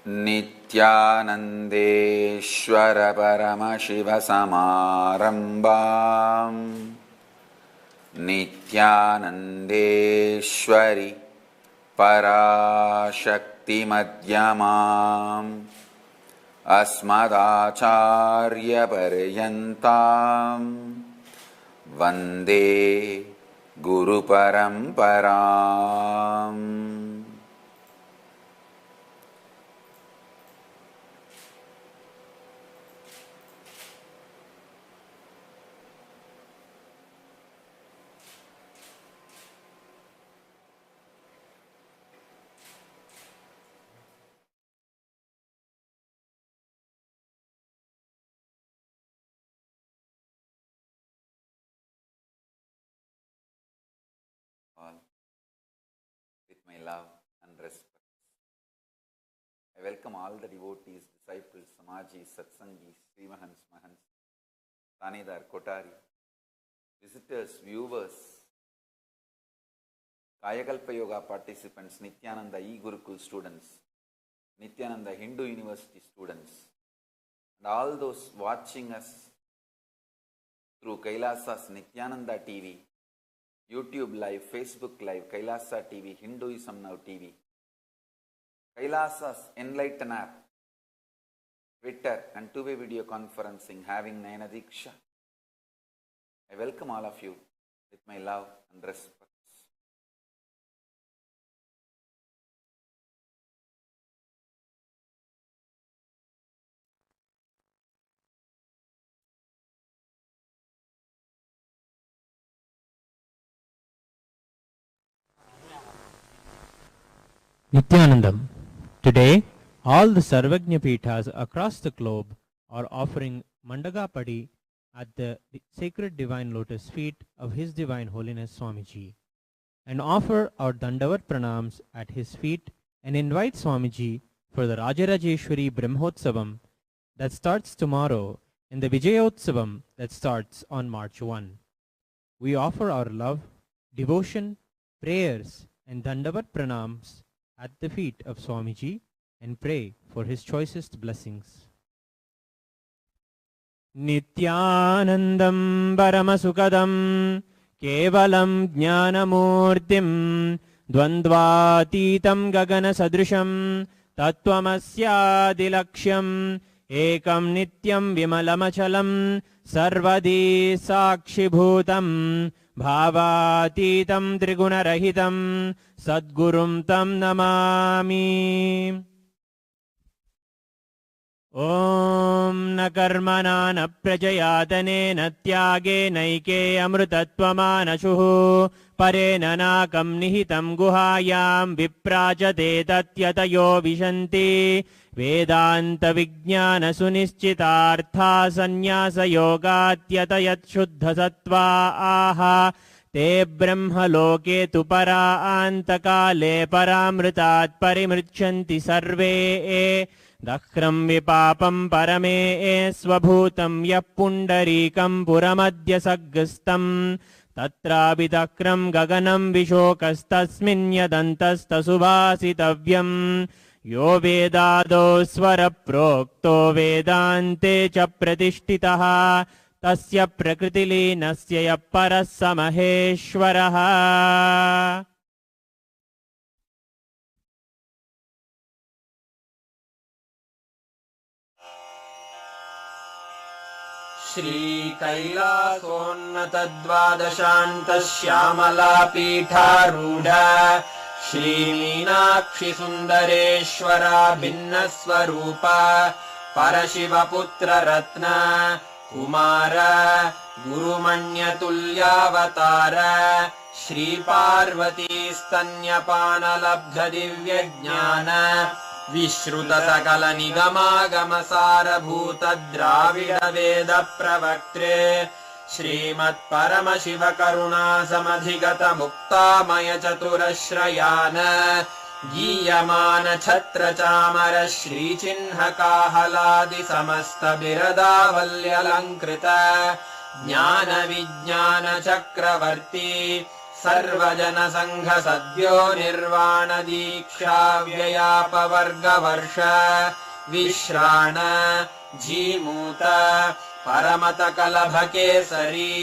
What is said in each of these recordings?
नित्यानन्देश्वर परमशिव समारम्भाम् नित्यानन्देश्वरि पराशक्ति मध्यमाम् अस्मदाचार्यपर्यन्ताम् वन्दे गुरुपरम्पराम्। With my love and respect, I welcome all the devotees, disciples, Samajis, Satsangis, Srimahans, Mahans, Tanidar, Kotari, visitors, viewers, Kayakalpa Yoga participants, Nityananda E-Gurukul students, Nityananda Hindu University students, and all those watching us through Kailasa's Nityananda TV, YouTube Live, Facebook Live, Kailasa TV, Hinduism Now TV, Kailasa's Enlighten app, Twitter and two-way video conferencing having Nayana Diksha. I welcome all of you with my love and respect. Nityanandam. Today, all the Sarvajna Peethas across the globe are offering Mandagapadi at the sacred divine lotus feet of His Divine Holiness Swamiji, and offer our Dandavat Pranams at his feet and invite Swamiji for the Rajarajeshwari Brahmotsavam that starts tomorrow and the Vijayotsavam that starts on March 1. We offer our love, devotion, prayers and Dandavat Pranams at the feet of Swamiji and pray for his choicest blessings. Nityanandam Paramasukadam Kevalam Jnanamurtim Dvandvatitam Gagana Sadrisham Tattvamasya Ekam Nityam Vimalamachalam Sarvadi Sakshibhutam Bhavatitam Trigunarahitam Sadgurum Tam Namami. Om na karmana na prajayatane na tyage naike amrutatvamanashuhu parena nakam nihitam guhayam viprajate tatyatayo vishanti Vedanta vijnana sunischitartha sanyasa yogatyatayat shuddha sattva aha te brahma loke tu para antakale paramritat parimrichanti sarve Dakhram vipapam parame svabhutam yah pundarikam puramadya saggastam tatrabhidakram gaganam vishokastasmin yadantastasubhasitavyam Yo vedado svara prokto vedante cha pratishtitaha tasya prakritilinasya ya parasamaheshwaraha. Shri Kailasonnata Dvadashanta Shyamala Pitharudha Shri Meenakshi Sundareshwara Bhinna Swarupa Parashiva Putra Ratna Kumara Guru Manya Tulyavatara Shri Parvati Stanyapana Labdha Divya Jnana Vishruta Sakala Nigama Gamasara Bhuta Dravida Veda Pravaktre Srimad Paramashiva Karuna Samadhigata Mukta Maya Chaturashrayana Giyamana Chatra Chamara Shri Chinha Kahaladi Samasta Birada Valyalankrita Jnana Vijnana Chakravarti सर्वजनसङ्घ सद्यो निर्वाण दीक्षा व्ययापवर्गवर्ष विश्राण जीमूत परमत कलभकेसरी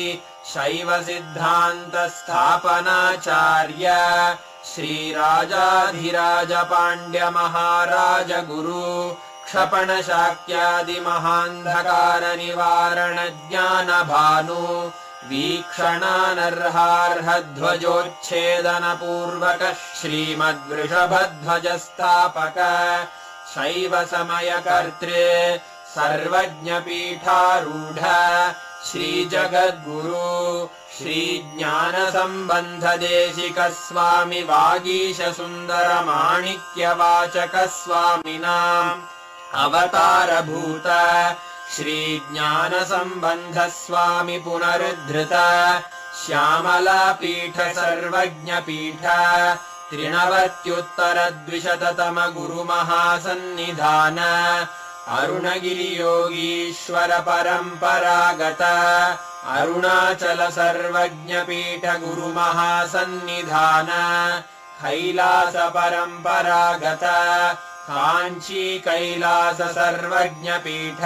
शैव सिद्धान्त स्थापनाचार्य श्रीराजाधिराज पाण्ड्य महाराज गुरु क्षपण शाक्यादि महान्धकार निवारण ज्ञान भानु वीक्षणानर्हार्हध्वजोच्छेदन पूर्वक श्रीमद्वृषभध्वज स्थापक शैव समय कर्तृ सर्वज्ञ पीठारूढ श्री जगद्गुरु श्री ज्ञान संबंध देशिक स्वामी वागीश सुंदर माणिक्य वाचक स्वामिनाम् अवतार भूत श्री ज्ञान संबंध स्वामी पुनरुद्धृत श्यामला पीठ सर्वज्ञ पीठ त्रिनवत्युत्तर द्विशततम गुरु महासन्निधान अरुणगिरि योगीश्वर परंपरागत अरुणाचल सर्वज्ञ पीठ गुरु महासन्निधान कैलास परंपरागत कांची कैलास सर्वज्ञ पीठ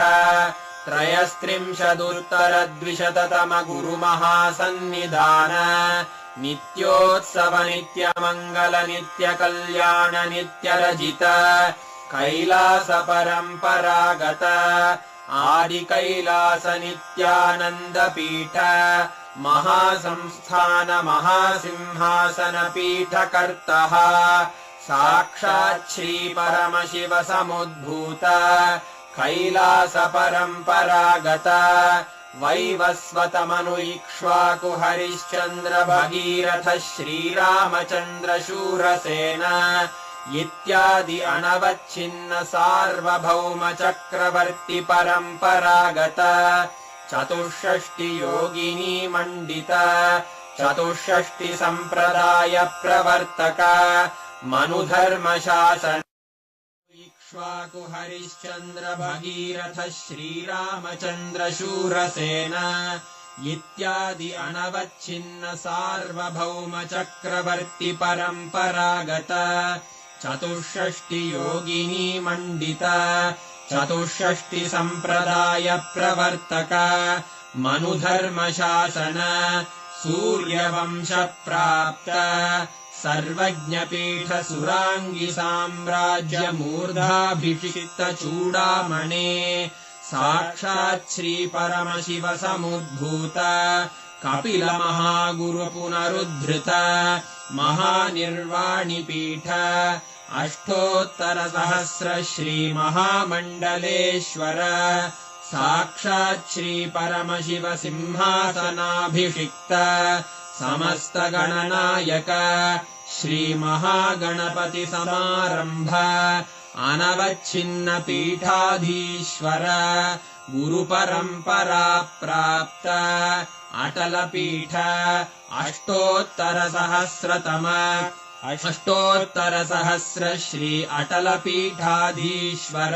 त्रयस्त्रिंशदुत्तर द्विशततम गुरु महासन्निधान नित्योत्सव नित्य मंगल नित्य कल्याण नित्य रजित कैलास परंपरागत आदि कैलास नित्यानंद पीठ महासंस्थान महासिंहासन पीठ कर्तः साक्षात् श्री परमशिव समुद्भूत कैलास परंपरागत वैवस्वत मनु इक्ष्वाकु हरिश्चंद्र भगीरथ श्रीरामचंद्र शूरसेन इत्यादि अनवच्छिन्न सार्वभौम चक्रवर्ति परंपरागत चतुष्षष्टि योगिनी मंडित चतुष्षष्टि संप्रदाय प्रवर्तक मनुधर्म शासन इक्ष्वाकु हरिश्चंद्र भगीरथ श्रीरामचंद्र शूरसेन इत्यादि अनवच्छिन्न सार्वभौम चक्रवर्ति परंपरागत चतुष्षष्टि योगिनी मंडित चतुष्षष्टि संप्रदाय प्रवर्तक मनुधर्म शासन सूर्यवंश प्राप्त सर्वज्ञ पीठ सुरांगी साम्राज्य मूर्धाभिषिक्त चूडामणे साक्षात् श्री परमशिव समुद्भूत कपिल महागुरु पुनरुद्धृत महानिर्वाणि पीठ अष्टोत्तर सहस्र श्री महामंडलेश्वर साक्षात् श्री परमशिव सिंहासनाभिषिक्त समस्त गणनायक श्री महागणपति समारंभ अनवच्छिन्न पीठाधीश्वर गुरु परंपरा प्राप्त अटल पीठ अष्टोत्तर सहस्र श्री अटल पीठाधीश्वर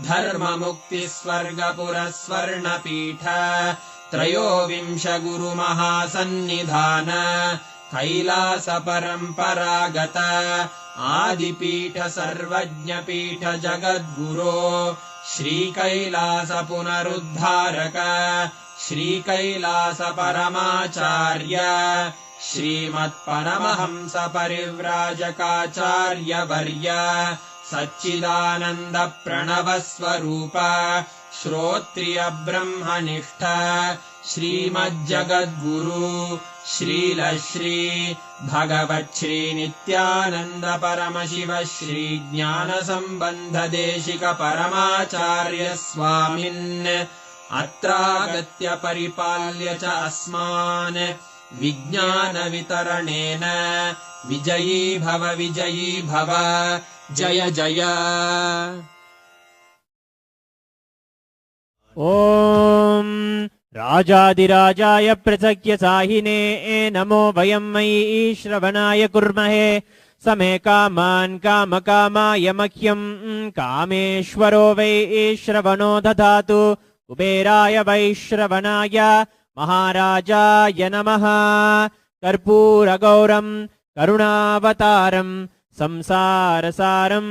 धर्म मुक्ति स्वर्गपुर स्वर्ण पीठ त्रयोविंश गुरु महासन्निधान कैलास परंपरागत आदिपीठ सर्वज्ञ पीठ जगद्गुरो श्री कैलास पुनरुद्धारक श्री कैलास परमाचार्य श्रीमत्परमहंस परिव्राजकाचार्य वर्य सच्चिदानंद प्रणव स्वरूप श्रोत्रिय ब्रह्मनिष्ठ श्रीमज्जगद्गुरु श्रील श्री भगवच्छ्री नित्यानंद परमशिव श्री ज्ञान संबंध देशिक परमाचार्य स्वामिन् अत्रागत्य परिपाल्य च अस्मान् विज्ञान वितरणेन विजयी भव जय जय। ओम राजाधिराजाय प्रसख्य साहिने नमो वयं मयि श्रवणाय कुर्महे समे कामान् कामकामाय मह्यं कामेश्वरो वै श्रवणो दधातु कुबेराय वै श्रवणाय महाराजाय नमः कर्पूरगौरं करुणावतारं संसारसारं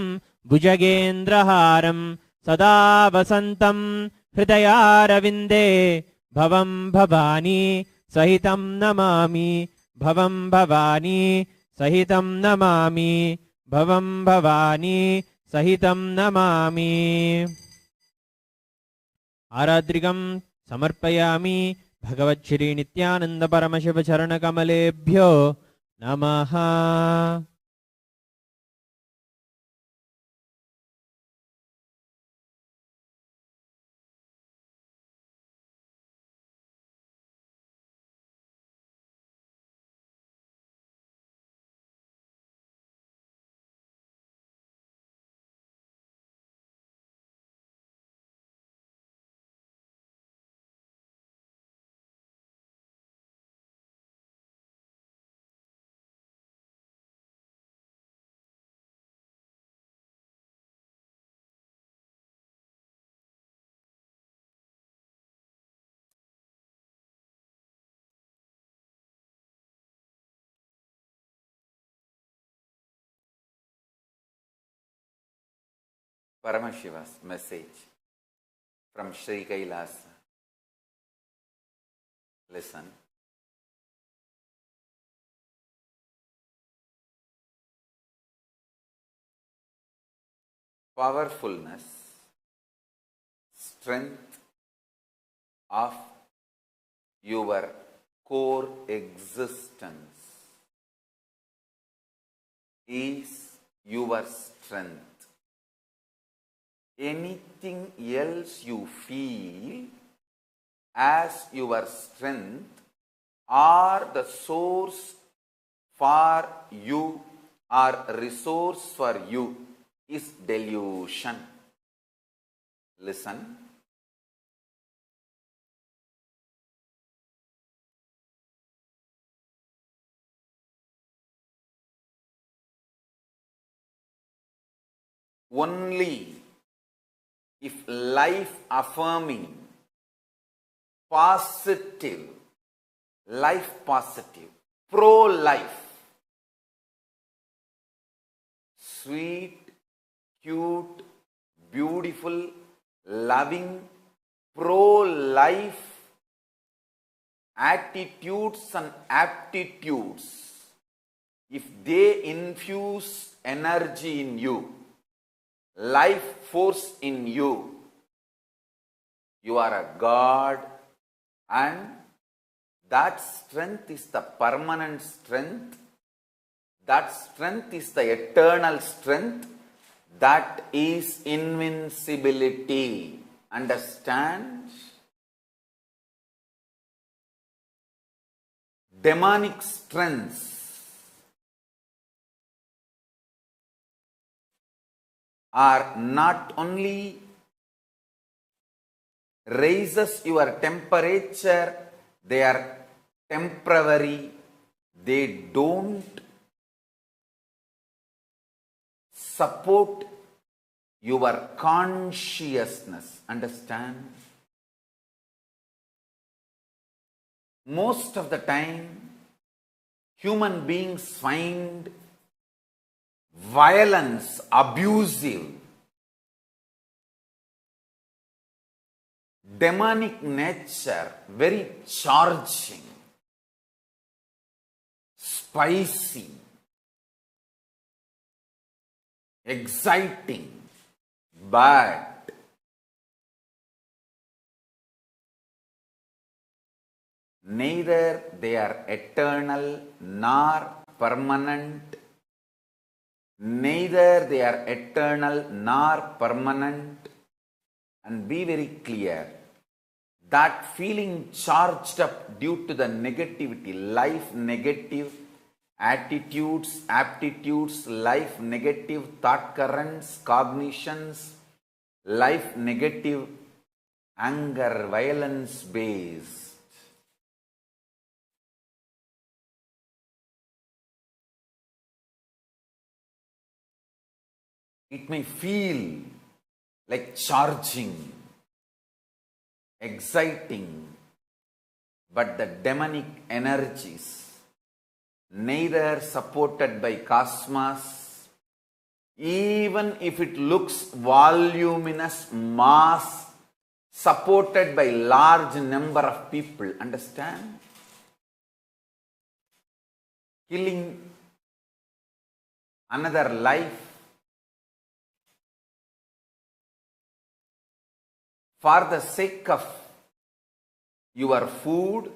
भुजगेन्द्रहारं सदा वसन्तं हृदयारविन्दे भवं भवानी सहितं नमामि भवं भवानी सहितं नमामि भवं भवानी सहितं नमामि। आराद्रिकं समर्पयामि भगवच्छ्री नित्यानंद परमशिव चरण कमलेभ्यो नमः। Paramashiva's message from Sri Kailas. Listen. Powerfulness, strength of your core existence is your strength. Anything else you feel as your strength or the source for you or resource for you is delusion. Listen. Only if life affirming, positive, life positive, pro-life, sweet, cute, beautiful, loving, pro-life attitudes and aptitudes, if they infuse energy in you, life force in you, you are a God, and that strength is the permanent strength, that strength is the eternal strength, that is invincibility. Understand? Demonic strengths are not only raises your temperature, they are temporary, they don't support your consciousness. Understand? Most of the time, human beings find violence abusive. Demonic nature very charging, spicy, exciting, bad. Neither they are eternal nor permanent. Neither they are eternal nor permanent. And be very clear, that feeling charged up due to the negativity, life negative attitudes, aptitudes, life negative thought currents, cognitions, life negative anger, violence based. It may feel like charging, exciting, but the demonic energies neither supported by cosmos, even if it looks voluminous mass supported by large number of people. Understand? Killing another life for the sake of your food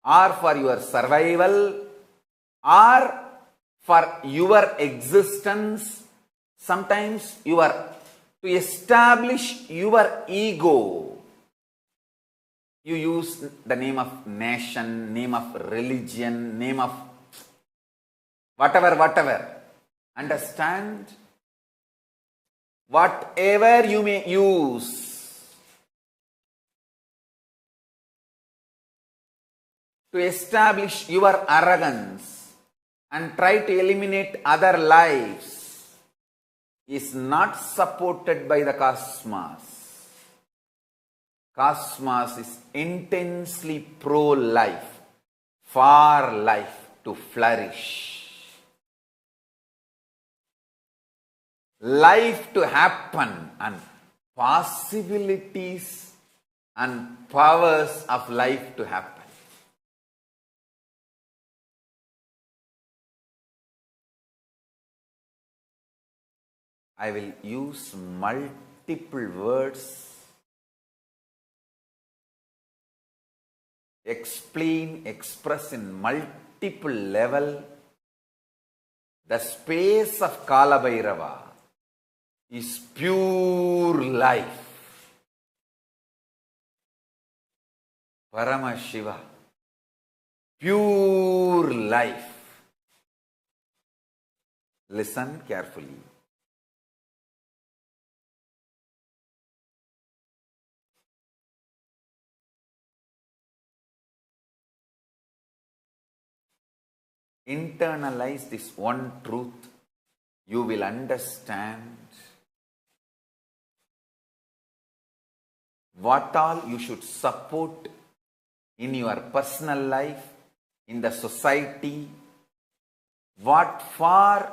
or for your survival or for your existence, sometimes to establish your ego. You use the name of nation, name of religion, name of whatever. Understand? Whatever you may use to establish your arrogance and try to eliminate other lives is not supported by the cosmos. Cosmos is intensely pro-life, for life to flourish. Life to happen and possibilities and powers of life to happen. I will use multiple words, express in multiple level. The space of Kalabhairava is pure life. Paramashiva, pure life. Listen carefully. Internalize this one truth. You will understand what all you should support in your personal life, in the society, what for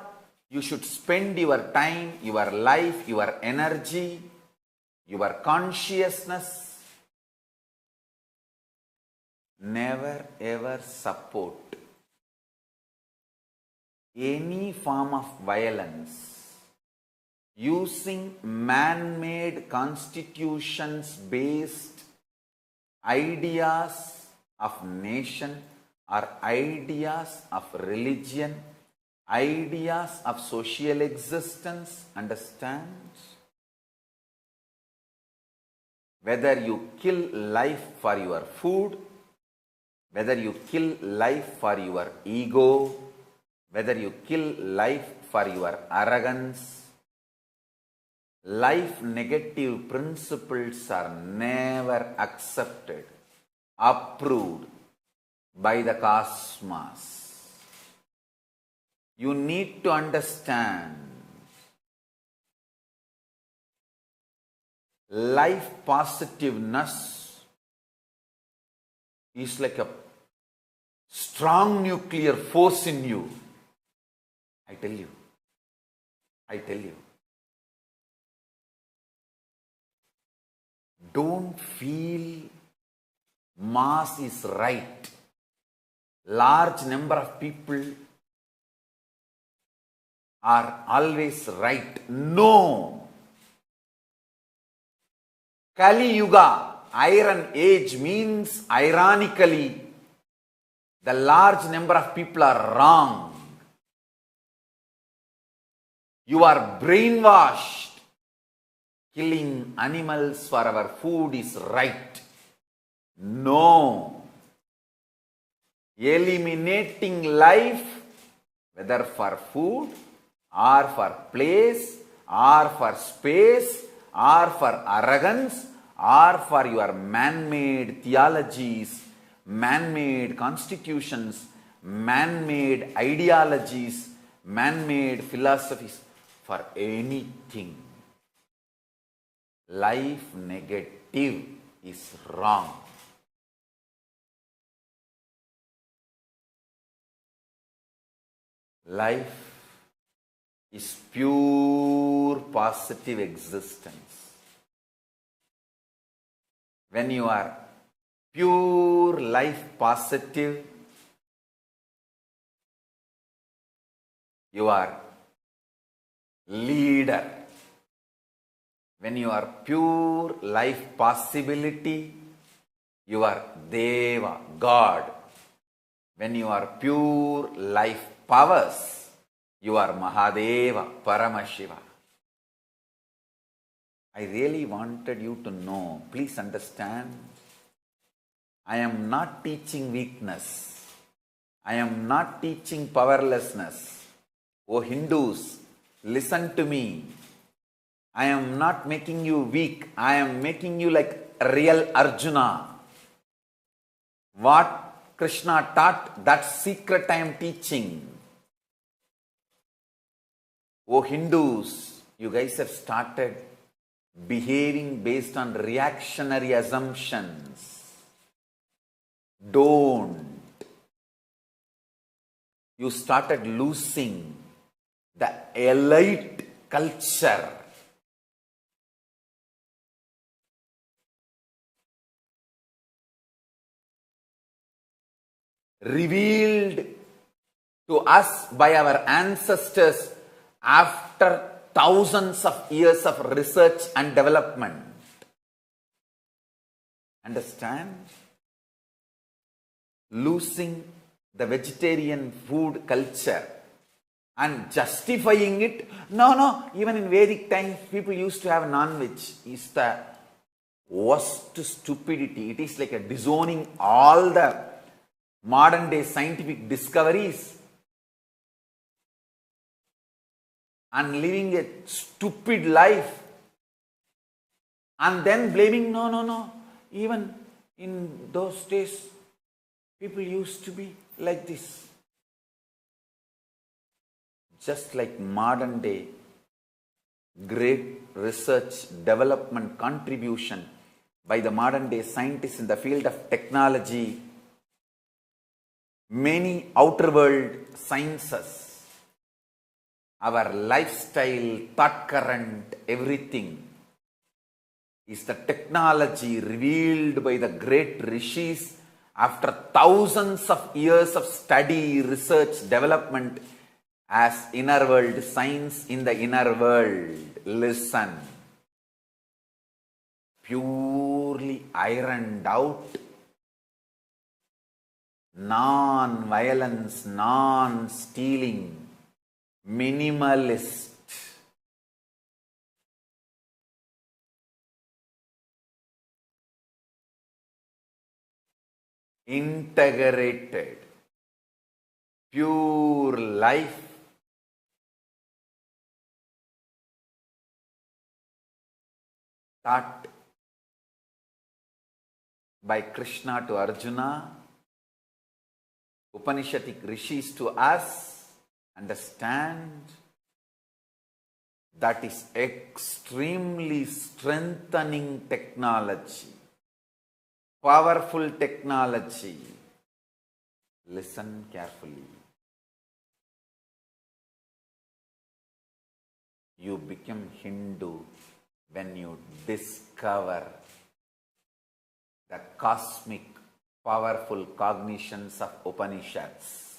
you should spend your time, your life, your energy, your consciousness. Never ever support any form of violence using man-made constitutions based ideas of nation or ideas of religion, ideas of social existence. Understand? Whether you kill life for your food, whether you kill life for your ego, whether you kill life for your arrogance, life negative principles are never accepted, approved by the cosmos. You need to understand life positiveness is like a strong nuclear force in you. I tell you. Don't feel mass is right. Large number of people are always right. No. Kali Yuga, Iron Age, means ironically the large number of people are wrong. You are brainwashed. Killing animals for our food is right. No. Eliminating life, whether for food or for place or for space or for arrogance or for your man-made theologies, man-made constitutions, man-made ideologies, man-made philosophies, for anything. Life negative is wrong. Life is pure positive existence. When you are pure life positive, you are leader. When you are pure life possibility, you are Deva, God. When you are pure life powers, you are Mahadeva, Paramashiva. I really wanted you to know, please understand, I am not teaching weakness. I am not teaching powerlessness. Oh Hindus, listen to me. I am not making you weak. I am making you like a real Arjuna. What Krishna taught, that secret I am teaching. Oh Hindus, you guys have started behaving based on reactionary assumptions. Don't. You started losing the elite culture. Revealed to us by our ancestors after thousands of years of research and development. Understand? Losing the vegetarian food culture and justifying it. No, even in Vedic times, people used to have non-veg. Is the worst stupidity. It is like a disowning all the modern day scientific discoveries and living a stupid life and then blaming, no. Even in those days, people used to be like this. Just like modern day, great research development contribution by the modern day scientists in the field of technology, many outer world sciences, our lifestyle, thought current, everything is the technology revealed by the great rishis after thousands of years of study, research, development as inner world science in the inner world. Listen. Purely ironed out, non-violence, non-stealing, minimalist, integrated, pure life, taught by Krishna to Arjuna, Upanishadic rishis to us. Understand? That is extremely strengthening technology, powerful technology. Listen carefully. You become Hindu when you discover the cosmic, powerful cognitions of Upanishads.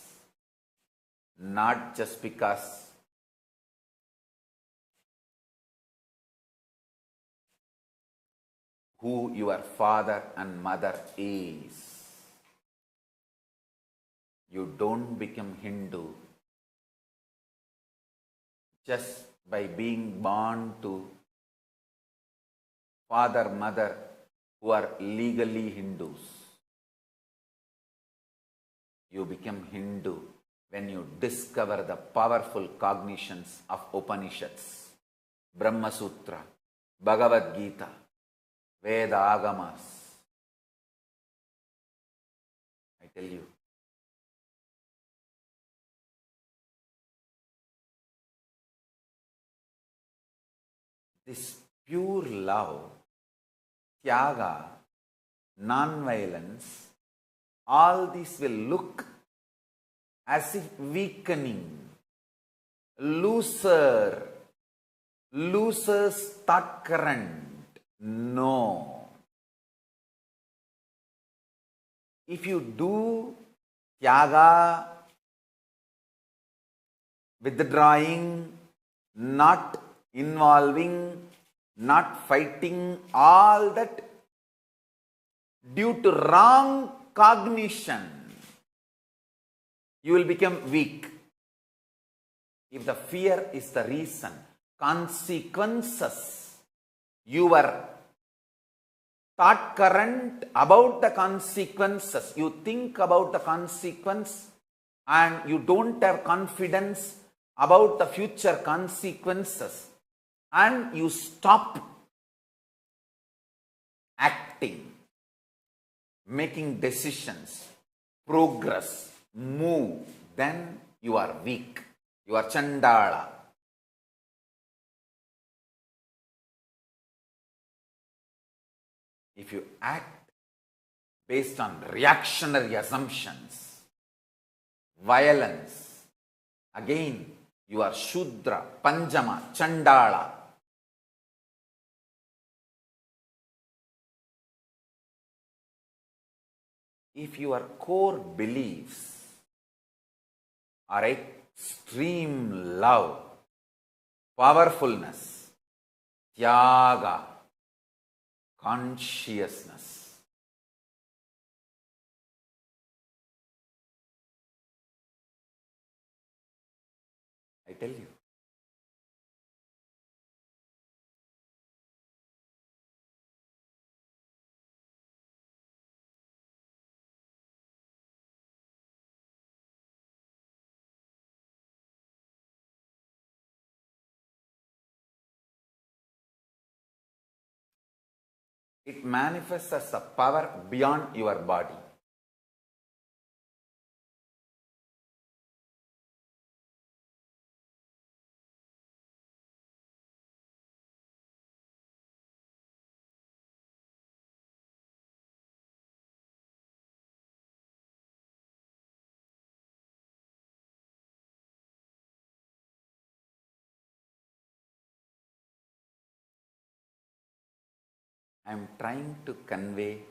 Not just because who your father and mother is. You don't become Hindu just by being born to father, mother who are legally Hindus. You become Hindu when you discover the powerful cognitions of Upanishads, Brahma Sutra, Bhagavad Gita, Veda Agamas. I tell you, this pure love, tyaga, non-violence, all these will look as if weakening. loser, loser's thought current. No. If you do tyaga, withdrawing, not involving, not fighting, all that due to wrong cognition, you will become weak. If the fear is the reason, consequences, your thought current about the consequences, you think about the consequence and you don't have confidence about the future consequences, and you stop acting, making decisions, progress, move, then you are weak. You are Chandala. If you act based on reactionary assumptions, violence, again you are Shudra, Panjama, Chandala. If your core beliefs are extreme love, powerfulness, tyaga, consciousness, I tell you, it manifests as a power beyond your body. I am trying to convey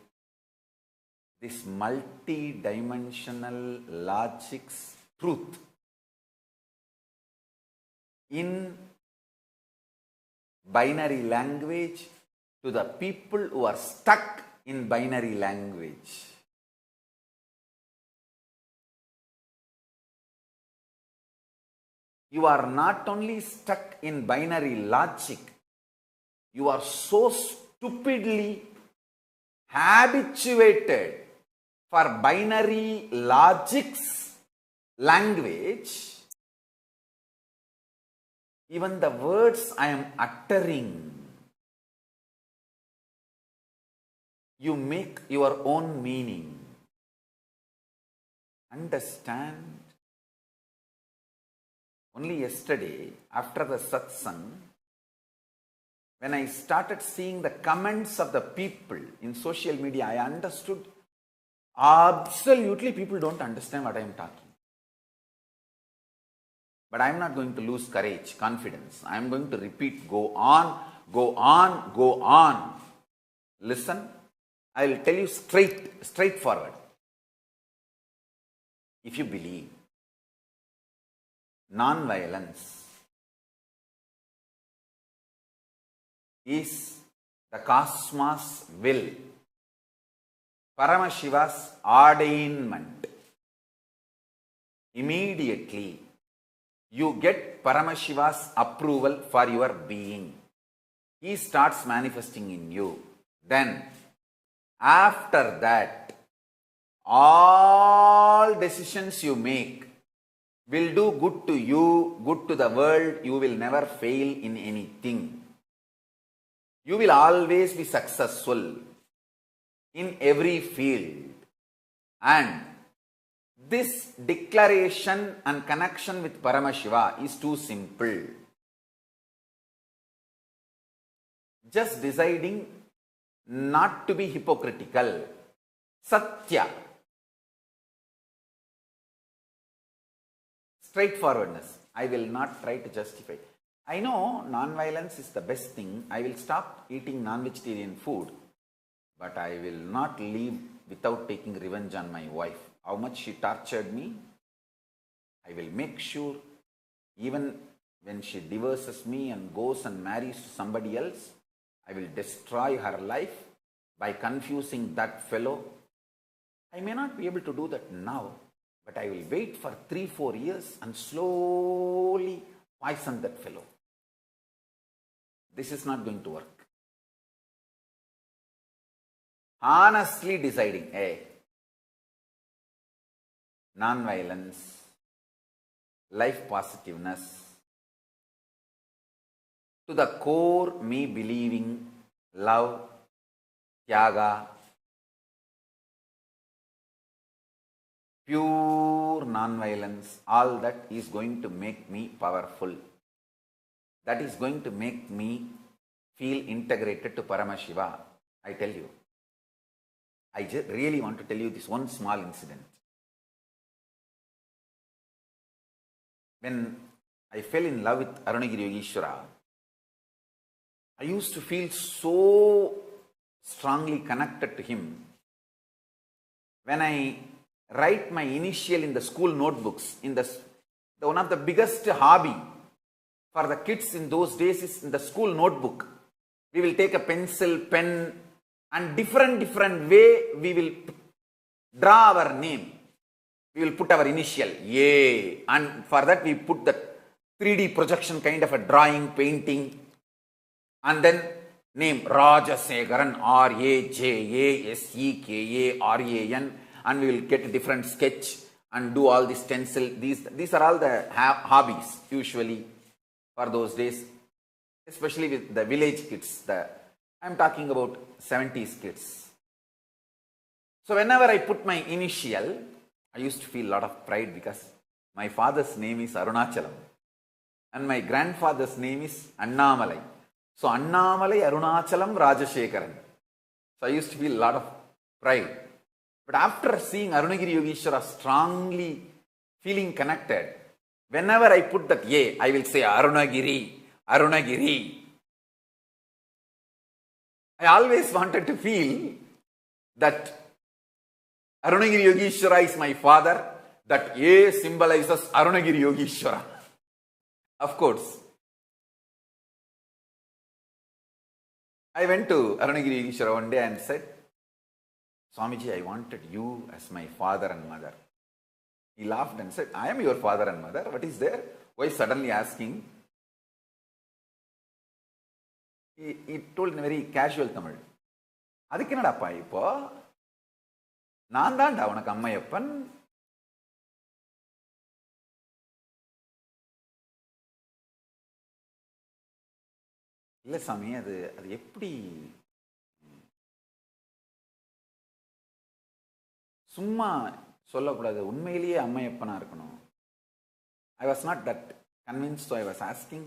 this multi-dimensional logic's truth in binary language to the people who are stuck in binary language. You are not only stuck in binary logic, you are so stupidly habituated for binary logic's language. Even the words I am uttering, you make your own meaning. Understand? Only yesterday, after the satsang, when I started seeing the comments of the people in social media, I understood absolutely people don't understand what I am talking. But I am not going to lose courage, confidence. I am going to repeat, go on, go on, go on. Listen, I will tell you straightforward. If you believe non-violence is the cosmos will, Paramashiva's ordainment, immediately you get Paramashiva's approval for your being. He starts manifesting in you. Then, after that, all decisions you make will do good to you, good to the world. You will never fail in anything. You will always be successful in every field. And this declaration and connection with Paramashiva is too simple. Just deciding not to be hypocritical. Satya. Straightforwardness. I will not try to justify. I know non-violence is the best thing. I will stop eating non-vegetarian food, but I will not leave without taking revenge on my wife. How much she tortured me, I will make sure even when she divorces me and goes and marries somebody else, I will destroy her life by confusing that fellow. I may not be able to do that now, but I will wait for 3-4 years and slowly poison that fellow. This is not going to work. Honestly deciding, hey, non-violence, life positiveness, to the core me believing love, tyaga, pure non-violence, all that is going to make me powerful. That is going to make me feel integrated to Paramashiva. I tell you. I just really want to tell you this one small incident. When I fell in love with Arunagiri Yogeshwara, I used to feel so strongly connected to him. When I write my initial in the school notebooks, in the one of the biggest hobby for the kids in those days is in the school notebook. We will take a pencil, pen, and different way we will draw our name. We will put our initial A, and for that we put the 3D projection kind of a drawing, painting, and then name Rajasekaran, Rajasekeran, and we will get a different sketch and do all this stencil. These are all the hobbies usually for those days, especially with the village kids. I am talking about 70s kids. So whenever I put my initial, I used to feel a lot of pride because my father's name is Arunachalam and my grandfather's name is Annamalai. So Annamalai, Arunachalam, Rajasekaran. So I used to feel a lot of pride. But after seeing Arunagiri Yogeshwara strongly feeling connected, whenever I put that A, I will say Arunagiri, Arunagiri. I always wanted to feel that Arunagiri Yogeshwara is my father, that A symbolizes Arunagiri Yogeshwara. Of course, I went to Arunagiri Yogeshwara one day and said, Swamiji, I wanted you as my father and mother. He laughed and said, I am your father and mother. What is there? Why suddenly asking? He told in a very casual Tamil. Adhukku enadappa ipo? Naan daanda unakku ammayappan. Illa Sami, adu eppadi சும்மா சொல்லக்கூடாது, உண்மையிலேயே அம்மையப்பனா இருக்கணும். I was not that convinced, so I was asking,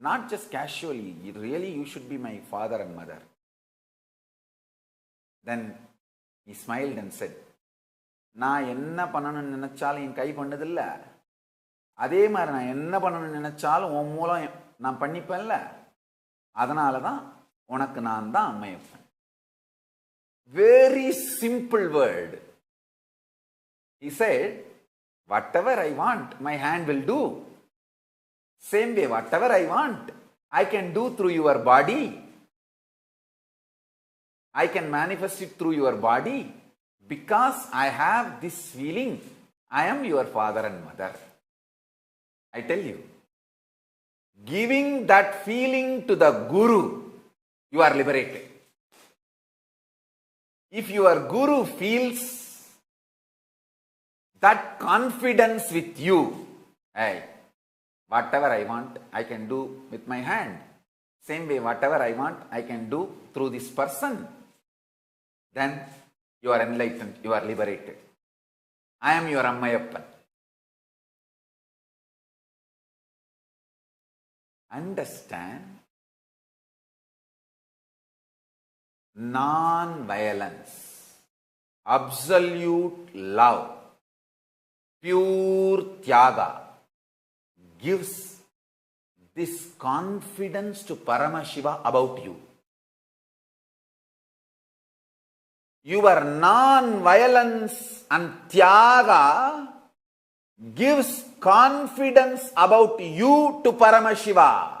not just casually, really you should be my father and mother. Then he smiled and said, நான் என்ன பண்ணணும்னு நினைச்சாலும் என் கை பண்ணதில்ல, அதே மாதிரி நான் என்ன பண்ணணும்னு நினைச்சாலும் உன் மூலம் நான் பண்ணிப்பேன்ல, அதனால தான் உனக்கு நான் தான் Ammaiyappan. Very simple word. He said, whatever I want, my hand will do. Same way, whatever I want, I can do through your body. I can manifest it through your body because I have this feeling. I am your father and mother. I tell you, giving that feeling to the Guru, you are liberated. If your Guru feels that confidence with you, hey, whatever I want, I can do with my hand. Same way, whatever I want, I can do through this person. Then you are enlightened, you are liberated. I am your Ammayappan. Understand? Non-violence, absolute love, pure tyaga, gives this confidence to Paramashiva about you. Your non-violence and Tyaga gives confidence about you to Paramashiva.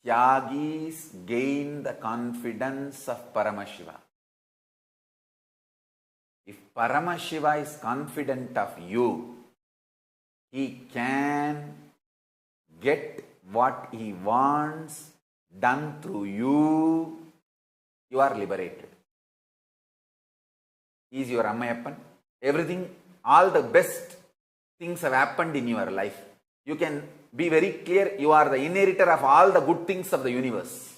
Tyagis gain the confidence of Paramashiva. If Paramashiva is confident of you, he can get what he wants done through you. You are liberated. He is your Ammayappan. Everything, all the best things have happened in your life. You can be very clear, you are the inheritor of all the good things of the universe.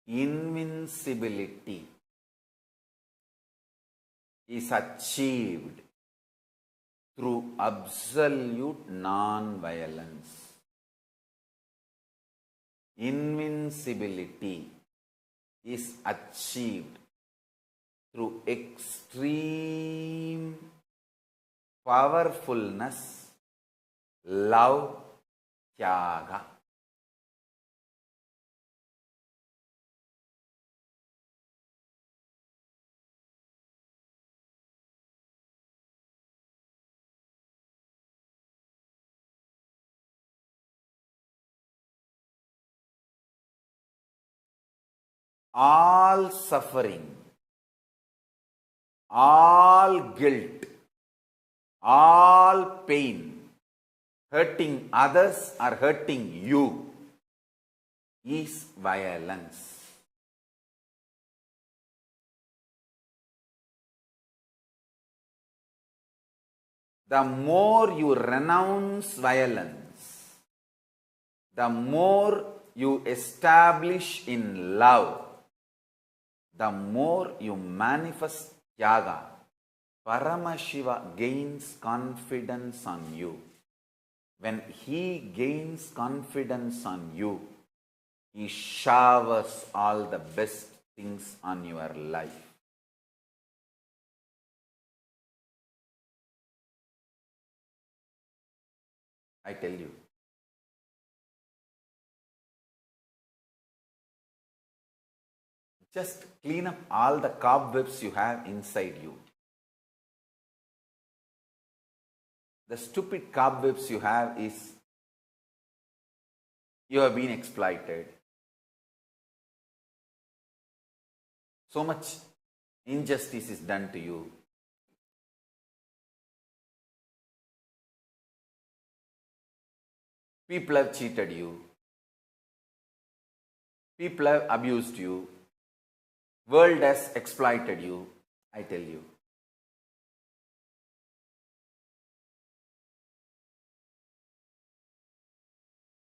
Invincibility is achieved through absolute non-violence. Invincibility is achieved through extreme powerfulness, love, tyaga. All suffering, all guilt, all pain, hurting others or hurting you is violence. The more you renounce violence, the more you establish in love, the more you manifest Tyaga, Paramashiva gains confidence on you. When he gains confidence on you, he showers all the best things on your life. I tell you, just clean up all the cobwebs you have inside you. The stupid cobwebs you have is you have been exploited. So much injustice is done to you. People have cheated you. People have abused you. World has exploited you, I tell you.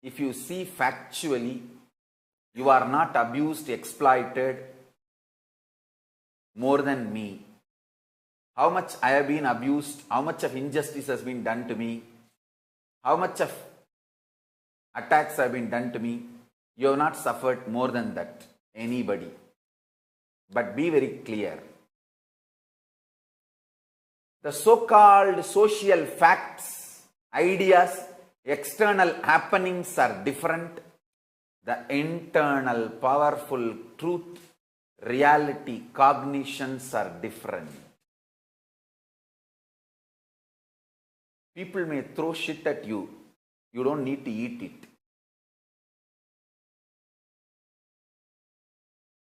If you see factually, you are not abused, exploited more than me. How much I have been abused, how much of injustice has been done to me, how much of attacks have been done to me, you have not suffered more than that, anybody. But be very clear. The so-called social facts, ideas, external happenings are different. The internal, powerful truth, reality, cognitions are different. People may throw shit at you. You don't need to eat it.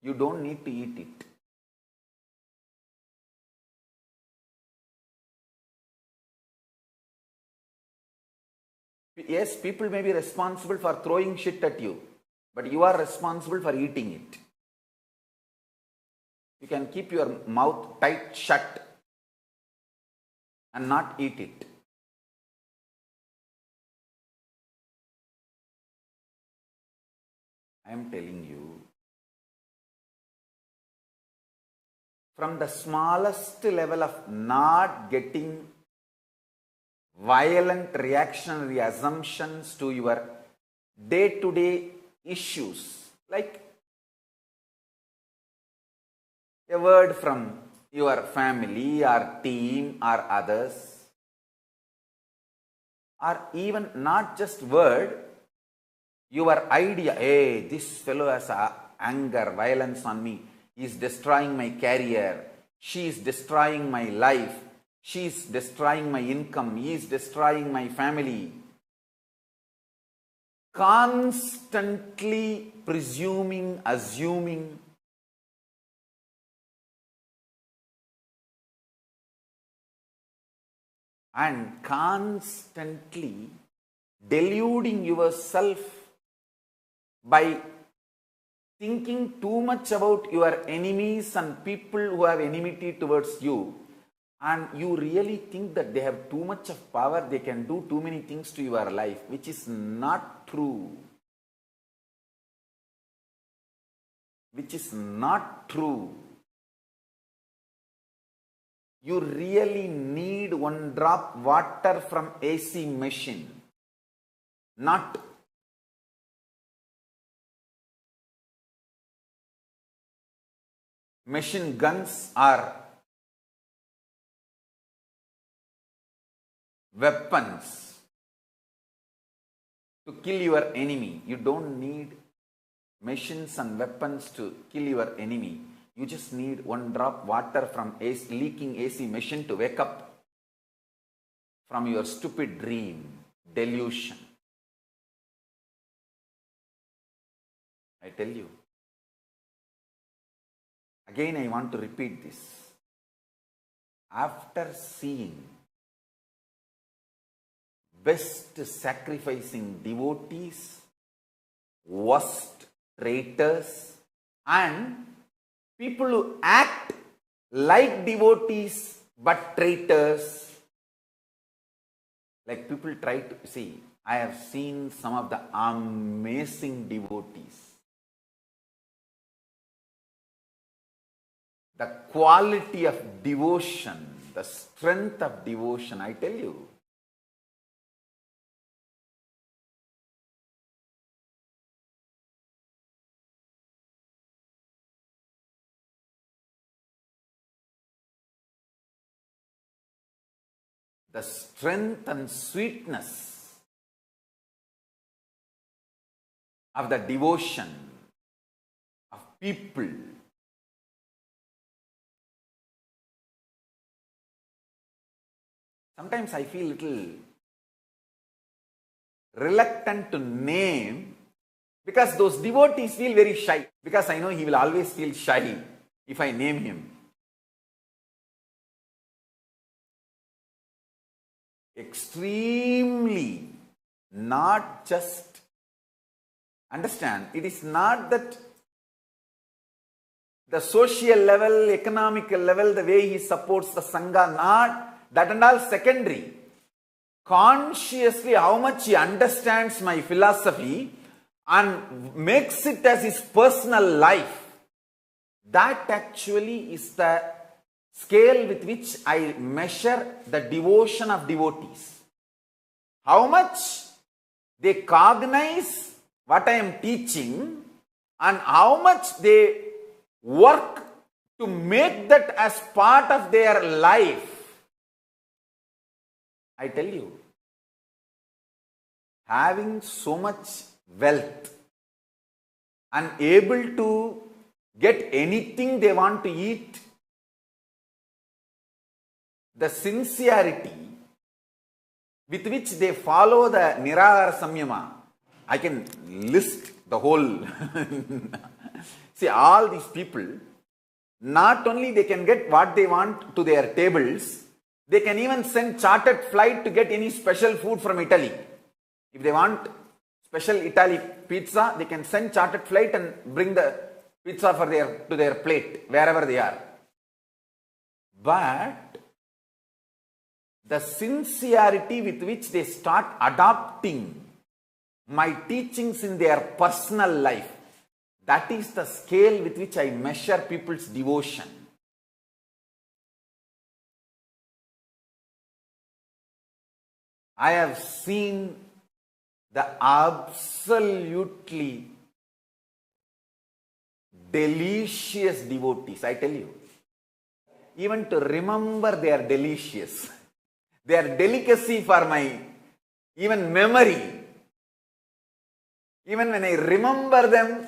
You don't need to eat it. Yes, people may be responsible for throwing shit at you, but you are responsible for eating it. You can keep your mouth tight shut and not eat it. I am telling you, from the smallest level of not getting violent reactionary assumptions to your day-to-day issues, like a word from your family or team or others, or even not just word, your idea, hey, this fellow has anger, violence on me, he is destroying my career, she is destroying my life, she is destroying my income, he is destroying my family. Constantly presuming, assuming, and constantly deluding yourself by thinking too much about your enemies and people who have enmity towards you, and you really think that they have too much of power, they can do too many things to your life, which is not true. Which is not true. You really need one drop water from AC machine, not machine guns or weapons to kill your enemy. You don't need machines and weapons to kill your enemy. You just need one drop water from leaking AC machine to wake up from your stupid dream, delusion. I tell you. Again, I want to repeat this. After seeing best sacrificing devotees, worst traitors, and people who act like devotees but traitors, like people try to see, I have seen some of the amazing devotees. The quality of devotion, the strength of devotion, I tell you. The strength and sweetness of the devotion of people. Sometimes I feel little reluctant to name Because those devotees feel very shy. Because I know he will always feel shy if I name him. Extremely, not just, understand, it is not that the social level, economical level, the way he supports the Sangha, not that and all secondary. Consciously, how much he understands my philosophy and makes it as his personal life. That actually is the scale with which I measure the devotion of devotees. How much they cognize what I am teaching and how much they work to make that as part of their life. I tell you, having so much wealth and able to get anything they want to eat, the sincerity with which they follow the Nirahara Samyama, I can list the whole. See, all these people, not only they can get what they want to their tables, they can even send chartered flight to get any special food from Italy. If they want special Italy pizza, they can send chartered flight and bring the pizza to their plate, wherever they are. But the sincerity with which they start adopting my teachings in their personal life, that is the scale with which I measure people's devotion. I have seen the absolutely delicious devotees, I tell you. Even to remember they are delicious. They are delicacy for my even memory. Even when I remember them,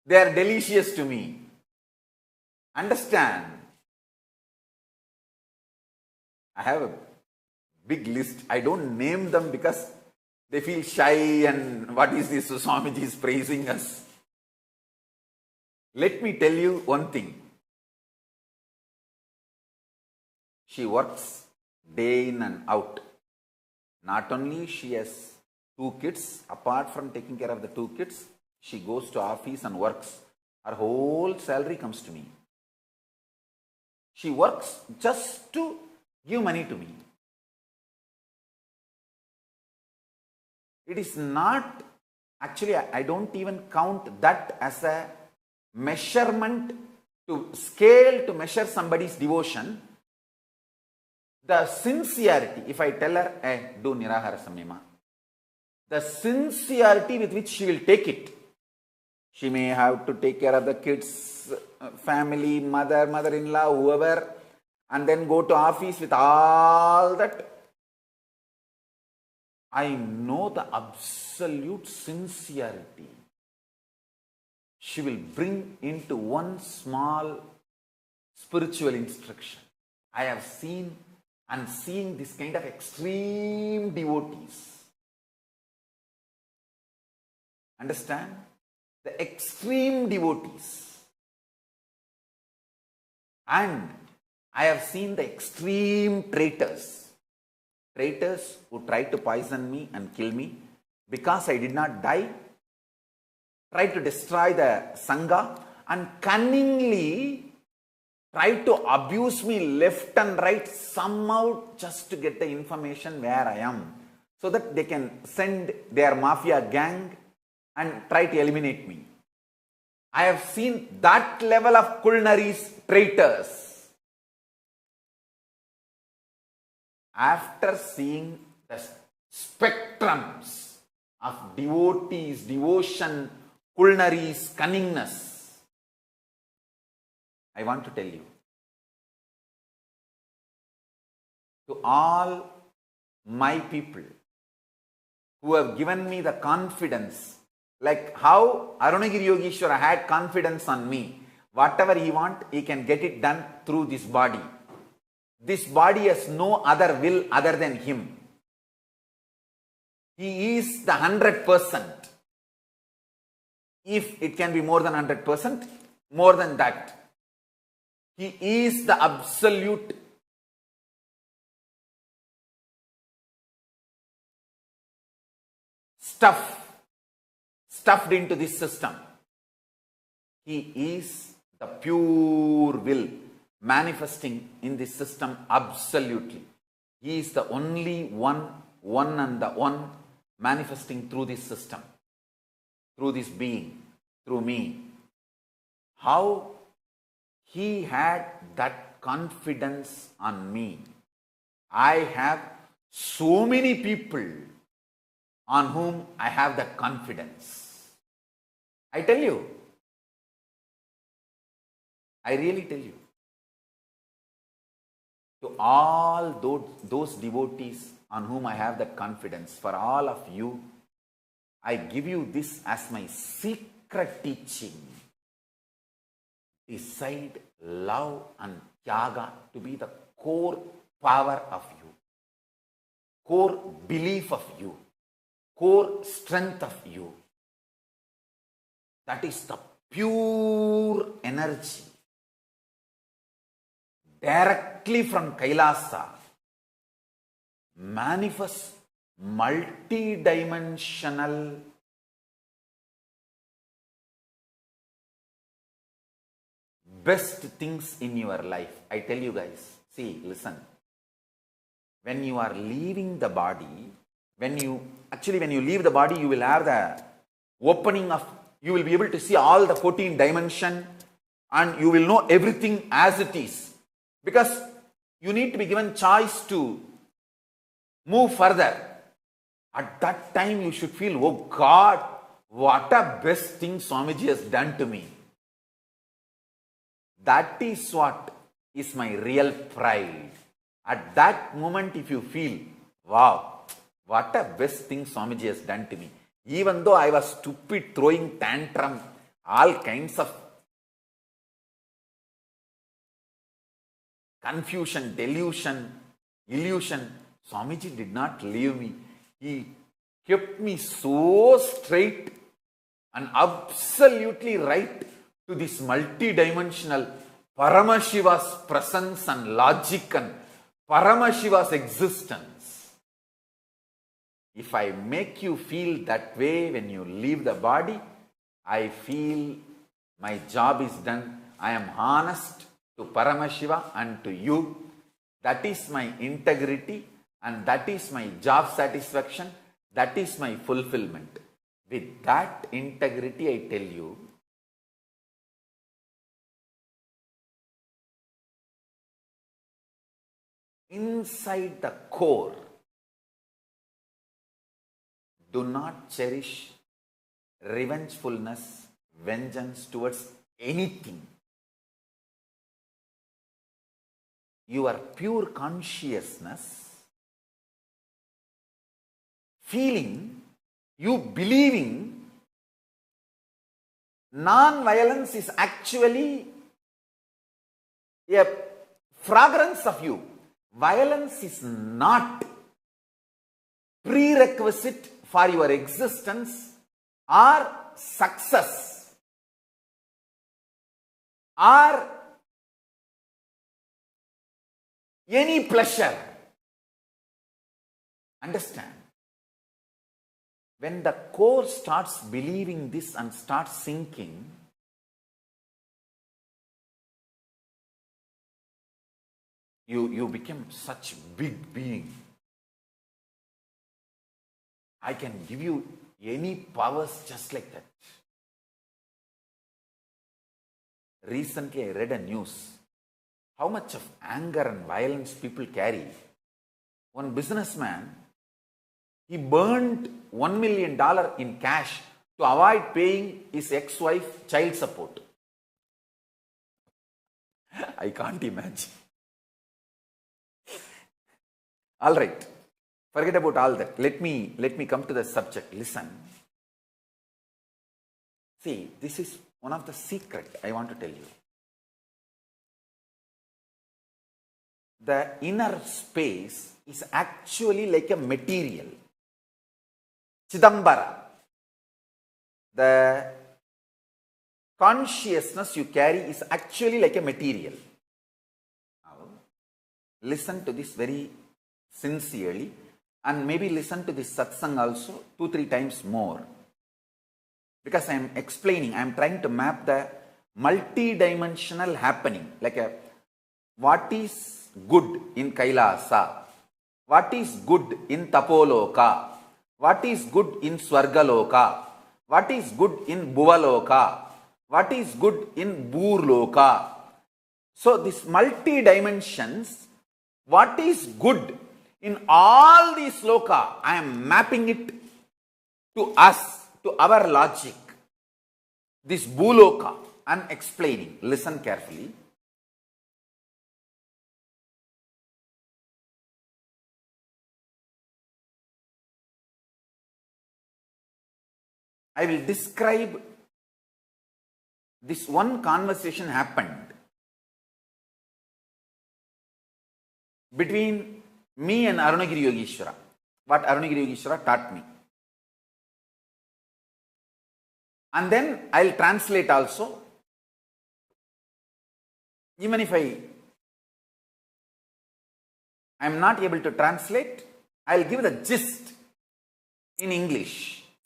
they are delicious to me. Understand? I have a big list. I don't name them because they feel shy and what is this? So Swamiji is praising us. Let me tell you one thing. She works day in and out. Not only she has 2 kids, apart from taking care of the 2 kids, she goes to office and works. Her whole salary comes to me. She works just to give money to me. It is not, actually I don't even count that as a measurement to scale to measure somebody's devotion. The sincerity, if I tell her, hey, do Nirahara Samyama, the sincerity with which she will take it. She may have to take care of the kids, family, mother-in-law, whoever, and then go to office with all that. I know the absolute sincerity she will bring into one small spiritual instruction. I have seen and seeing this kind of extreme devotees. Understand? The extreme devotees. And I have seen the extreme traitors. Traitors who tried to poison me and kill me because I did not die, tried to destroy the Sangha and cunningly tried to abuse me left and right somehow just to get the information where I am so that they can send their mafia gang and try to eliminate me. I have seen that level of culnaries, traitors. After seeing the spectrums of devotees, devotion, culnaries, cunningness, I want to tell you, to all my people who have given me the confidence, like how Arunagiri Yogeshwara had confidence on me, whatever he wants, he can get it done through this body. This body has no other will other than him. He is the 100%. If it can be more than 100%, more than that. He is the absolute stuffed into this system. He is the pure will manifesting in this system absolutely. He is the only one and the one manifesting through this system, through this being, through me. How he had that confidence on me. I have so many people on whom I have that confidence. I tell you. I really tell you. To all those devotees on whom I have that confidence, for all of you, I give you this as my secret teaching. Decide love and tyaga to be the core power of you, core belief of you, core strength of you. That is the pure energy directly from Kailasa manifests multi-dimensional best things in your life. I tell you guys, see, listen. When you are leaving the body, when you leave the body, you will have the opening of, you will be able to see all the 14 dimensions and you will know everything as it is. Because you need to be given choice to move further. At that time you should feel, oh God, what a best thing Swamiji has done to me. That is what is my real pride. At that moment if you feel, wow, what a best thing Swamiji has done to me. Even though I was stupid, throwing tantrum, all kinds of confusion, delusion, illusion, Swamiji did not leave me. He kept me so straight and absolutely right to this multi-dimensional Paramashiva's presence and logic and Paramashiva's existence. If I make you feel that way when you leave the body, I feel my job is done. I am honest to Paramashiva and to you. That is my integrity and that is my job satisfaction. That is my fulfillment. With that integrity, I tell you, inside the core, do not cherish revengefulness, vengeance towards anything. Your pure consciousness, feeling, you believing, non-violence is actually a fragrance of you. Violence is not prerequisite for your existence or success or any pleasure. Understand? When the core starts believing this and starts sinking, you become such big being. I can give you any powers just like that. Recently I read a news. How much of anger and violence people carry. One businessman, he burned $1 million in cash to avoid paying his ex-wife child support. I can't imagine. All right. Forget about all that. Let me come to the subject. Listen. See, this is one of the secret I want to tell you. The inner space is actually like a material. Chidambara. The consciousness you carry is actually like a material. Now, listen to this very sincerely, and maybe listen to this satsang also 2-3 times more. Because I am explaining, I am trying to map the multi-dimensional happening, like what is good in Kailasa, what is good in Tapoloka, what is good in Swargaloka, what is good in Bhuvaloka, what is good in Burloka. So this multi-dimensions, what is good in all these loka, I am mapping it to us, to our logic. This Bhuloka, I am explaining. Listen carefully. I will describe this one conversation happened between me and Arunagiri Yogeshwara. What Arunagiri Yogeshwara taught me. And then I will translate also. Even if I am not able to translate, I will give the gist in English.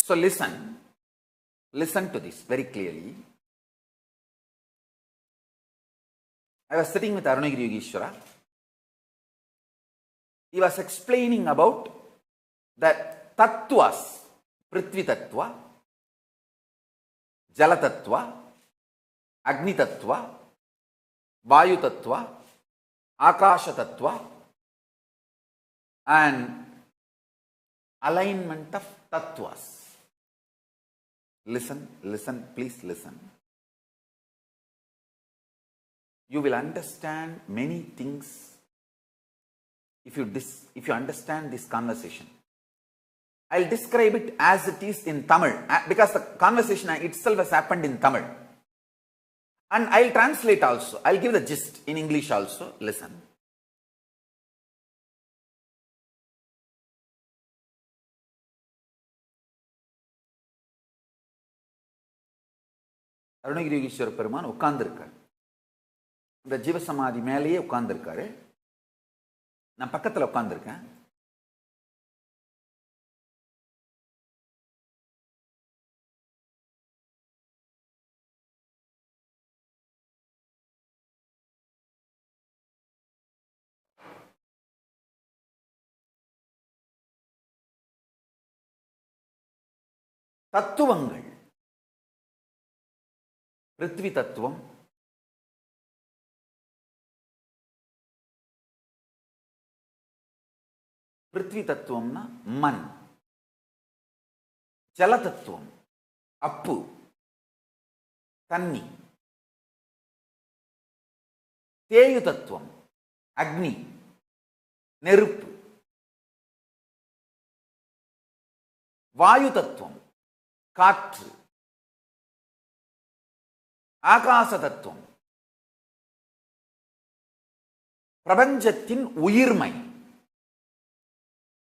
So listen to this very clearly. I was sitting with Arunagiri Yogeshwara. He was explaining about the tattvas, Prithvi Tattva, Jala Tattva, Agni Tattva, Vayu Tattva, Akasha Tattva, and alignment of tattvas. Listen, please listen. You will understand many things if you understand this conversation. I'll describe it as it is in Tamil, because the conversation itself has happened in Tamil. And I'll translate also. I'll give the gist in English also. Listen. Arunagiri Yogeshwara Peruman உட்கார்ந்திருக்கார். இந்த ஜீவசமாதி மேலேயே உட்கார்ந்திருக்காரு. நான் பக்கத்துல உட்கார்ந்திருக்கேன். தத்துவங்கள், பிருத்வி தத்துவம், பிருத்வி தத்துவம்னா மண், ஜல தத்துவம் அப்பு தண்ணி, தேயு தத்துவம் அக்னி நெருப்பு, வாயு தத்துவம் காற்று, ஆகாச தத்துவம் பிரபஞ்சத்தின் உயிர்மை.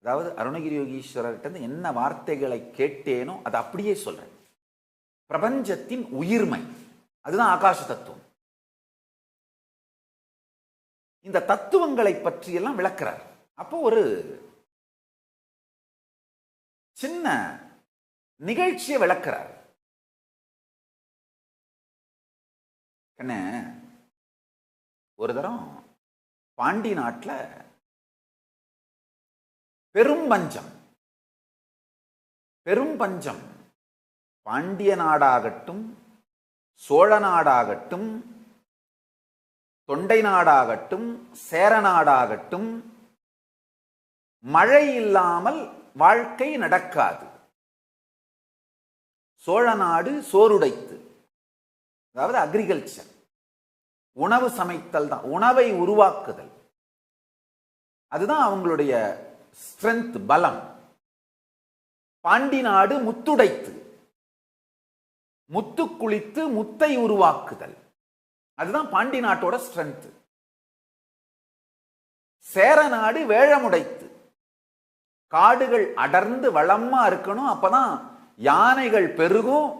அதாவது அருணகிரி யோகீஸ்வரர்கிட்ட என்ன வார்த்தைகளை கேட்டேனோ அதை அப்படியே சொல்றேன். பிரபஞ்சத்தின் உயிர்மை, அதுதான் ஆகாச தத்துவம். இந்த தத்துவங்களை பற்றியெல்லாம் விளக்குறார். அப்போ ஒரு சின்ன நிகழ்ச்சியை விளக்குறார். என்ன, ஒரு தரம் பாண்டி நாட்டில் பெரும் பஞ்சம், பாண்டிய நாடாகட்டும், சோழ நாடாகட்டும், தொண்டை நாடாகட்டும், சேர நாடாகட்டும், மழை இல்லாமல் வாழ்க்கை நடக்காது. சோழ நாடு சோறுடைத்து, அதாவது அக்ரிகல்ச்சர், உணவு சமைத்தல் தான், உணவை உருவாக்குதல், அதுதான் அவங்களுடைய ஸ்ட்ரென்த், பலம். பாண்டி நாடு முத்துடைத்து, முத்து குளித்து முத்தை உருவாக்குதல், அதுதான் பாண்டி நாட்டோட ஸ்ட்ரென்த். சேர நாடு வேழமுடைத்து, காடுகள் அடர்ந்து வளமா இருக்கணும், அப்பதான் யானைகள் பெருகும்,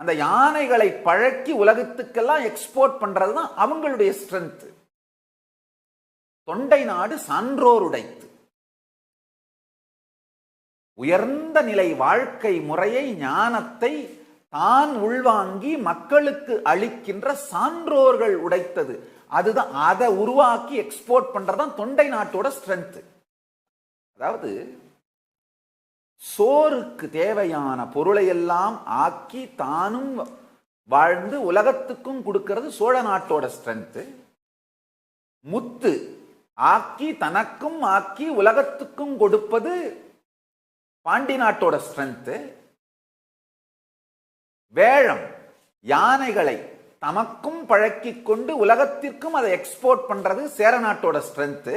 அந்த யானைகளை பழக்கி உலகத்துக்கெல்லாம் எக்ஸ்போர்ட் பண்றதுதான் அவங்களுடைய ஸ்ட்ரென்த். தொண்டை நாடு சான்றோர் உடைத்து. உயர்ந்த நிலை வாழ்க்கை முறையை, ஞானத்தை தான் உள்வாங்கி மக்களுக்கு அளிக்கின்ற சான்றோர்கள் உடைத்தது. அதுதான், அதை உருவாக்கி எக்ஸ்போர்ட் பண்றதுதான் தொண்டை நாட்டோட ஸ்ட்ரென்த். அதாவது சோறுக்கு தேவையான பொருளை எல்லாம் ஆக்கி தானும் வாழ்ந்து உலகத்துக்கும் கொடுக்கிறது சோழ நாட்டோட ஸ்ட்ரென்த். முத்து ஆக்கி தனக்கும் ஆக்கி உலகத்துக்கும் கொடுப்பது பாண்டி நாட்டோட ஸ்ட்ரென்த். வேழம் யானைகளை தமக்கும் பழக்கி கொண்டு உலகத்திற்கும் அதை எக்ஸ்போர்ட் பண்றது சேர நாட்டோட ஸ்ட்ரென்த்.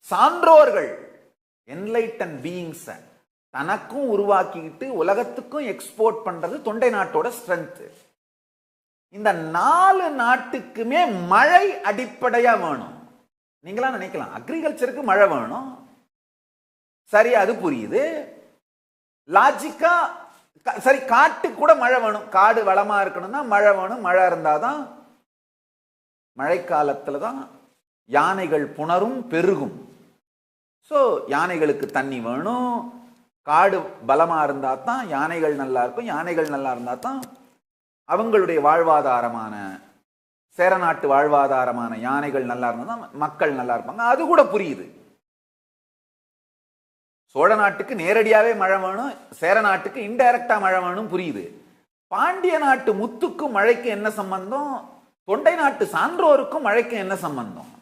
சான்றோர்கள் என்லைட்டன் பீயிங்ஸ் தனக்கும் உருவாக்கிட்டு உலகத்துக்கும் எக்ஸ்போர்ட் பண்றது தொண்டை நாட்டோட ஸ்ட்ரென்த். இந்த 4 நாட்டுக்குமே மழை அடிப்படையா வேணும். நீங்களா நினைக்கலாம் அக்ரிகல்ச்சருக்கு மழை வேணும், சரி, அது புரியுது. லாஜிக்கா சரி, காட்டுக்கு கூட மழை வேணும். காடு வளமா இருக்கணும்னா மழை வேணும். மழை இருந்தாதான் மழைக்காலத்துல தான் யானைகள் புணரும், பெருகும். ஸோ யானைகளுக்கு தண்ணி வேணும். காடு பலமா இருந்தா தான் யானைகள் நல்லா இருக்கும். யானைகள் நல்லா இருந்தா தான் அவங்களுடைய வாழ்வாதாரமான சேரநாட்டு வாழ்வாதாரமான யானைகள் நல்லா இருந்தா தான் மக்கள் நல்லா இருப்பாங்க. அது கூட புரியுது. சோழ நாட்டுக்கு நேரடியாவே மழை வேணும், சேர நாட்டுக்கு இன்டைரக்டா மழை வேணும், புரியுது. பாண்டிய நாட்டு முத்துக்கும் மழைக்கு என்ன சம்பந்தம், தொண்டை நாட்டு சான்றோருக்கும் மழைக்கு என்ன சம்பந்தம்?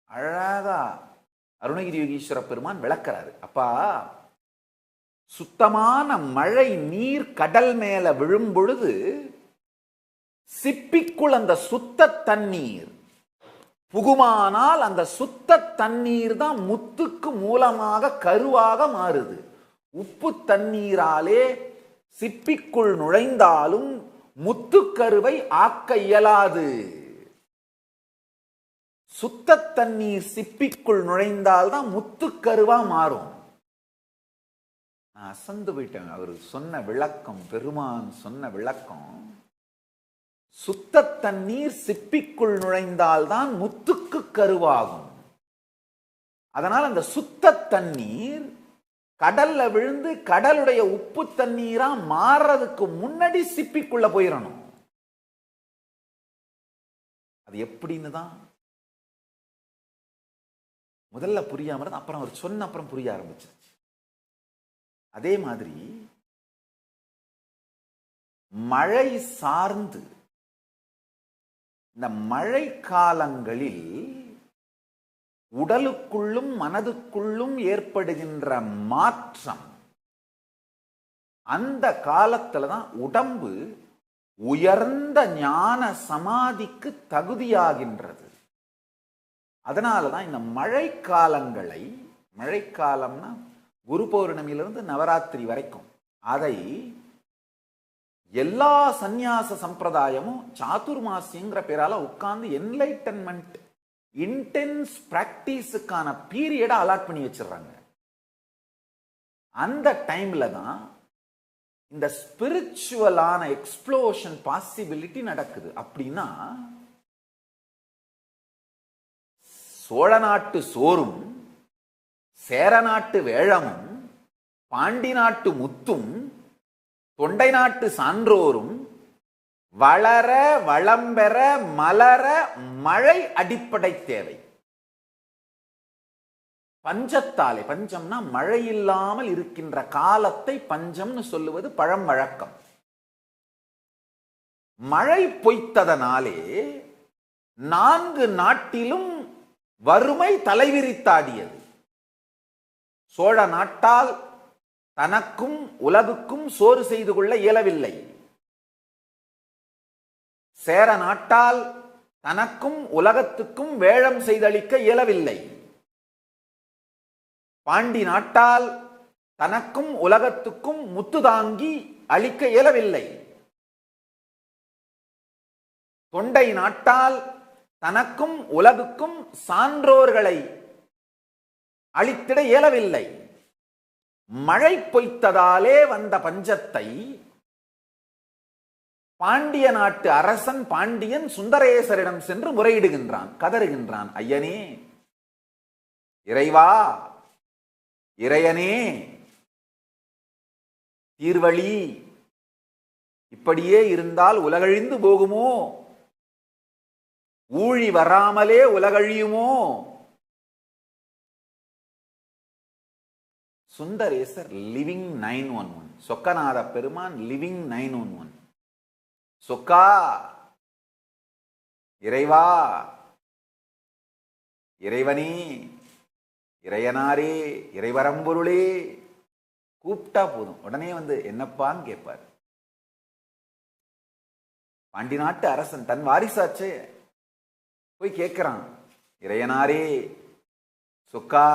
அழகா அருணகிரி யோகீஸ்வர பெருமான் விளக்கிறாரு. அப்பா, சுத்தமான மழை நீர் கடல் மேல விழும் பொழுது சிப்பிக்குள் அந்த சுத்த தண்ணீர் புகுமானால் அந்த சுத்த தண்ணீர் தான் முத்துக்கு மூலமாக கருவாக மாறுது. உப்பு தண்ணீராலே சிப்பிக்குள் நுழைந்தாலும் முத்துக்கருவை ஆக்க இயலாது. சுத்த தண்ணீர் சிப்பிக்குள் நுழைந்தால்தான் முத்துக்கருவா மாறும். நான் அசந்து போயிட்டேன். அவர் சொன்ன விளக்கம், பெருமான் சொன்ன விளக்கம், சுத்த தண்ணீர் சிப்பிக்குள் நுழைந்தால்தான் முத்துக்கு கருவாகும். அதனால் அந்த சுத்த தண்ணீர் கடல்ல விழுந்து கடலுடைய உப்பு தண்ணீரா மாறுறதுக்கு முன்னாடி சிப்பிக்குள்ள போயிடணும். அது எப்படின்னு தான் முதல்ல புரியாம இருந்தது. அப்புறம் அவர் சொன்ன அப்புறம் புரிய ஆரம்பிச்சிருச்சு. அதே மாதிரி மழை சார்ந்து இந்த மழை காலங்களில் உடலுக்குள்ளும் மனதுக்குள்ளும் ஏற்படுகின்ற மாற்றம், அந்த காலத்துல தான் உடம்பு உயர்ந்த ஞான சமாதிக்கு தகுதியாகின்றது. அதனாலதான் இந்த மழை காலங்களை, மழைக்காலம்னா குரு பௌர்ணமியிலிருந்து நவராத்திரி வரைக்கும், அதை எல்லா சந்நியாச சம்பிரதாயமும் சாதுர்மாசியங்கிற பேரால உட்கார்ந்து என்லைட்டன்மெண்ட் இன்டென்ஸ் பிராக்டிஸுக்கான பீரியடை அலாட் பண்ணி வச்சிடறாங்க. அந்த டைம்ல தான் இந்த ஸ்பிரிச்சுவலான எக்ஸ்ப்ளோஷன் பாசிபிலிட்டி நடக்குது. அப்படின்னா சோழ நாட்டு சோறும் சேர நாட்டு வேழமும் பாண்டி நாட்டு முத்தும் தொண்டை நாட்டு சான்றோரும் வளர வளம்பெற மலர மழை அடிப்படை தேவை. பஞ்சத்தாலே, பஞ்சம்னா மழை இல்லாமல் இருக்கின்ற காலத்தை பஞ்சம்னு சொல்லுவது பழம் வழக்கம். மழை பொய்த்ததனாலே 4 நாட்டிலும் வறுமை தலைவிரித்தாடியது. சோழ நாட்டால் தனக்கும் உலகுக்கும் சோறு செய்து கொள்ள இயலவில்லை. சேர நாட்டால் தனக்கும் உலகத்துக்கும் வேழம் செய்தளிக்க இயலவில்லை. பாண்டி நாட்டால் தனக்கும் உலகத்துக்கும் முத்து தாங்கி அளிக்க இயலவில்லை. தொண்டை நாட்டால் தனக்கும் உலகுக்கும் சான்றோர்களை அளித்திட இயலவில்லை. மழை பொய்த்ததாலே வந்த பஞ்சத்தை பாண்டிய நாட்டு அரசன் பாண்டியன் சுந்தரேசரிடம் சென்று முறையிடுகின்றான், கதறுகின்றான். ஐயனே, இறைவா, இறையனே, தீர்வழி, இப்படியே இருந்தால் உலகழிந்து போகுமோ? ஊழி வராமலே உலகழியுமோ? சுந்தரேசர் லிவிங் 911, சொக்கநாத பெருமான் லிவிங் 911. சொக்கா, இறைவா, இறைவனே, இறையனாரே, இறைவரம்பொருளே கூப்பிட்டா போதும், உடனே வந்து என்னப்பான்னு கேட்பார். பாண்டி நாட்டு அரசன் தன் வாரிசாச்சே, போய் கேட்கிறான், இறையனாரே, சொக்கா,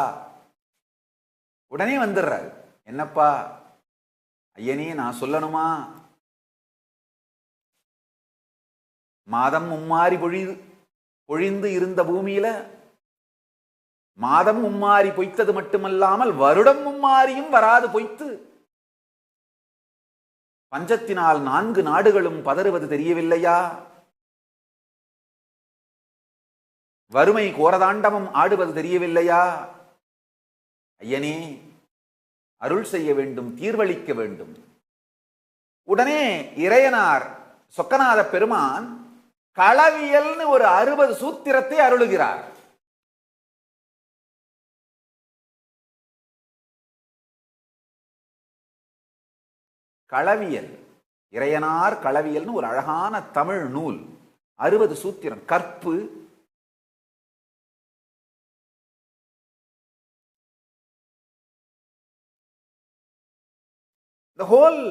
உடனே வந்துடுறாரு. என்னப்பா? ஐயனே, நான் சொல்லணுமா? மாதம் மும்மாரி பொழிந்து இருந்த பூமியில மாதம் மும்மாரி பொய்த்தது மட்டுமல்லாமல் வருடம் மும்மாரியும் வராது பொய்த்து பஞ்சத்தினால் 4 நாடுகளும் பதறுவது தெரியவில்லையா? வறுமை கோரதாண்டவம் ஆடுவது தெரியவில்லையா? ஐயனே, அருள் செய்ய வேண்டும், தீர்வளிக்க வேண்டும். உடனே இறையனார் சொக்கநாத பெருமான் களவியல்னு ஒரு 60 சூத்திரத்தை அருளுகிறார். களவியல், இறையனார் களவியல்னு ஒரு அழகான தமிழ் நூல். 60 சூத்திரம், கற்பு, the whole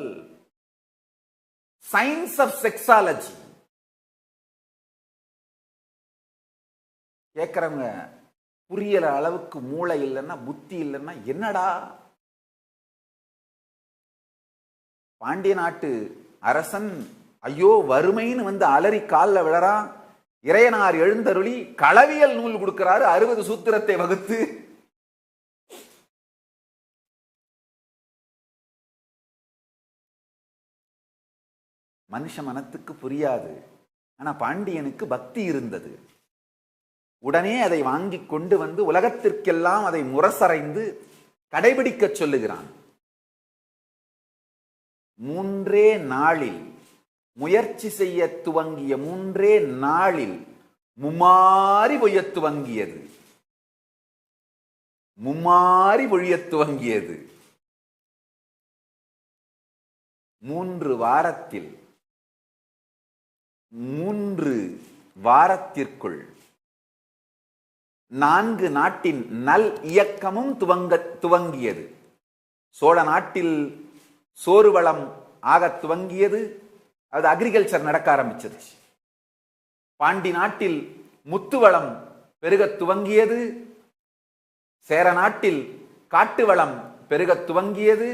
science of sexology. கேட்கிறவங்க புரியற அளவுக்கு மூளை இல்லைன்னா, புத்தி இல்லைன்னா என்னடா? பாண்டிய நாட்டு அரசன் ஐயோ வறுமைன்னு வந்து அலறி காலில் விழறான். இறையனார் எழுந்தருளி களவியல் நூல் கொடுக்கிறாரு, 60 சூத்திரத்தை வகுத்து. மனுஷ மனத்துக்கு புரியாது. ஆனா பாண்டியனுக்கு பக்தி இருந்தது. உடனே அதை வாங்கி கொண்டு வந்து உலகத்திற்கெல்லாம் அதை முரசறைந்து கடைபிடிக்க சொல்லுகிறான். 3 நாளில் முயற்சி செய்ய துவங்கிய 3 நாளில் மும்மாரி பொய்ய துவங்கியது. மும்மாரி பொழிய துவங்கியது. 3 வாரத்தில் 3 வாரத்திற்குள் 4 நாட்டின் நல் இயக்கமும் துவங்கியது. சோழ நாட்டில் சோறு வளம் ஆக துவங்கியது, அது அக்ரிகல்ச்சர் நடக்க ஆரம்பிச்சிருச்சு. பாண்டி நாட்டில் முத்து வளம் பெருக துவங்கியது. சேர நாட்டில் காட்டு வளம் பெருக துவங்கியது.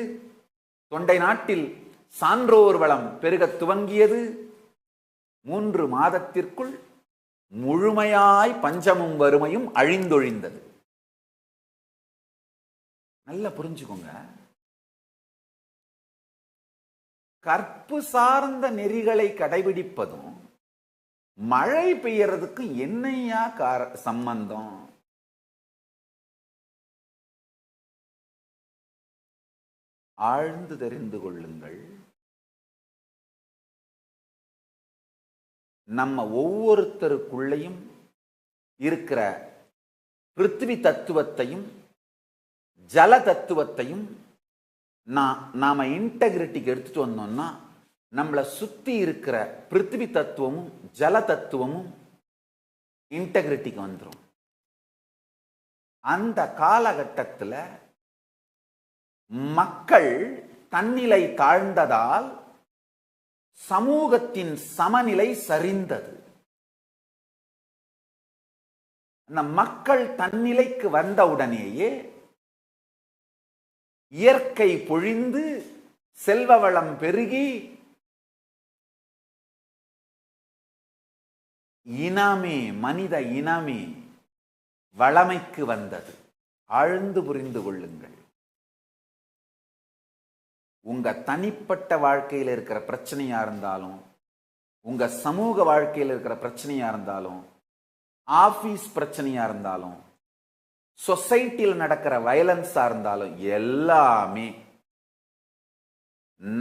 தொண்டை நாட்டில் சான்றோர் வளம் பெருக துவங்கியது. 3 மாதத்திற்குள் முழுமையாய் பஞ்சமும் வறுமையும் அழிந்தொழிந்தது. நல்லா புரிஞ்சுக்கோங்க. கற்பு சார்ந்த நெறிகளை கடைபிடிப்பதும் மழை பெய்யறதுக்கு என்னையா சம்பந்தம்? ஆழ்ந்து தெரிந்து கொள்ளுங்கள். நம்ம ஒவ்வொருத்தருக்குள்ளையும் இருக்கிற பிருத்திவி தத்துவத்தையும் ஜல தத்துவத்தையும் நாம இன்டெகிரிட்டிக்கு எடுத்துட்டு வந்தோம்னா நம்மளை சுத்தி இருக்கிற பிருத்திவி தத்துவமும் ஜல தத்துவமும் இன்டெகிரிட்டிக்கு வந்துடும். அந்த காலகட்டத்தில் மக்கள் தன்னிலை தாழ்ந்ததால் சமூகத்தின் சமநிலை சரிந்தது. அந்த மக்கள் தன்னிலைக்கு வந்தவுடனேயே இயற்கை பொழிந்து செல்வ வளம் பெருகி இனமே, மனித இனமே வளமைக்கு வந்தது. ஆழ்ந்து புரிந்து கொள்ளுங்கள். உங்க தனிப்பட்ட வாழ்க்கையில் இருக்கிற பிரச்சனையா இருந்தாலும், உங்க சமூக வாழ்க்கையில் இருக்கிற பிரச்சனையா இருந்தாலும், ஆபீஸ் பிரச்சனையா இருந்தாலும், சொசைட்டியில் நடக்கிற வயலன்ஸா இருந்தாலும், எல்லாமே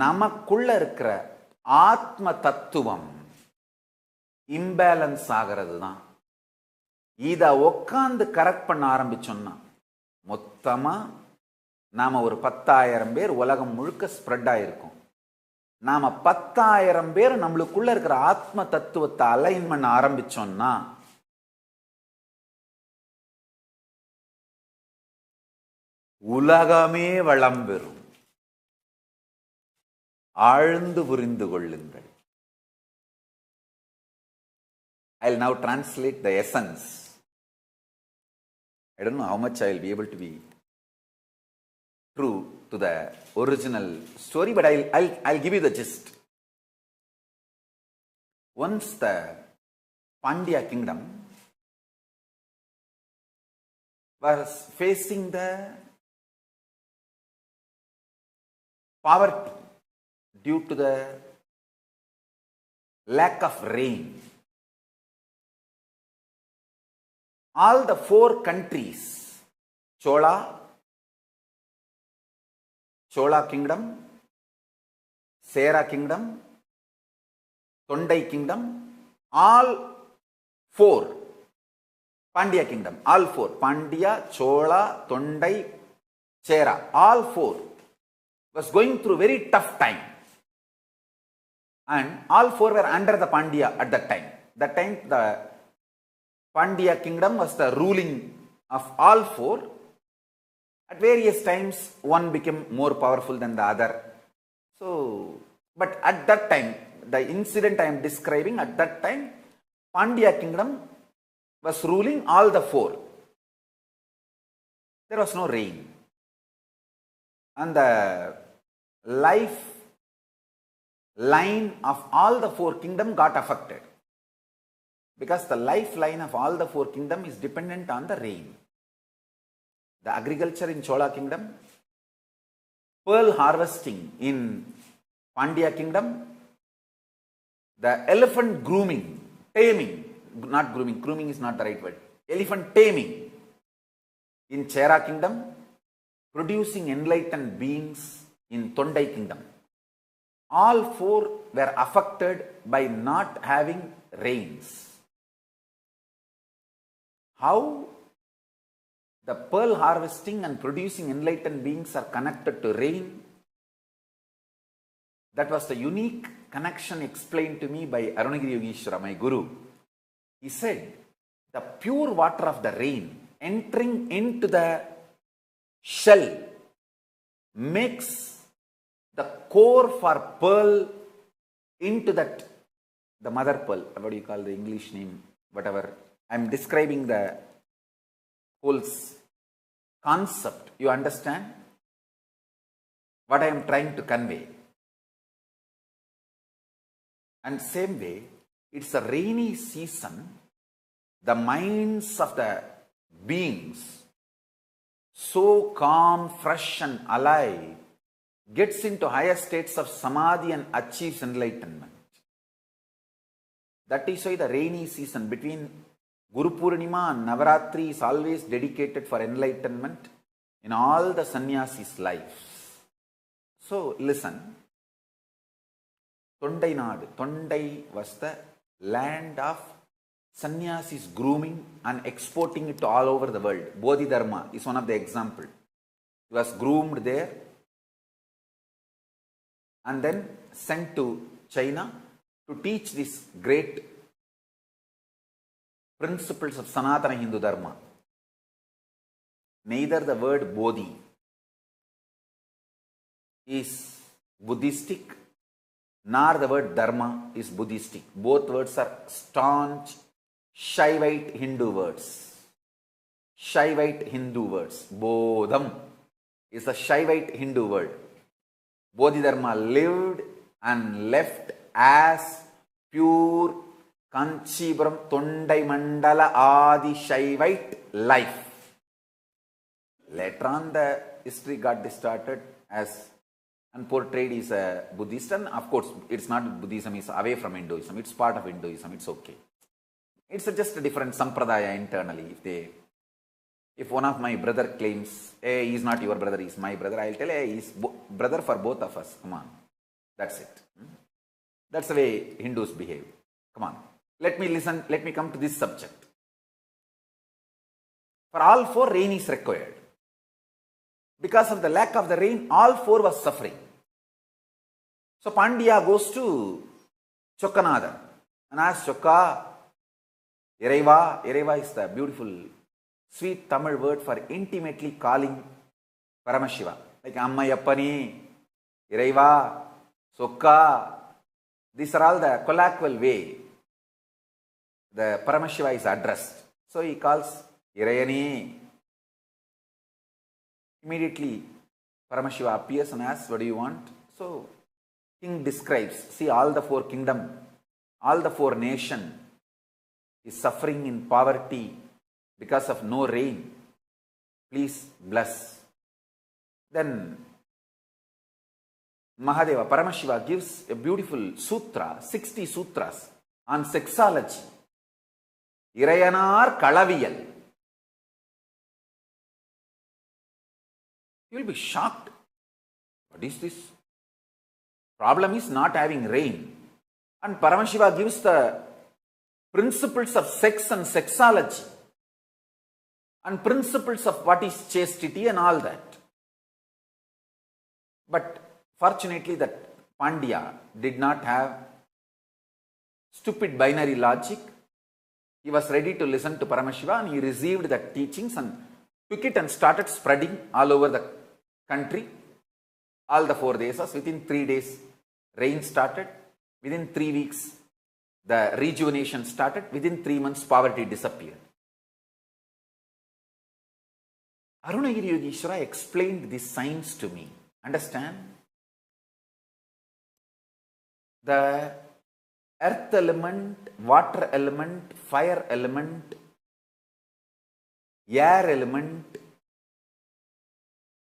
நமக்குள்ள இருக்கிற ஆத்ம தத்துவம் இம்பேலன்ஸ் ஆகிறது தான். இத உட்கார்ந்து கரெக்ட் பண்ண ஆரம்பிச்சோம்னா மொத்தமா நாம ஒரு 10,000 பேர் உலகம் முழுக்க ஸ்ப்ரெட் ஆயிருக்கும். நாம 10,000 பேர் நம்மளுக்குள்ள இருக்கிற ஆத்ம தத்துவத்தை அலைன் பண்ண ஆரம்பிச்சோம்னா உலகமே வளம் பெறும். ஆழ்ந்து புரிந்து கொள்ளுங்கள். I'll now translate the essence. I don't know how much I'll be able to be true to the original story, but I'll give you the gist. Once the Pandya kingdom was facing the poverty due to the lack of rain. All the 4 countries, Chola kingdom, Sera kingdom, Tondai kingdom, all 4, Pandya kingdom, all 4, Pandya, Chola, Tondai, Sera, all 4 was going through very tough time. And all 4 were under the Pandya at that time. That time the Pandya kingdom was the ruling of all 4. At various times, one became more powerful than the other. So, but at that time, the incident I am describing, at that time, Pandya kingdom was ruling all the 4. There was no rain. And the life line of all the 4 kingdoms got affected. Because the lifeline of all the 4 kingdoms is dependent on the rain. The agriculture in Chola kingdom, pearl harvesting in Pandya kingdom, the elephant grooming, taming, not grooming, grooming is not the right word, elephant taming in Chera kingdom, producing enlightened beings in Tondai kingdom. All 4 were affected by not having rains. How the pearl harvesting and producing enlightened beings are connected to rain? That was the unique connection explained to me by Arunagiri Yogeshwara, my guru. He said, the pure water of the rain entering into the shell makes the core for pearl into that, the mother pearl, what do you call the English name, whatever. I am describing the whole concept. You understand what I am trying to convey? And same way, it's a rainy season. The minds of the beings, so calm, fresh and alive, gets into higher states of samadhi and achieves enlightenment. That is why the rainy season between Guru Purnima and Navaratri is always dedicated for enlightenment in all the sannyasis' lives. So listen, Tondai Nadu. Tondai was the land of sannyasis grooming and exporting it all over the world. Bodhidharma is one of the examples. He was groomed there and then sent to China to teach this great principles of Sanatana Hindu Dharma. Neither the word Bodhi is Buddhistic, nor the word Dharma is Buddhistic. Both words are staunch Shaivite Hindu words. Shaivite Hindu words. Bodham is a Shaivite Hindu word. Bodhidharma lived and left as pure Kanchipuram Tondai Mandala Adi Shaivite life. Later on the history got distorted as and portrayed is a Buddhist, and of course it's not Buddhism is away from Hinduism, it's part of Hinduism, it's okay. It's just a different sampradaya internally. If one of my brother claims, hey, he's not your brother, he's my brother, I'll tell, hey, he's brother for both of us, come on, that's it. That's the way Hindus behave. Come on, let me come to this subject. For all four, rain is required. Because of the lack of the rain, all four was suffering. So Pandya goes to Chokkanathan and asks Chokka, Iraiva is the beautiful, sweet Tamil word for intimately calling Paramashiva. Like Ammayappani, Iraiva, Sokka. These are all the colloquial way the Paramashiva is addressed. So he calls Irayani. Immediately Paramashiva appears and asks, what do you want? So king describes, see, all the four kingdom, all the four nation is suffering in poverty because of no rain. Please bless. Then Mahadeva, Paramashiva gives a beautiful sutra, 60 sutras on sexology. Irayanar Kalaviyal. You will be shocked. What is this? Problem is not having rain. And Paramashiva gives the principles of sex and sexology and principles of what is chastity and all that. But fortunately that Pandya did not have stupid binary logic. He was ready to listen to Paramashiva and he received the teachings and took it and started spreading all over the country. All the 4 desas, within 3 days rain started, within 3 weeks the rejuvenation started, within 3 months poverty disappeared. Arunagiri Yogeshwara explained this science to me. Understand? The earth element, water element, fire element, air element,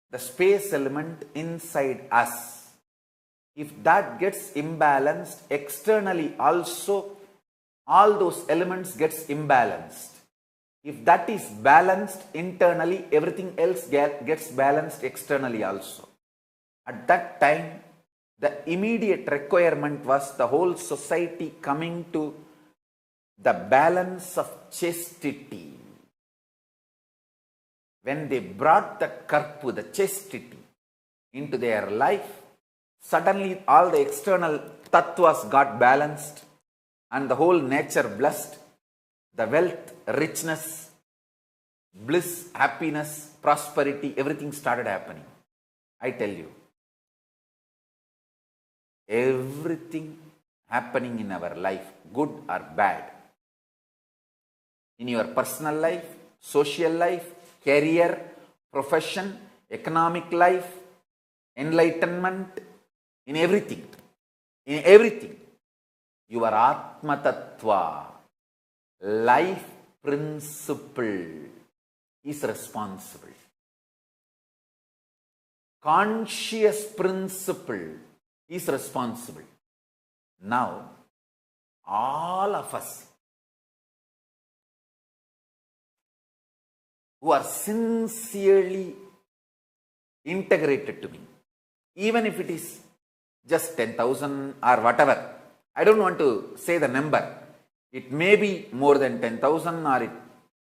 the space element inside us, if that gets imbalanced, externally also all those elements gets imbalanced. If that is balanced internally, everything else gets balanced externally also. At that time, the immediate requirement was the whole society coming to the balance of chastity. When they brought the karpu, the chastity, into their life, suddenly all the external tattvas got balanced and the whole nature blessed. The wealth, richness, bliss, happiness, prosperity, everything started happening. I tell you, everything happening in our life, good or bad, in your personal life, social life, career, profession, economic life, enlightenment, in everything, your Atma Tattva, life principle is responsible. Conscious principle is responsible. Now, all of us who are sincerely integrated to me, even if it is just 10,000 or whatever, I don't want to say the number. It may be more than 10,000 or it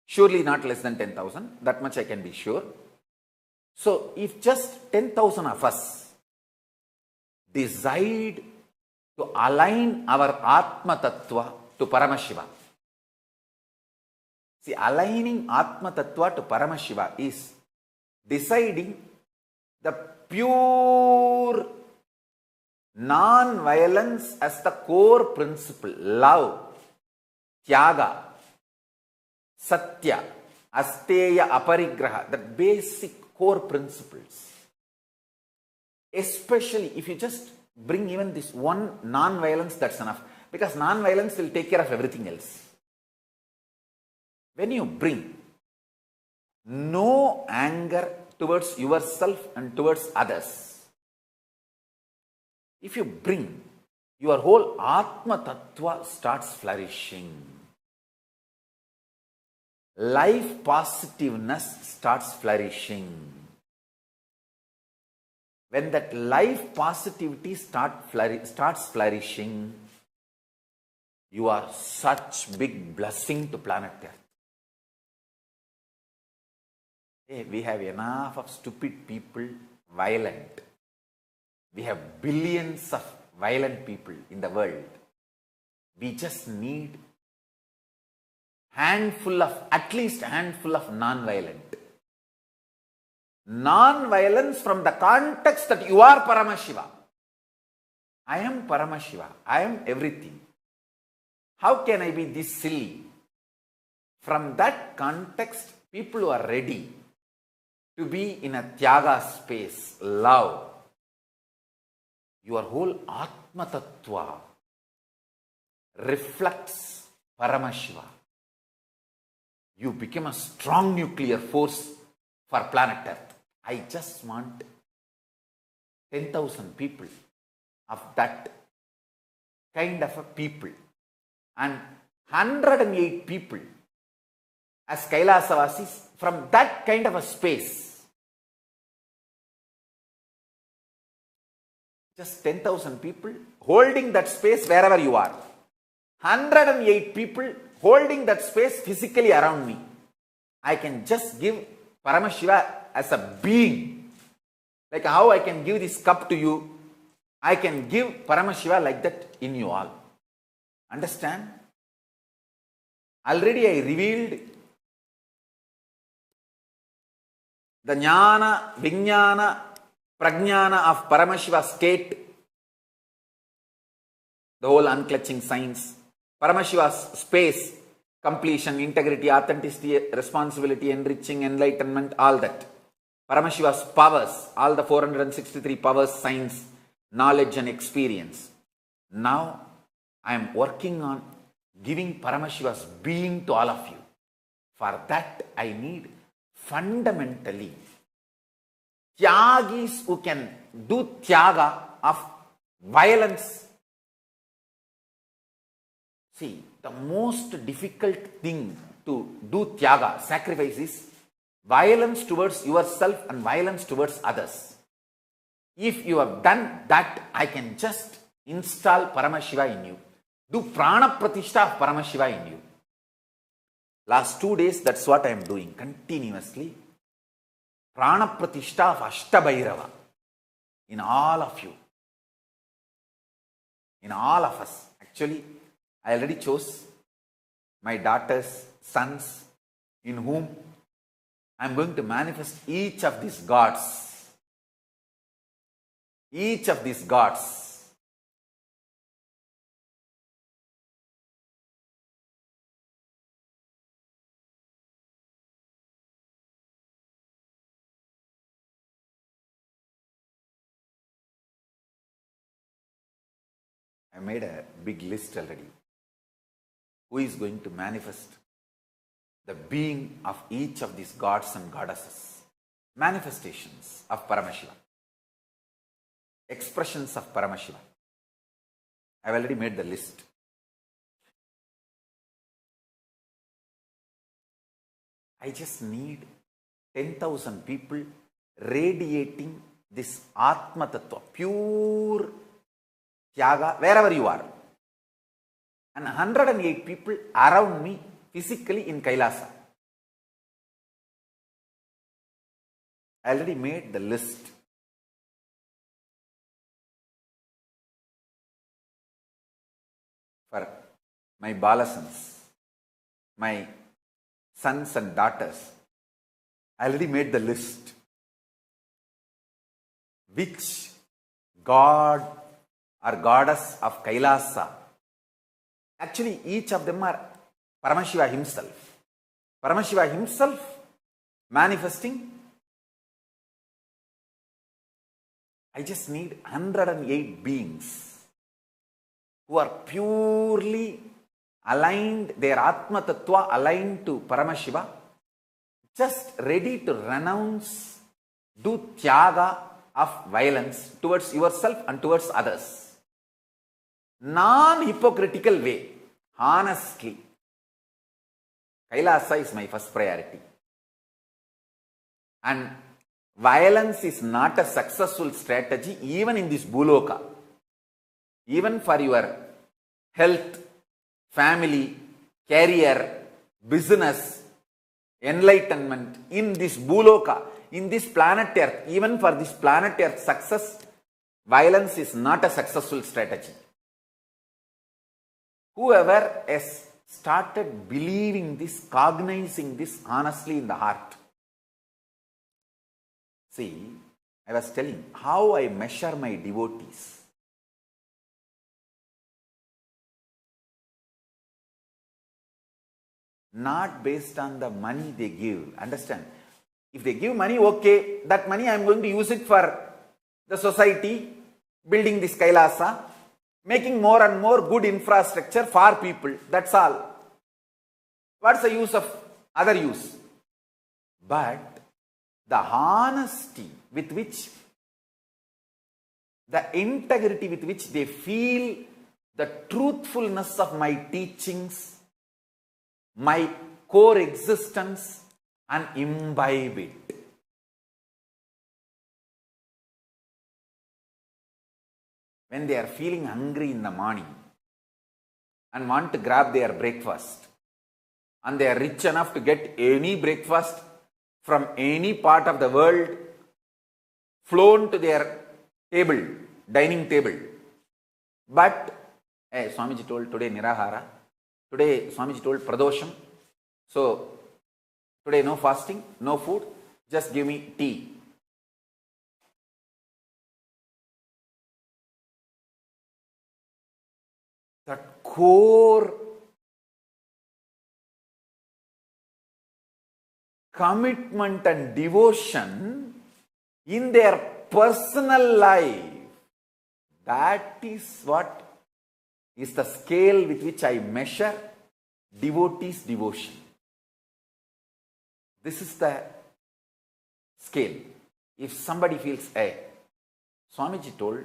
surely not less than 10,000. That much I can be sure. So, if just 10,000 of us decide to align our Atma Tattva to Paramashiva. See, aligning Atma Tattva to Paramashiva is deciding the pure non-violence as the core principle. Love, Tyaga, Satya, Asteya, Aparigraha, the basic core principles. Especially if you just bring even this one non-violence, that's enough. Because non-violence will take care of everything else. When you bring no anger towards yourself and towards others, if you bring, your whole Atma Tattva starts flourishing. Life positiveness starts flourishing. When that life positivity starts flourishing, you are such big blessing to planet Earth. Hey, we have enough of stupid people, violent. We have billions of violent people in the world. We just need at least handful of non-violent. Non-violence from the context that you are Paramashiva. I am Paramashiva. I am everything. How can I be this silly? From that context, people who are ready to be in a Tyaga space, love, your whole Atma Tattva reflects Paramashiva. You become a strong nuclear force for planet Earth. I just want 10,000 people of that kind of a people, and 108 people as Kailasavasis from that kind of a space. Just 10,000 people holding that space wherever you are. 108 people holding that space physically around me. I can just give Paramashiva as a being. Like how I can give this cup to you, I can give Paramashiva like that in you all. Understand? Already I revealed the jnana, vijnana, prajnana of Paramashiva state, the whole unclutching science, Paramashiva's space, completion, integrity, authenticity, responsibility, enriching, enlightenment, all that. Paramashiva's powers, all the 463 powers, science, knowledge and experience. Now I am working on giving Paramashiva's being to all of you. For that I need fundamentally Tyagis who can do Tyaga of violence. See, the most difficult thing to do Tyaga, sacrifice, is violence towards yourself and violence towards others. If you have done that, I can just install Paramashiva in you. Do Prana Pratishtha of Paramashiva in you. Last 2 days, that's what I am doing continuously. Prana Pratishtha of Ashtabhairava in all of you. In all of us. Actually, I already chose my daughters, sons, in whom I am going to manifest each of these gods. Each of these gods. I made a big list already. Who is going to manifest the being of each of these gods and goddesses? Manifestations of Paramashiva. Expressions of Paramashiva. I have already made the list. I just need 10,000 people radiating this Atma Tattva, pure Tyaga, wherever you are. And 108 people around me physically in Kailasa. I already made the list. For my Balasans, my sons and daughters, I already made the list. Which god or goddess of Kailasa? Actually, each of them are Paramashiva himself. Paramashiva himself manifesting. I just need 108 beings who are purely aligned, their Atma Tattva aligned to Paramashiva, just ready to renounce, do Tyaga of violence towards yourself and towards others. Non-hypocritical way, honestly. Kailasa is my first priority. And violence is not a successful strategy even in this Bhuloka. Even for your health, family, career, business, enlightenment, in this Bhuloka, in this planet Earth, even for this planet Earth success, violence is not a successful strategy. Whoever has started believing this, cognizing this honestly in the heart. See, I was telling how I measure my devotees. Not based on the money they give. Understand? If they give money, okay, that money I am going to use it for the society, building this Kailasa, making more and more good infrastructure for people. That's all. What's the use of other use? But the honesty with which, the integrity with which they feel the truthfulness of my teachings, my core existence, and imbibe it. When they are feeling hungry in the morning and want to grab their breakfast, and they are rich enough to get any breakfast from any part of the world flown to their table, dining table. But, Swamiji told today Nirahara, today Swamiji told Pradosham, so today no fasting, no food, just give me tea. That core commitment and devotion in their personal life, that is what is the scale with which I measure devotees' devotion. This is the scale. If somebody feels, Swamiji told,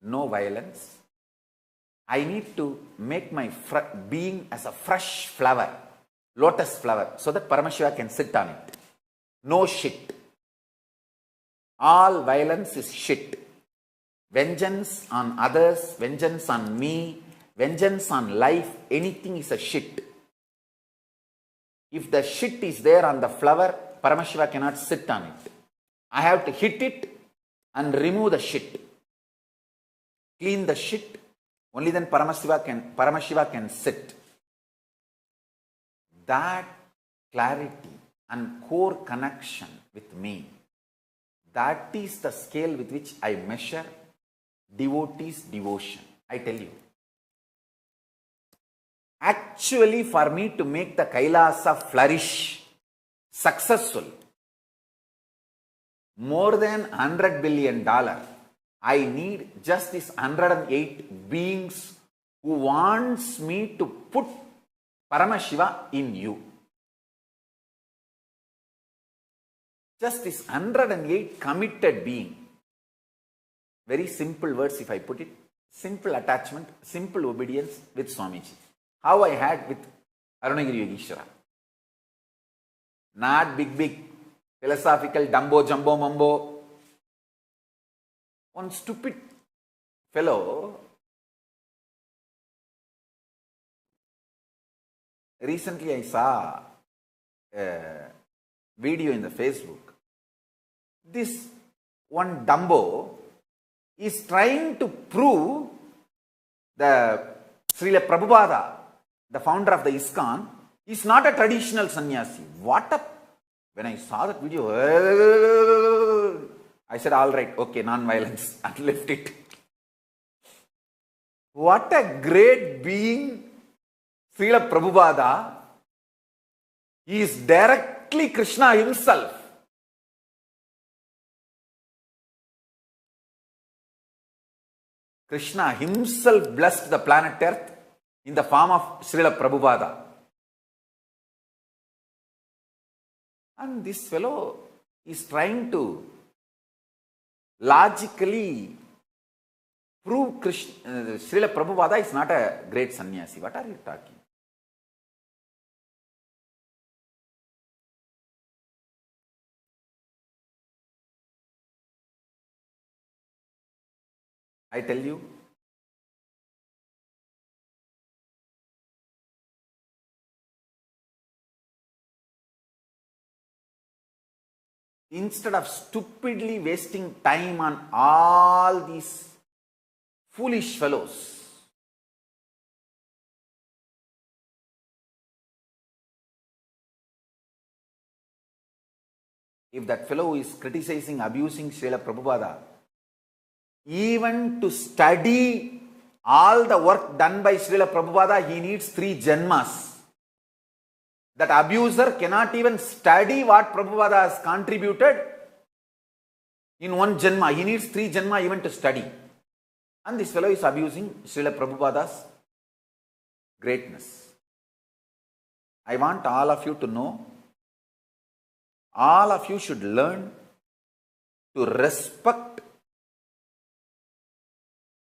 no violence, I need to make my being as a fresh flower, lotus flower, so that Paramashiva can sit on it. No shit. All violence is shit. Vengeance on others, vengeance on me, vengeance on life, anything is a shit. If the shit is there on the flower, Paramashiva cannot sit on it. I have to hit it and remove the shit. Clean the shit. Only then Paramashiva can sit. That clarity and core connection with me, that is the scale with which I measure devotees' devotion. I tell you. Actually, for me to make the Kailasa flourish, successful, more than $100 billion, I need just these 108 beings who wants me to put Paramashiva in you. Just this 108 committed being. Very simple words if I put it. Simple attachment, simple obedience with Swamiji. How I had with Arunagiri Yogeshwara. Not big philosophical dumbo jumbo mumbo. One stupid fellow recently I saw a video in the Facebook. This one dumbo is trying to prove the Srila Prabhupada, the founder of the ISKCON, is not a traditional sannyasi. What a... When I saw that video, I said, all right, okay, non-violence, and left it. What a great being Srila Prabhupada. He is directly Krishna himself. Krishna himself blessed the planet Earth in the form of Srila Prabhupada. And this fellow is trying to logically prove Srila Prabhupada is not a great sannyasi. What are you talking? I tell you, instead of stupidly wasting time on all these foolish fellows, if that fellow is criticizing, abusing Srila Prabhupada, even to study all the work done by Srila Prabhupada, he needs 3 janmas. That abuser cannot even study what Prabhupada has contributed in 1 janma. He needs 3 janma even to study. And this fellow is abusing Srila Prabhupada's greatness. I want all of you to know, all of you should learn to respect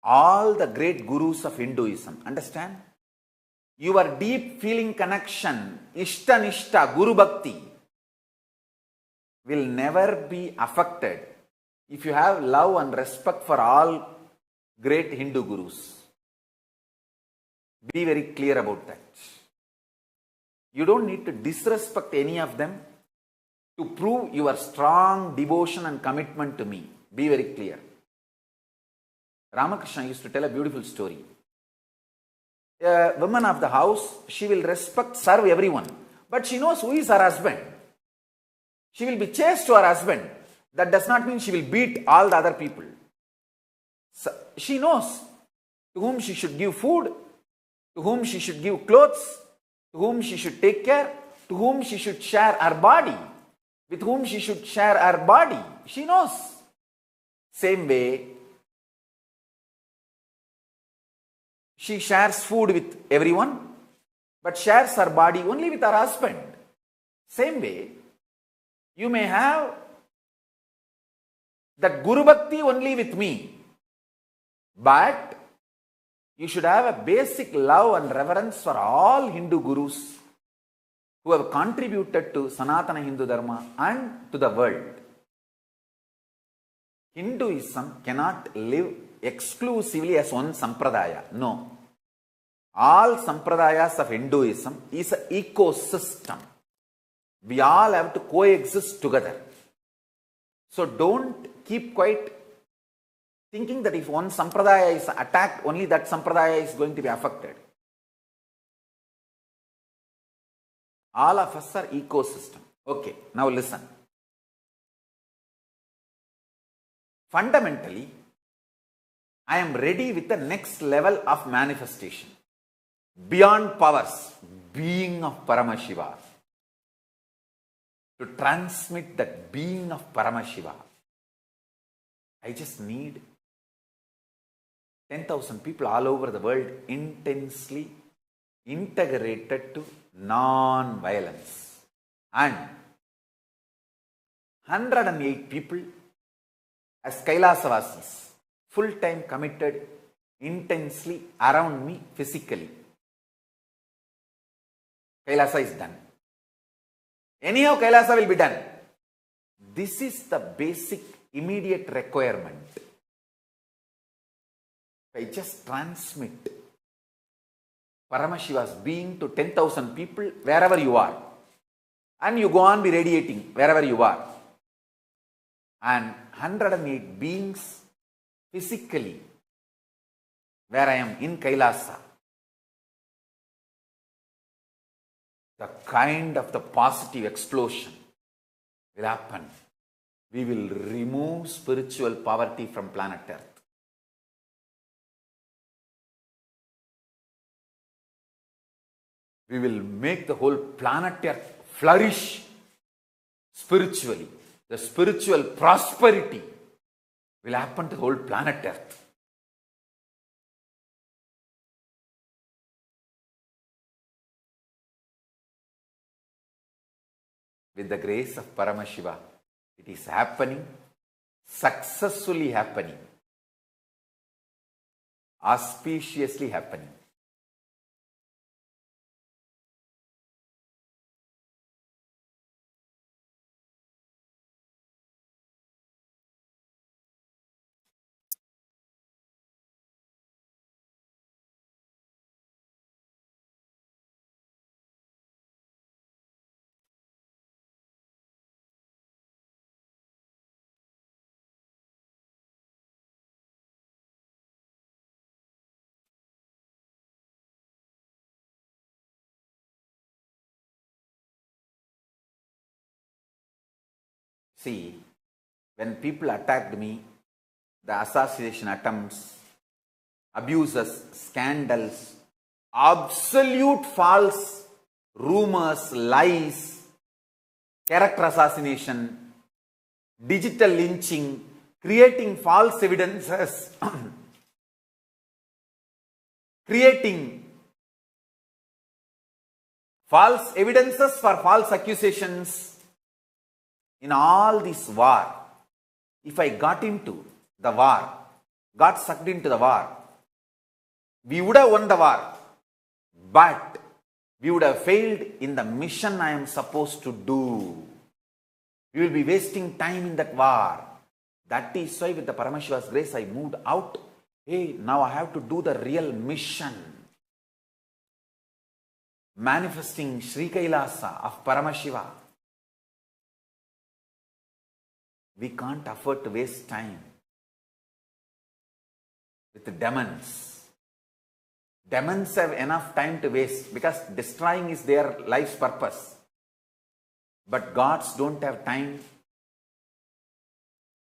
all the great gurus of Hinduism. Understand? Your deep feeling connection, Ishta Nishta, Guru Bhakti, will never be affected if you have love and respect for all great Hindu gurus. Be very clear about that. You don't need to disrespect any of them to prove your strong devotion and commitment to me. Be very clear. Ramakrishna used to tell a beautiful story. A woman of the house, she will serve everyone, but she knows who is her husband. She will be chaste to her husband. That does not mean she will beat all the other people. So she knows to whom she should give food, to whom she should give clothes, to whom she should take care, to whom she should share her body, with whom she should share her body. She knows. Same way, she shares food with everyone, but shares her body only with her husband. Same way, you may have that Guru Bhakti only with me, but you should have a basic love and reverence for all Hindu gurus who have contributed to Sanatana Hindu Dharma and to the world. Hinduism cannot live exclusively as one sampradaya. No. All sampradayas of Hinduism is an ecosystem. We all have to coexist together. So don't keep quiet thinking that if one sampradaya is attacked, only that sampradaya is going to be affected. All of us are ecosystem. Okay, now listen. Fundamentally, I am ready with the next level of manifestation. Beyond powers, being of Paramashiva. To transmit that being of Paramashiva, I just need 10,000 people all over the world intensely integrated to non-violence. And 108 people as Kailasavasis, full-time committed intensely around me physically. Kailasa is done. Anyhow, Kailasa will be done. This is the basic immediate requirement. I just transmit Paramashiva's being to 10,000 people wherever you are. And you go on be radiating wherever you are. And 108 beings physically where I am in Kailasa. The kind of the positive explosion will happen. We will remove spiritual poverty from planet Earth. We will make the whole planet Earth flourish spiritually. The spiritual prosperity will happen to the whole planet Earth. With the grace of Paramashiva, it is happening successfully happening, auspiciously happening. See, when people attacked me, the assassination attempts, abuses, scandals, absolute false rumors, lies, character assassination, digital lynching, creating false evidences, creating false evidences for false accusations. In all this war, if I got into the war, got sucked into the war, we would have won the war, but we would have failed in the mission I am supposed to do. We will be wasting time in that war. That is why with the Paramashiva's grace I moved out. Hey, now I have to do the real mission. Manifesting Sri Kailasa of Paramashiva. We can't afford to waste time with the demons. Demons have enough time to waste because destroying is their life's purpose. But gods don't have time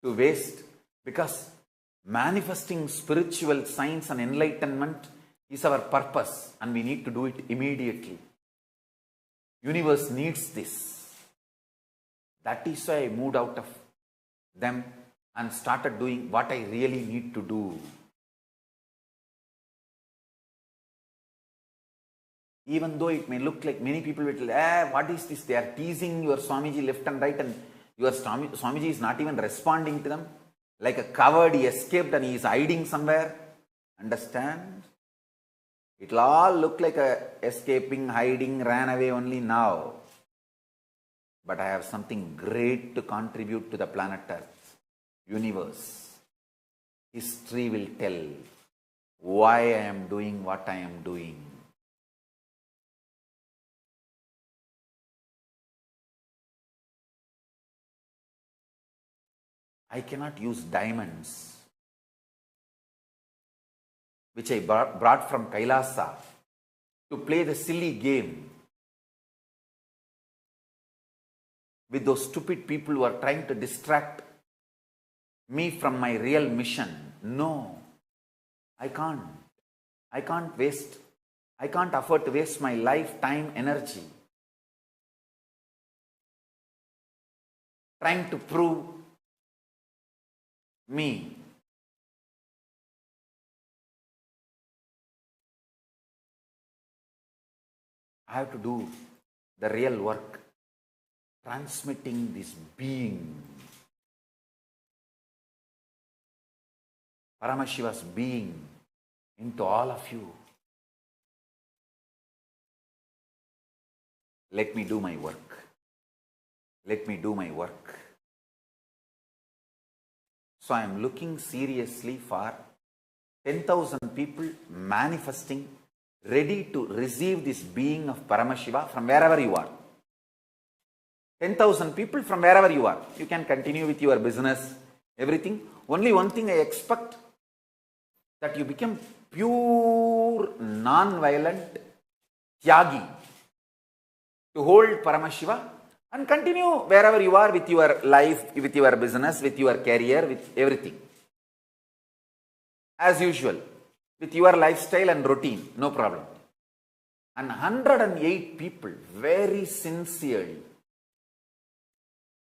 to waste because manifesting spiritual science and enlightenment is our purpose and we need to do it immediately. Universe needs this. That is why I moved out of them and started doing what I really need to do. Even though it may look like many people will tell, what is this? They are teasing your Swamiji left and right and your Swamiji is not even responding to them. Like a coward, he escaped and he is hiding somewhere. Understand? It will all look like a escaping, hiding, ran away only now. But I have something great to contribute to the planet Earth, universe. History will tell why I am doing what I am doing. I cannot use diamonds, which I brought from Kailasa, to play the silly game with those stupid people who are trying to distract me from my real mission. No, I can't. I can't afford to waste my life, time, energy trying to prove me. I have to do the real work, transmitting this being, Paramashiva's being, into all of you. Let me do my work. Let me do my work. So I am looking seriously for 10,000 people manifesting, ready to receive this being of Paramashiva from wherever you are. 10,000 people from wherever you are. You can continue with your business, everything. Only one thing I expect, that you become pure, non-violent Tyagi to hold Paramashiva and continue wherever you are with your life, with your business, with your career, with everything. As usual, with your lifestyle and routine, no problem. And 108 people very sincerely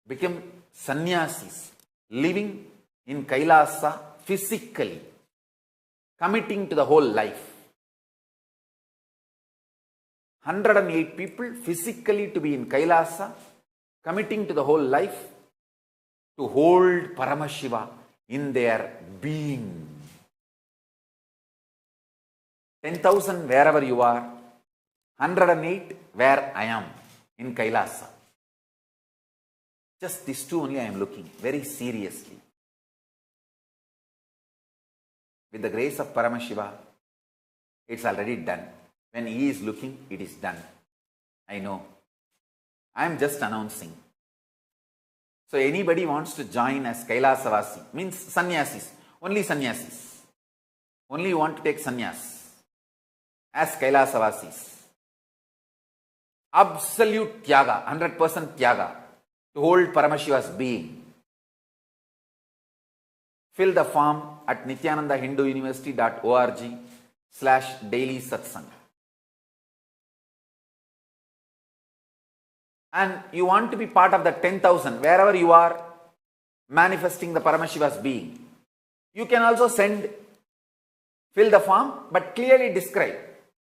became sannyasis, living in Kailasa physically, committing to the whole life. 108 people physically to be in Kailasa, committing to the whole life, to hold Paramashiva in their being. 10,000 wherever you are, 108 where I am in Kailasa. Just these two only I am looking very seriously. With the grace of Paramashiva, it's already done. When he is looking, it is done. I know. I am just announcing. So anybody wants to join as Kailasavasi, means sannyasis, only sannyasis. Only you want to take sannyas as Kailasavasis. Absolute tyaga, 100% tyaga to hold Paramashiva's being. Fill the form at nityanandahinduuniversity.org/daily satsang. And you want to be part of the 10,000 wherever you are manifesting the Paramashiva's being. You can also fill the form, but clearly describe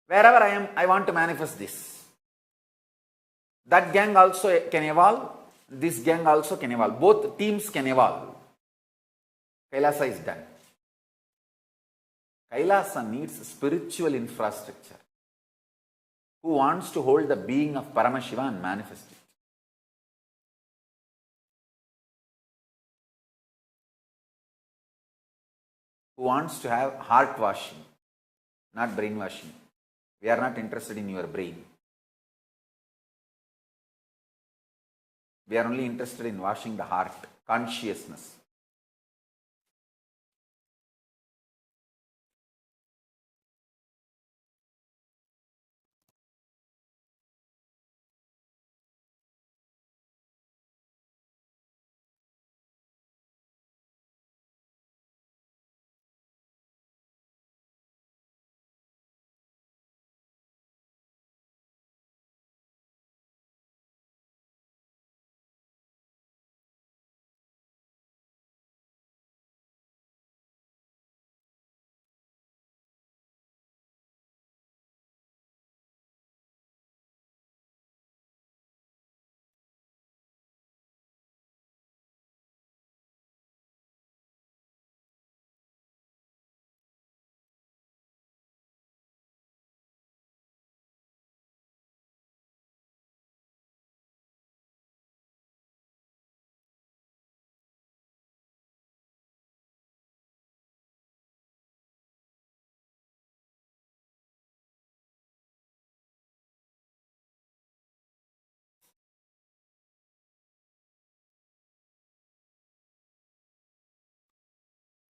wherever I am, I want to manifest this. That gang also can evolve. This gang also can evolve. Both teams can evolve. Kailasa is done. Kailasa needs spiritual infrastructure. Who wants to hold the being of Paramashiva and manifest it? Who wants to have heart washing, not brain washing? We are not interested in your brain. We are only interested in washing the heart, consciousness.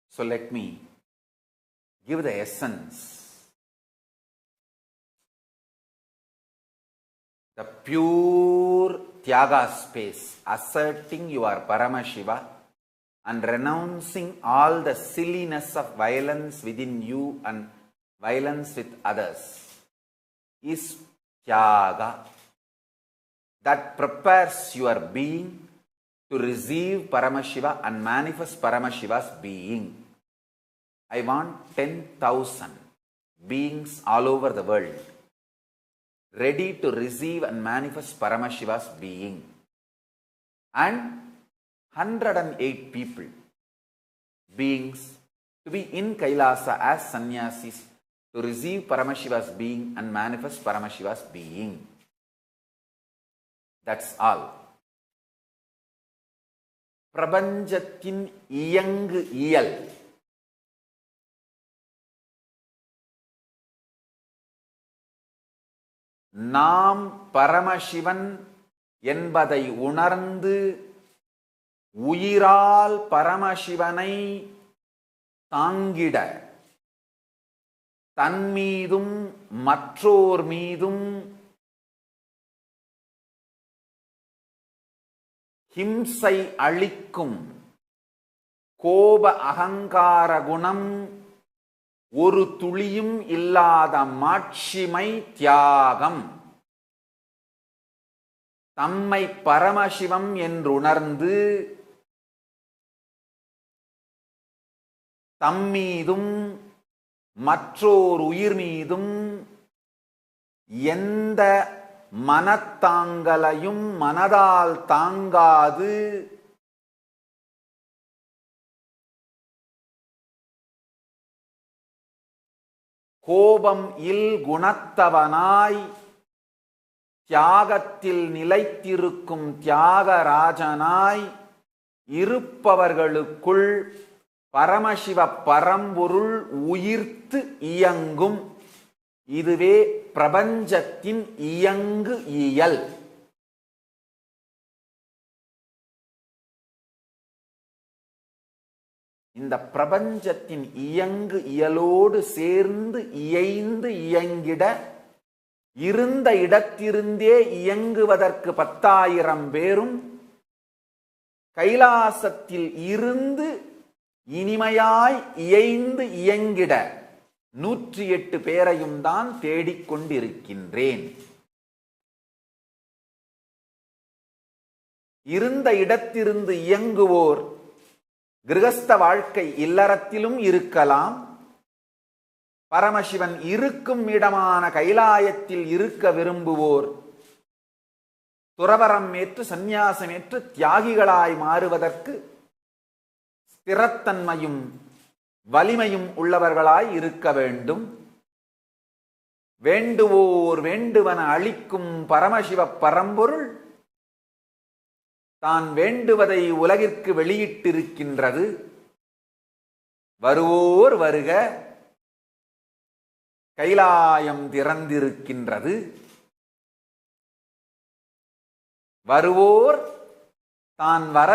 So let me give the essence, the pure Tyaga space, asserting your Paramashiva and renouncing all the silliness of violence within you and violence with others is Tyaga that prepares your being to receive Paramashiva and manifest Paramashiva's being. I want 10,000 beings all over the world ready to receive and manifest Paramashiva's being. And 108 people, beings, to be in Kailasa as sannyasis to receive Paramashiva's being and manifest Paramashiva's being. That's all. Prapanjathin iyangu iyal. நாம் பரமசிவன் என்பதை உணர்ந்து உயிரால் பரமசிவனை தாங்கிட தன்மீதும் மற்றோர் மீதும் ஹிம்சை அளிக்கும் கோப அகங்கார குணம் ஒரு துளியும் இல்லாத மாட்சிமை தியாகம் தம்மை பரமசிவம் என்றுணர்ந்து தம்மீதும் மற்றோர் உயிர் மீதும் எந்த மனத்தாங்கலையும் மனதால் தாங்காது கோபம் இல் குணத்தவனாய் தியாகத்தில் நிலைத்திருக்கும் தியாகராஜனாய் இருப்பவர்களுக்குள் பரமசிவ பரம்பொருள் உயிர்த்து இயங்கும். இதுவே பிரபஞ்சத்தின் இயங்கு இயல். இந்த பிரபஞ்சத்தின் இயங்கு இயலோடு சேர்ந்து இயைந்து இயங்கிட இருந்த இடத்திருந்தே இயங்குவதற்கு 10,000 பேரும் கைலாசத்தில் இருந்து இனிமையாய் இயைந்து இயங்கிட 108 பேரையும் தான் தேடிக்கொண்டிருக்கின்றேன். இருந்த இடத்திலிருந்து இயங்குவோர் கிரகஸ்த வாழ்க்கை இல்லறத்திலும் இருக்கலாம், பரமசிவன் இருக்கும் இடமான கைலாயத்தில் இருக்க விரும்புவோர் துறவரம் ஏற்று சந்நியாசமேற்று தியாகிகளாய் மாறுவதற்கு ஸ்திரத்தன்மையும் வலிமையும் உள்ளவர்களாய் இருக்க வேண்டும். வேண்டுவோர் வேண்டுவன அளிக்கும் பரமசிவ பரம்பொருள் தான் வேண்டுவதை உலகிற்கு வெளியிட்டிருக்கின்றது. வருவோர் வருக, கைலாயம் திறந்திருக்கின்றது. வருவோர் தான் வர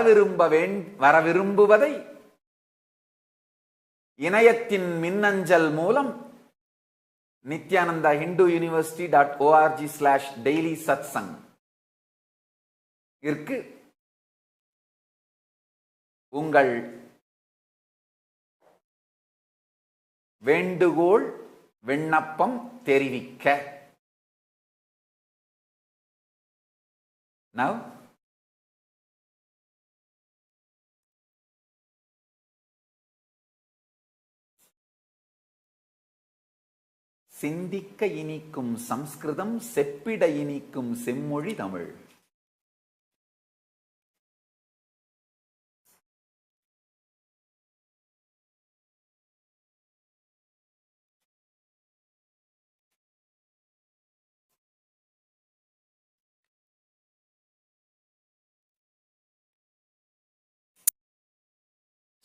விரும்புவதை இணையத்தின் மின்னஞ்சல் மூலம் nithyananda.hinduuniversity.org/daily இருக்கு உங்கள் வேண்டுகோள் விண்ணப்பம் தெரிவிக்க. Now சிந்திக்க இனிக்கும் சம்ஸ்கிருதம், செப்பிட இனிக்கும் செம்மொழி Tamil.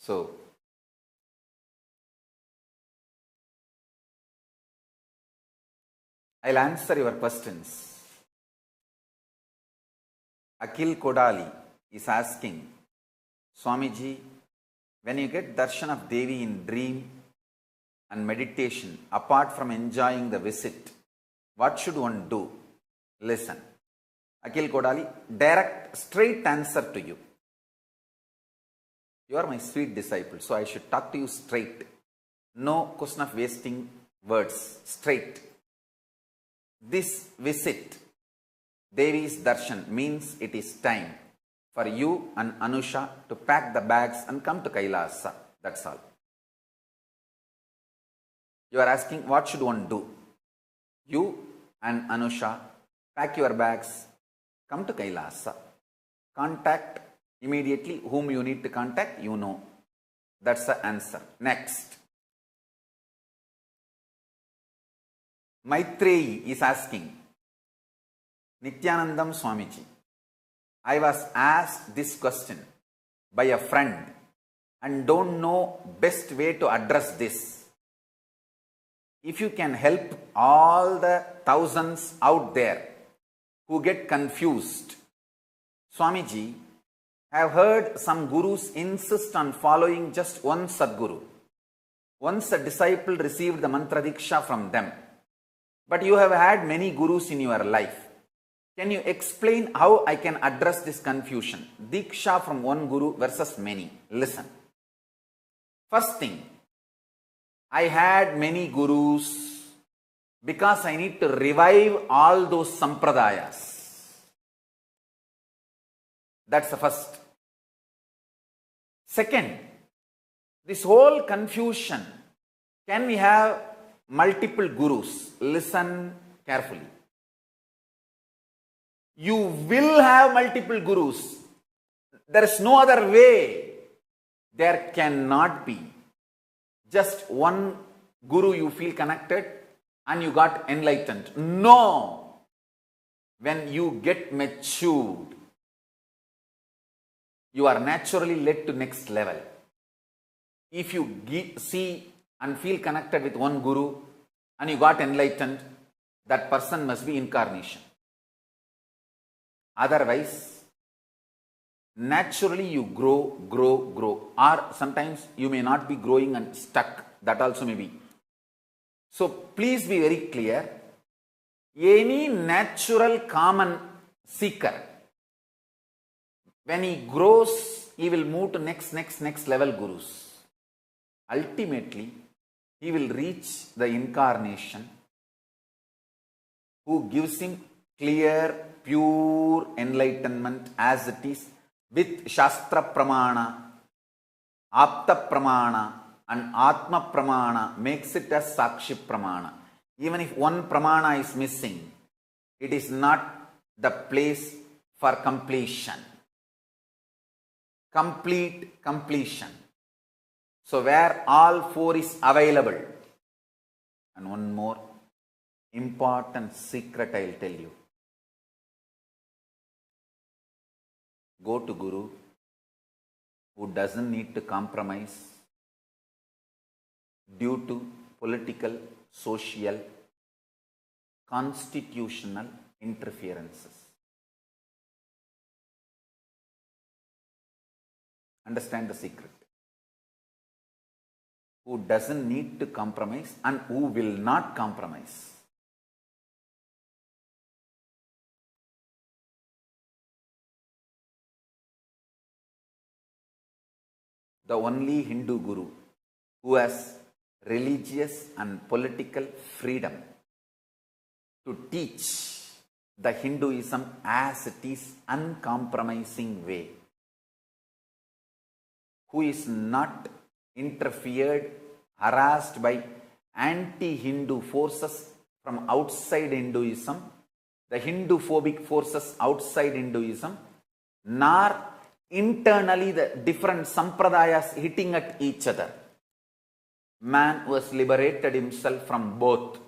So, I'll answer your questions. Akhil Kodali is asking, Swamiji, when you get darshan of Devi in dream and meditation, apart from enjoying the visit, what should one do? Listen. Akhil Kodali, direct, straight answer to you. You are my sweet disciple, so I should talk to you straight. No question of wasting words. Straight. This visit, Devi's darshan, means it is time for you and Anusha to pack the bags and come to Kailasa. That's all. You are asking, what should one do? You and Anusha pack your bags, come to Kailasa. Contact immediately whom you need to contact, you know. That's the answer. Next. Maitreyi is asking, Nithyanandam Swamiji, I was asked this question by a friend and don't know best way to address this. If you can help all the thousands out there who get confused. Swamiji, I have heard some gurus insist on following just one Sadguru. Once a disciple received the mantra diksha from them. But you have had many gurus in your life. Can you explain how I can address this confusion? Diksha from one guru versus many. Listen. First thing, I had many gurus because I need to revive all those sampradayas. That's the first. Second, this whole confusion, can we have multiple gurus? Listen carefully. You will have multiple gurus. There is no other way. There cannot be just one guru you feel connected and you got enlightened. No! When you get matured, you are naturally led to next level. If you see and feel connected with one guru and you got enlightened, that person must be incarnation. Otherwise, naturally you grow. Or sometimes you may not be growing and stuck. That also may be. So please be very clear. Any natural common seeker, when he grows, he will move to next level gurus. Ultimately, he will reach the incarnation who gives him clear, pure enlightenment as it is with Shastra Pramana, Apta Pramana and Atma Pramana makes it as Sakshi Pramana. Even if one Pramana is missing, it is not the place for completion. Complete completion. So where all four is available. And one more important secret I will tell you. Go to Guru who doesn't need to compromise due to political, social, constitutional interferences. Understand the secret. Who doesn't need to compromise and who will not compromise. The only Hindu guru who has religious and political freedom to teach the Hinduism as it is, uncompromising way, who is not interfered, harassed by anti-Hindu forces from outside Hinduism, the Hindu-phobic forces outside Hinduism, nor internally the different sampradayas hitting at each other. Man who has liberated himself from both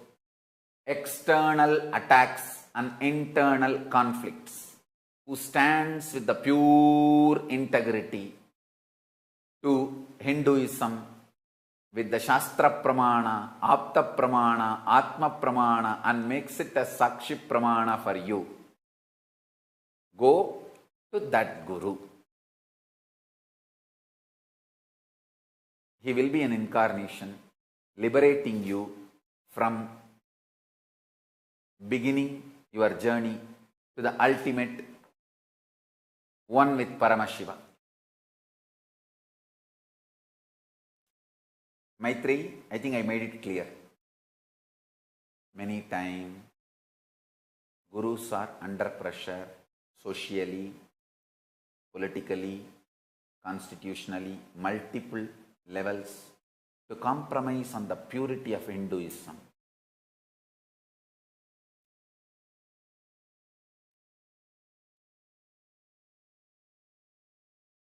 external attacks and internal conflicts, who stands with the pure integrity to Hinduism with the Shastra Pramana, Apta Pramana, Atma Pramana and makes it a Sakshi Pramana for you. Go to that Guru. He will be an incarnation liberating you from beginning your journey to the ultimate one with Paramashiva. Maitreyi, I think I made it clear. Many times, gurus are under pressure socially, politically, constitutionally, multiple levels to compromise on the purity of Hinduism.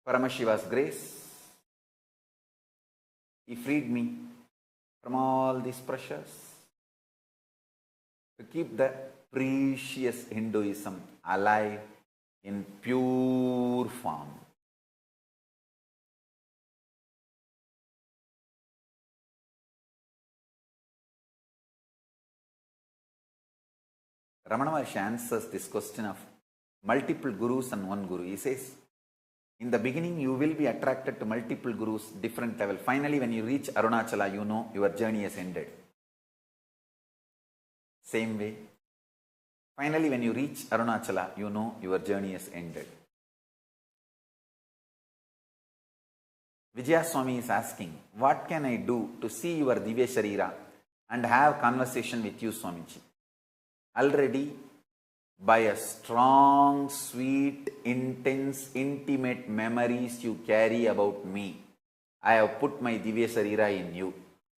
Paramashiva's grace, he freed me from all these pressures to keep the precious Hinduism alive in pure form. Ramana Maharshi answers this question of multiple gurus and one guru. He says, in the beginning, you will be attracted to multiple gurus, different level. Finally, when you reach Arunachala, you know your journey has ended. Same way. Finally, when you reach Arunachala, you know your journey has ended. Vijaya Swami is asking, what can I do to see your Divya Sharira and have conversation with you, Swamiji? Already, by a strong, sweet, intense, intimate memories you carry about me, I have put my Divya Sharira in you.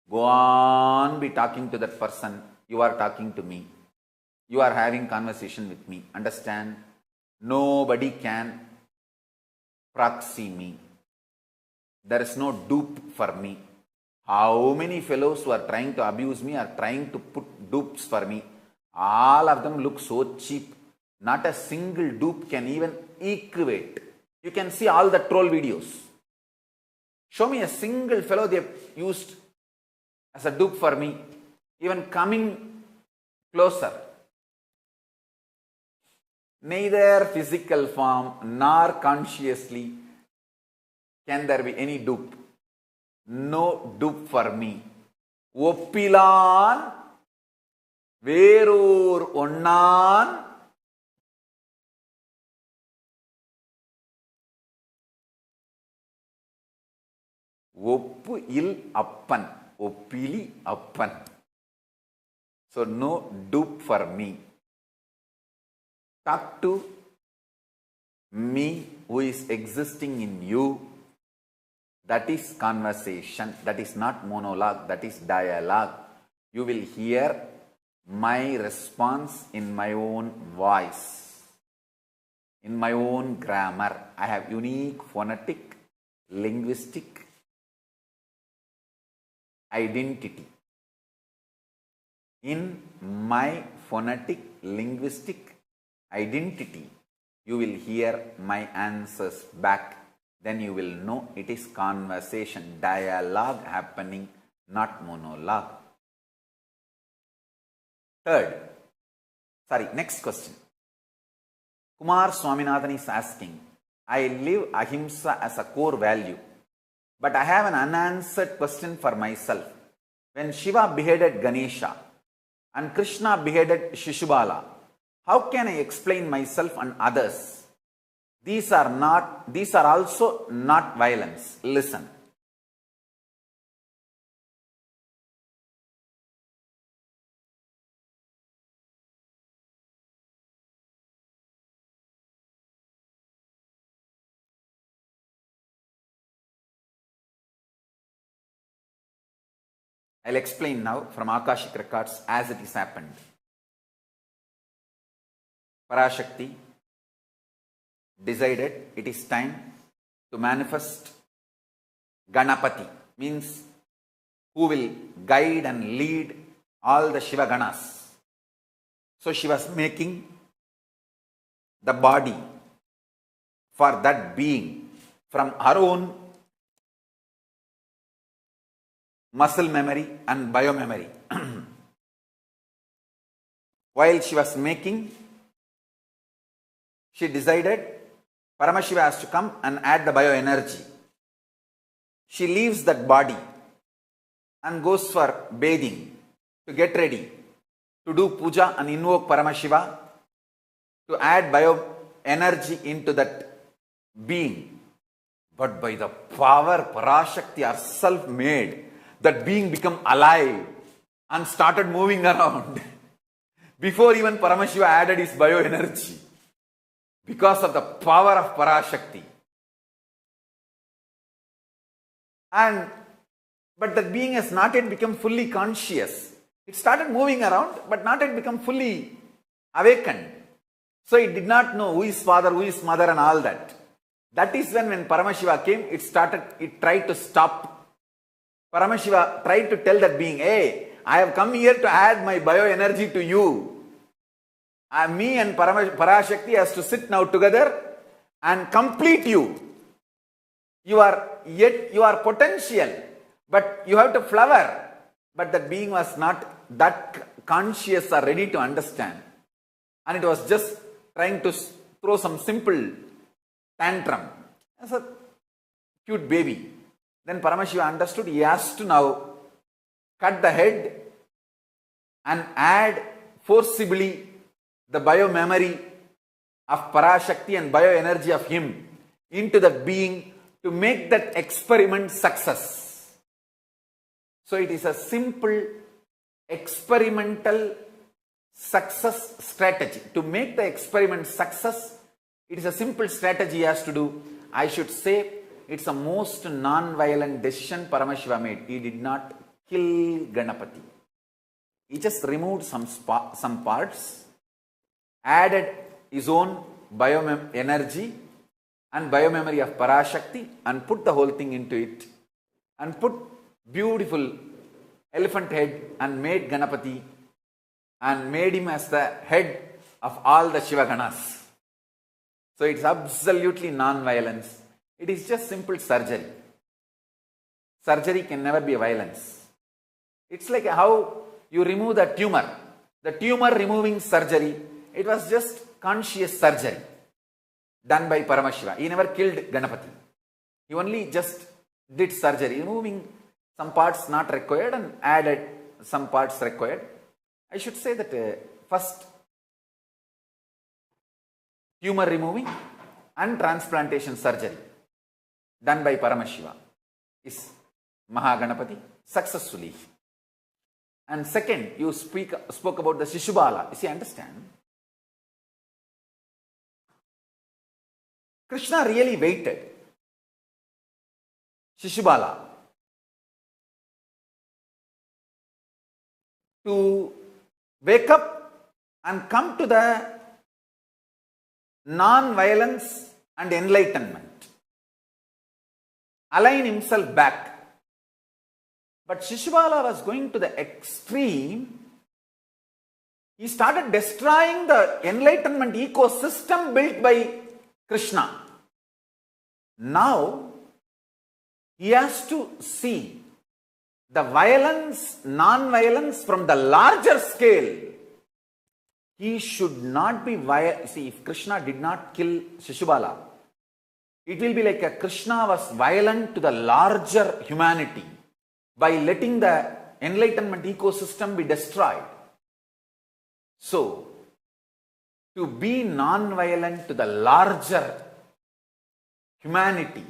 Go on, be talking to that person. You are talking to me. You are having conversation with me. Understand? Nobody can proxy me. There is no dupe for me. How many fellows who are trying to abuse me are trying to put dupes for me. All of them look so cheap. Not a single dupe can even equate. You can see all the troll videos. Show me a single fellow they have used as a dupe for me, even coming closer. Neither physical form nor consciously can there be any dupe. No dupe for me. Oppilan Verur Onnan Oppu il appan. Oppili appan. So no dupe for me. Talk to me who is existing in you. That is conversation. That is not monologue. That is dialogue. You will hear my response in my own voice, in my own grammar. I have unique phonetic, linguistic identity. In my phonetic, linguistic identity, you will hear my answers back. Then you will know it is conversation, dialogue happening, not monologue. Next question. Kumar Swaminathan is asking, I live ahimsa as a core value, but I have an unanswered question for myself. When Shiva beheaded Ganesha and Krishna beheaded Shishubala, how can I explain myself and others? These are also not violence. Listen. I'll explain now from Akashic records as it has happened. Parashakti decided it is time to manifest Ganapati, means who will guide and lead all the Shiva Ganas. So she was making the body for that being from her own muscle memory and biomemory. While she was making, she decided Paramashiva has to come and add the bioenergy. She leaves that body and goes for bathing to get ready to do puja and invoke Paramashiva to add bioenergy into that being. But by the power Parashakti herself made, that being become alive and started moving around before even Paramashiva added his bioenergy, because of the power of Parashakti. But that being has not yet become fully conscious. It started moving around, but not yet become fully awakened. So it did not know who is father, who is mother and all that. That is when Paramashiva came, it tried to stop. Paramashiva tried to tell that being, hey, I have come here to add my bioenergy to you. Me and Parashakti has to sit now together and complete you. You are potential, but you have to flower. But that being was not that conscious or ready to understand. And it was just trying to throw some simple tantrum as a cute baby. Then Paramashiva understood he has to now cut the head and add forcibly the biomemory of Parashakti and bioenergy of him into that being to make that experiment success. So it is a simple experimental success strategy. To make the experiment success, it is a simple strategy he has to do. I should say it's a most non-violent decision Paramashiva made. He did not kill Ganapati. He just removed some parts, added his own bioenergy and biomemory of Parashakti and put the whole thing into it and put beautiful elephant head and made Ganapati and made him as the head of all the Shivaganas. So it's absolutely non-violence. It is just simple surgery. Surgery can never be violence. It's like how you remove the tumor. The tumor removing surgery, it was just conscious surgery done by Paramashiva. He never killed Ganapati. He only just did surgery, removing some parts not required and added some parts required. I should say that first tumor removing and transplantation surgery done by Paramashiva is Mahaganapati successfully. And second, you spoke about the Shishubala. You see, understand? Krishna really waited. Shishubala to wake up and come to the non-violence and enlightenment. Align himself back. But Shishubala was going to the extreme. He started destroying the enlightenment ecosystem built by Krishna. Now, he has to see the violence, non-violence from the larger scale. He should not be violent. See, if Krishna did not kill Shishubala, it will be like a Krishna was violent to the larger humanity by letting the enlightenment ecosystem be destroyed. So, to be non-violent to the larger humanity,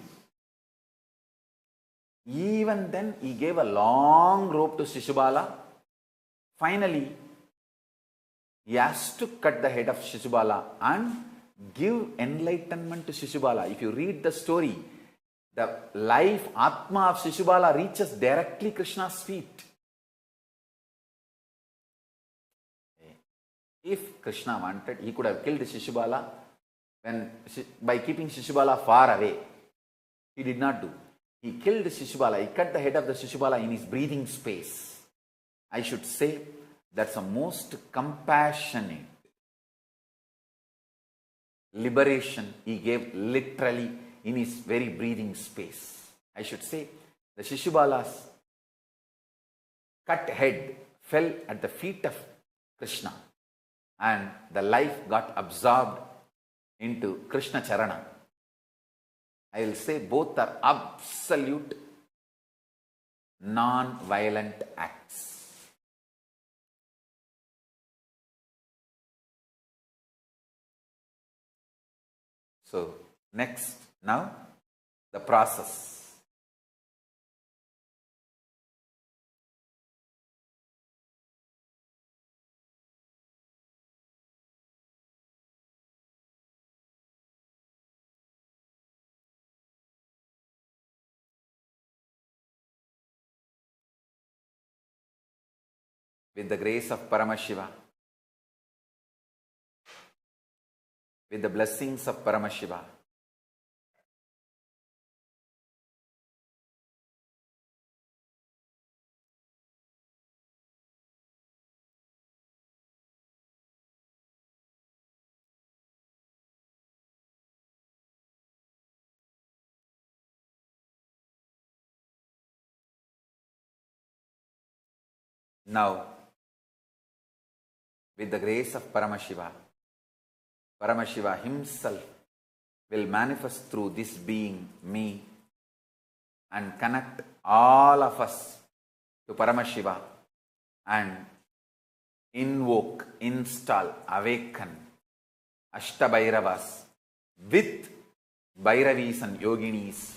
even then he gave a long rope to Shishubala. Finally, he has to cut the head of Shishubala and give enlightenment to Shishubala. If you read the story, the life, Atma of Shishubala reaches directly Krishna's feet. If Krishna wanted, he could have killed Shishubala by keeping Shishubala far away. He did not do. He killed Shishubala. He cut the head of the Shishubala in his breathing space. I should say that's a most compassionate liberation he gave literally in his very breathing space. I should say the Shishubala's cut head fell at the feet of Krishna and the life got absorbed into Krishna Charana. I will say both are absolute non-violent acts. So, next, now, the process. With the grace of Paramashiva, with the blessings of Paramashiva, now, with the grace of Paramashiva, Paramashiva himself will manifest through this being, me, and connect all of us to Paramashiva and invoke, install, awaken Ashtabhairavas with Bhairavis and Yoginis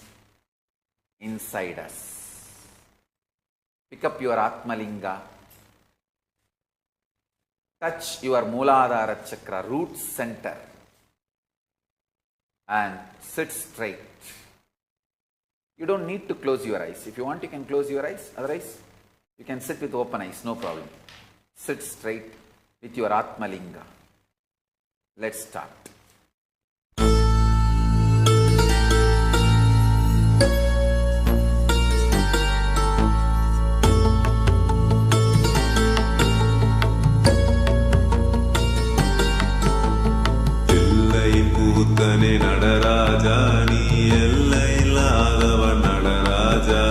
inside us. Pick up your Atmalinga. Touch your Mooladhara Chakra, root center, and sit straight. You don't need to close your eyes. If you want, you can close your eyes. Otherwise, you can sit with open eyes, no problem. Sit straight with your Atmalinga. Let's start. எல்லையில்லாதவன் Nataraja,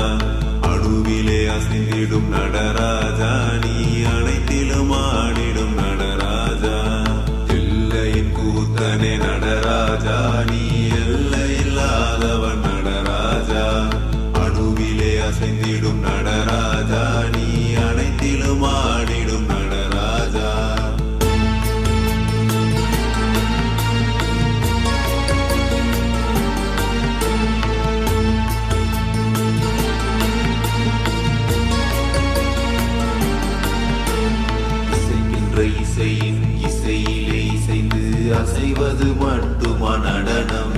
அணுவிலே அசைந்திடும் Nataraja, நீ அனைத்திலும் ஆடிடும் நடராஜா, எல்லையின் கூத்தனே நடராஜா, நீ எல்லையில்லாதவன் நடராஜா, அணுவிலே அசைந்திடும் நடராஜா, நீ அனைத்திலும் ஆடிடும் நடராஜா. இசையின் இசையிலே இசைந்து அசைவது மட்டுமா நடனம்,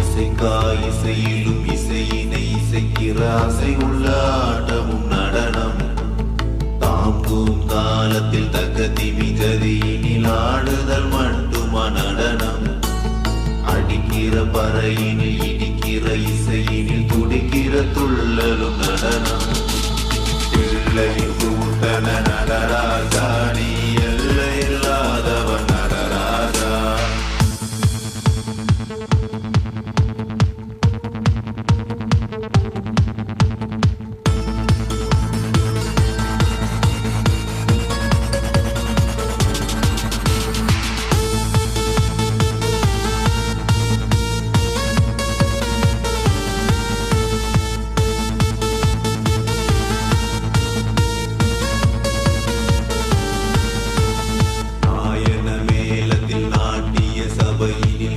இசைக்கா இசையிலும் இசையினை இசைக்கிற அசை உள்ள ஆட்டமும் நடனம், தாங்கும் காலத்தில் தக்க திமிகதியினில் ஆடுதல் மட்டுமா நடனம், அடிக்கிற பறையினில் இடிக்கிற இசையினில் துடிக்கிற துள்ளலும் நடனம், எல்லையின் கூட்டன நடராஜா, நீ எல்லையில்லாதவன் நடராஜா.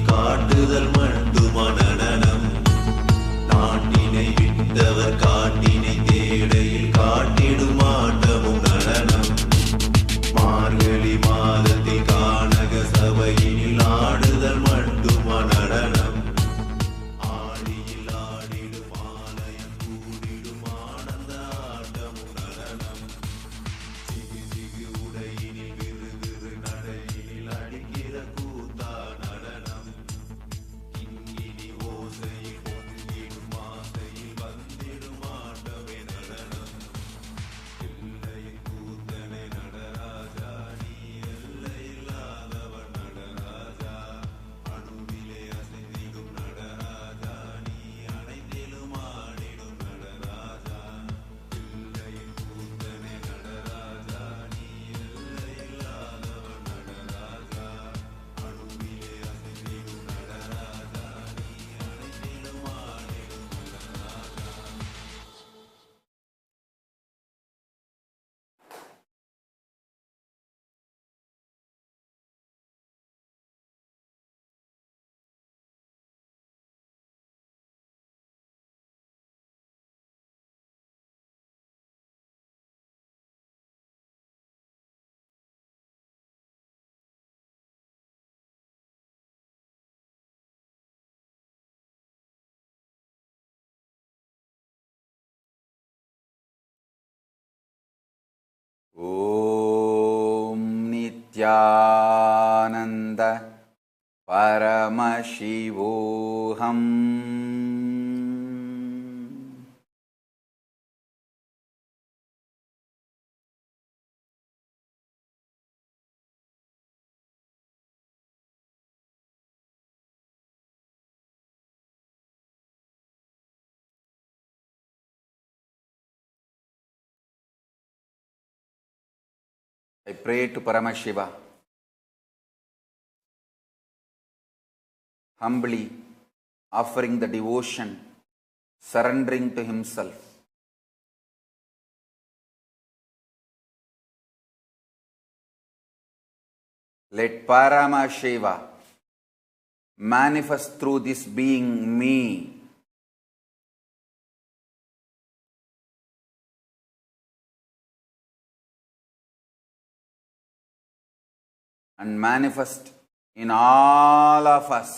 காட்டுதல் மட்டுமா நடனம், நாட்டினை விட்டவர் காட்டினை தேடையில் காட்டிடும் ஆட்டமும் நடனம், மார்கழி மாதத்தில் கானக சபையினில் ஆடுதல் மட்டுமா நடனம், ஆடியில் ஆடிடும் ஆலயம் கூடிடும் ஆனந்த ஆட்டமும் நடனம், சிகு சிகு உடையினில் விறு விறு நடையினில் அடிக்கிற கூத்தா நடனம், இங்கினி ஓசையில் பொங்கிடும் ஆசையில் வந்திடும் ஆட்டமே நடனம், எல்லையின் கூத்தனே நடராஜா, நீ எல்லையில்லாதவன் நடராஜா, அணுவிலே அசைந்திடும் நடராஜா, நீ அனைத்திலும் ஆடிடும் நடராஜா, எல்லையின் கூத்தனே நடராஜா, நீ எல்லையில்லாதவன் நடராஜா, அணுவிலே அசைந்திடும் நடராஜா, நீ அனைத்திலும் ஆடிடும் நடராஜா. ஓம் Nityananda பரமசிவோஹம். I pray to Paramashiva, humbly offering the devotion, surrendering to himself. Let Paramashiva manifest through this being me, and manifest in all of us.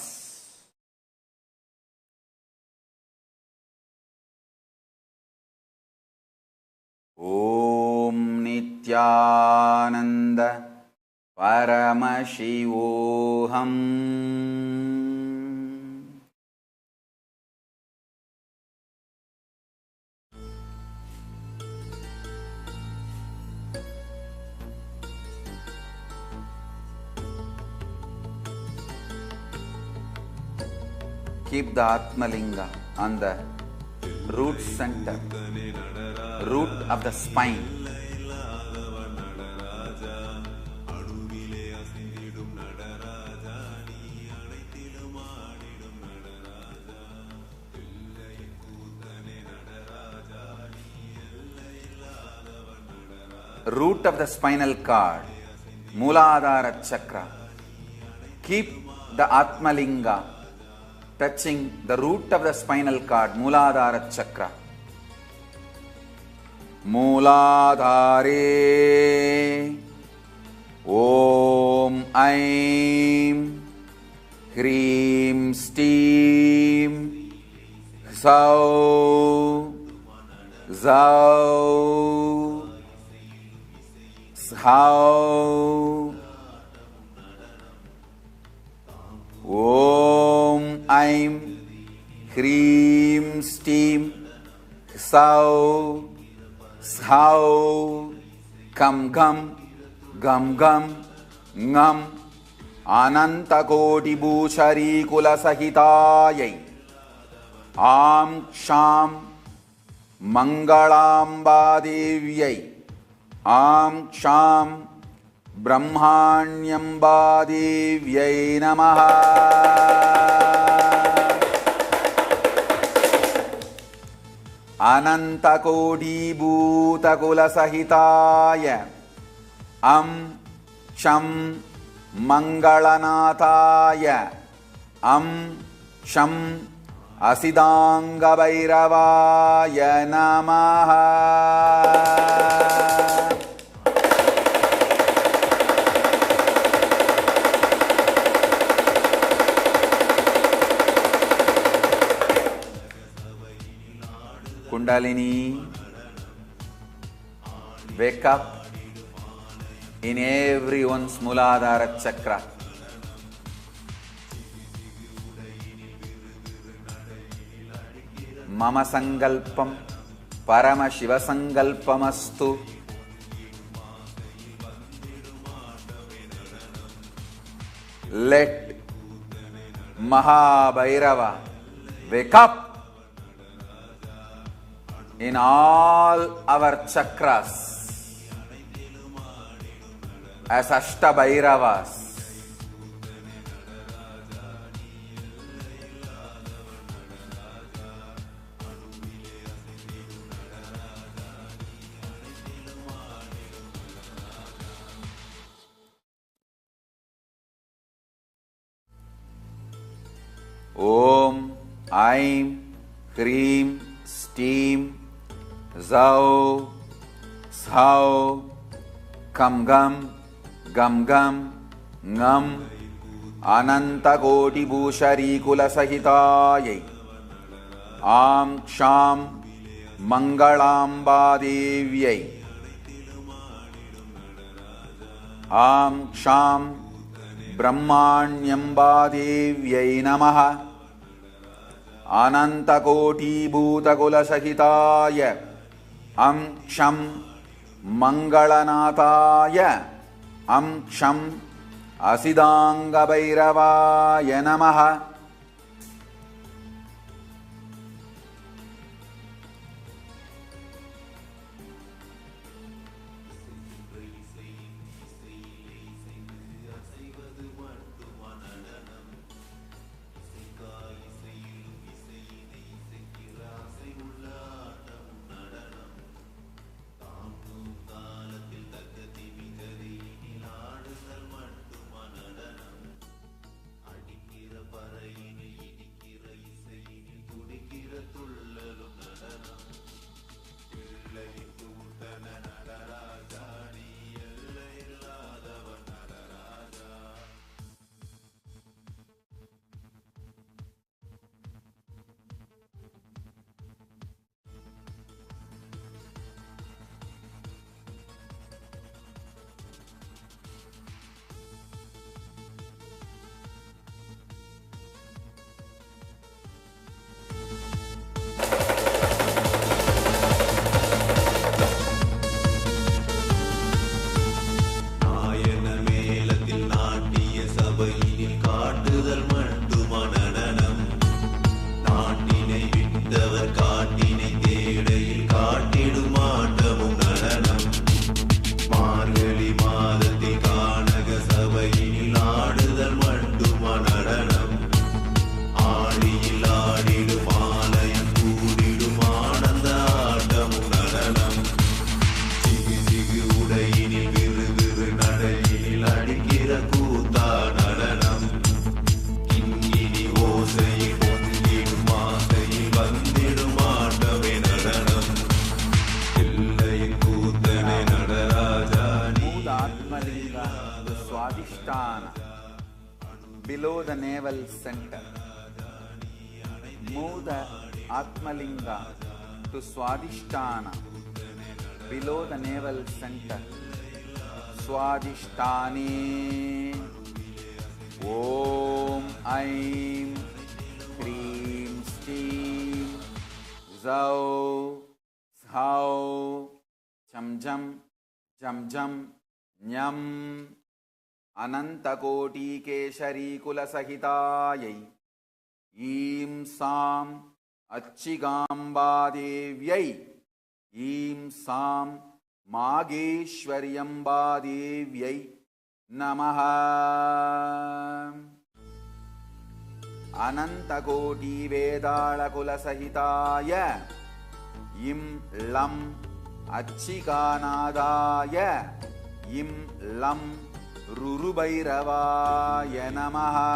Om Nityananda Paramashivoham. keep the Atmalinga on the root center, root of the spine. Root of the spinal cord, Mooladhara chakra. Keep the Atmalinga touching the root of the spinal cord, Mooladhara chakra. Mooladhare Om Aim Hrim Steam Sau Zau How Om Aim Hrim Steam Sau How Kam Gam Gam Gam Ngam Ananta Koti Bhushari Kula Sahitayai Am Sham Mangalamba Devyai Am Sham Brahmanyamba Devyai Namaha. Ananta Koti Bhuta Kula Sahitaya Am Sham Mangalanataya Am Sham Asidanga Bhairavaya Namaha. Kundalini, wake up in everyone's Mooladhara chakra. Mama Sangalpam Paramashiva Sangalpamastu. Let Mahabhairava wake up in all our chakras as Ashtabhairavas. Om Aim Hrim Steam Zau Sau Kam Gam Gam Gam Ngam Ananta Koti Bhushari Kula Sahitayai Am Sham Mangalamba Devyai Am Sham Brahmanyamba Devyai Namaha. Ananta Koti Bhuta Kula Sahitaya Am Sham Mangalanataya Am Sham Asidanga Bhairavaya Namaha. பறை விட்டவர் காட்டினை தேடையில் காட்டிடும் ஆட்டமும் நடனம். மார்கழி மாதத்தில் கானக சபையினில் ஆடுதல் மட்டுமா நடனம். ஆடியில் ஆடிடும் ஆலயம் கூடிடும் ஆனந்த ஆட்டமும் நடனம். சிகு சிகு உடையினில் விறு விறு நடையினில் அடிக்கிற கூத்தா நடனம். கிங்கினி ஓசையில் பொங்கிடும் ஆசையில் வந்திடும் ஆட்டமே நடனம். எல்லையின் கூத்தனை நடராஜா நீ Atmalinga to Swadhisthana below the navel center. Move the Atmalinga to Swadhisthana below the navel center. Swadhisthani Om Aim Krim Steam Zau Shau Cham Jam Jam Jam Nyam Anantakoti Keshari Kulasahitayai Im Sam Achigambhadevyai Im Sam Mageshwaryambhadevyai Namaha. Anantakoti Vedala Kulasahitaya Im Lam Achikanadaya Im Lam Rurubairavaya Namaha.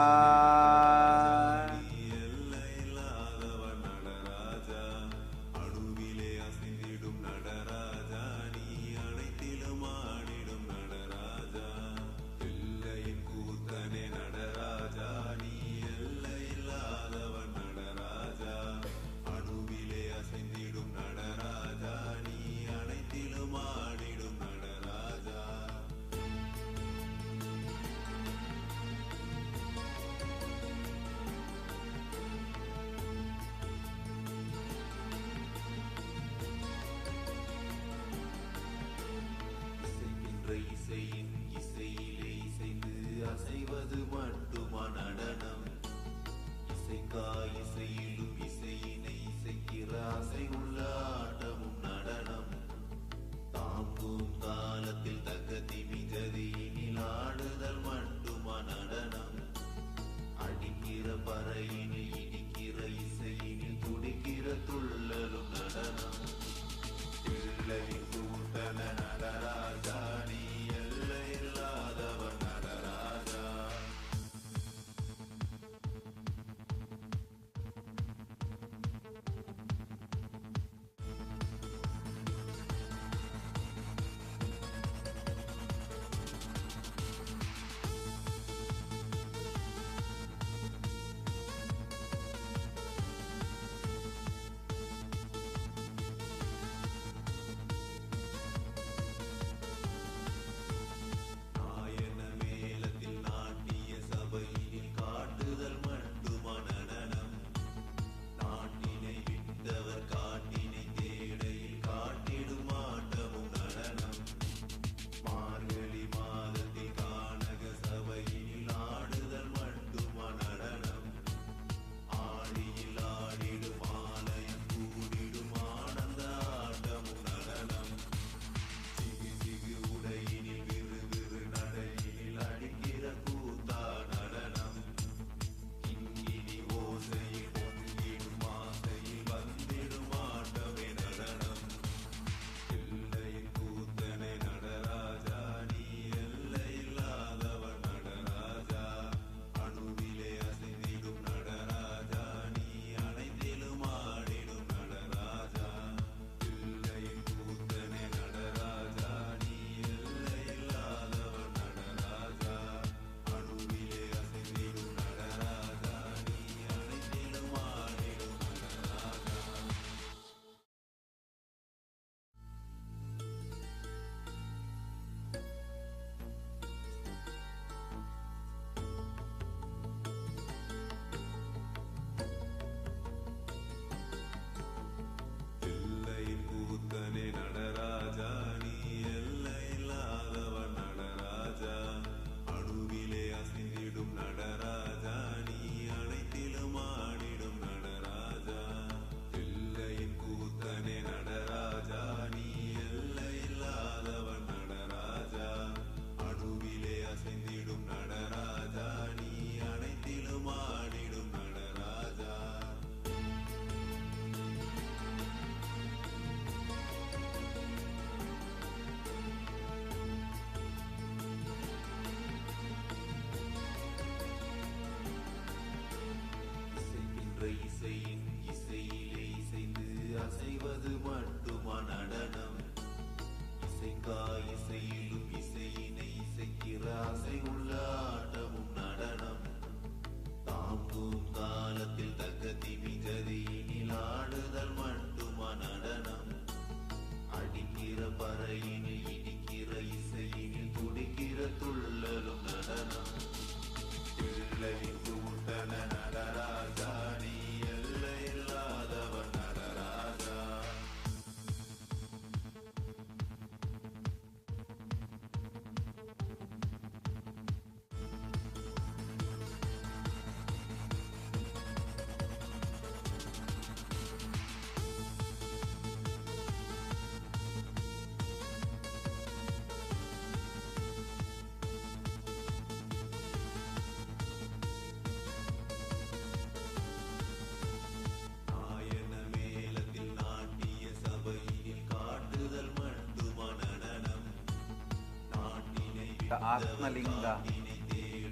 the Atmalinga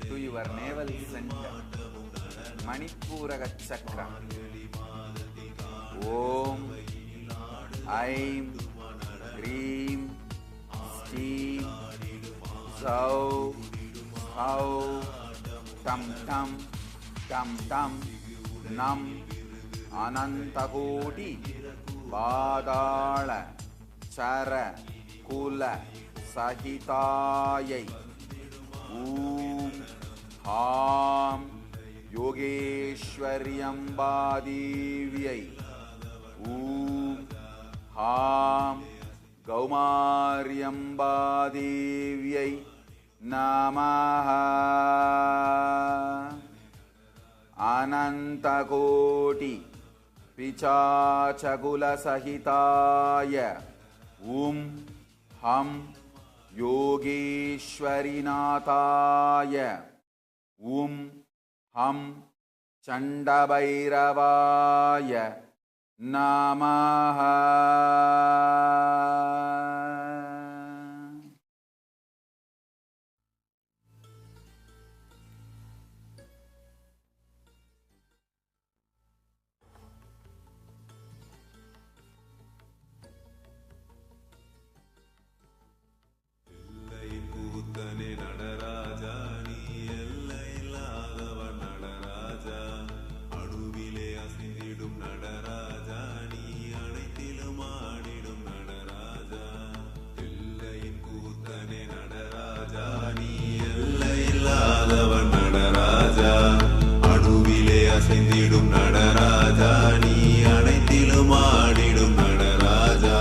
to your navel center, Manipuraga chakra. Om Aim Reem Steam Zau Hau Tam Tam Tam Tam Nam Anantakoti Badala Chara Kula Sahitayai Om Ham Yogeshwaryambadiviyai Om Ham Gaumaryambadiviyai Namaha. Anantakoti Pichachagula Sahitaya Om Ham Yogeshwarinathaya Om Ham Chandabhairavaya Namaha. அசைந்திடும் Nataraja நீ அனைத்திலும் ஆடிடும் நடராஜா.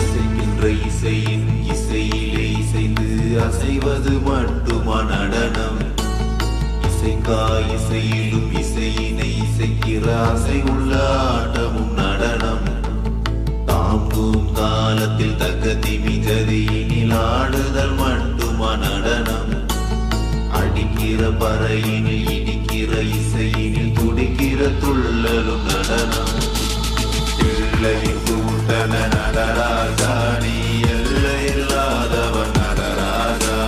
இசைக்கின்ற இசையின் இசையிலே இசைந்து அசைவது மட்டுமா நடனம்? இசையிலும் இசையினை இசைக்கிற ஆசை உள்ள ஆட்டமும் நடனம். தாம்பூம் காலத்தில் தக்கதி மிஜதியினில் ஆடுதல் மட்டுமா நடனம்? அடிக்கிற பறையினில் இடிக்கிற இசையினில் துடிக்கிற துள்ளலும் நடனம். எல்லை கூட்டன நடராஜா நீ எல்லை இல்லாதவன் Nataraja.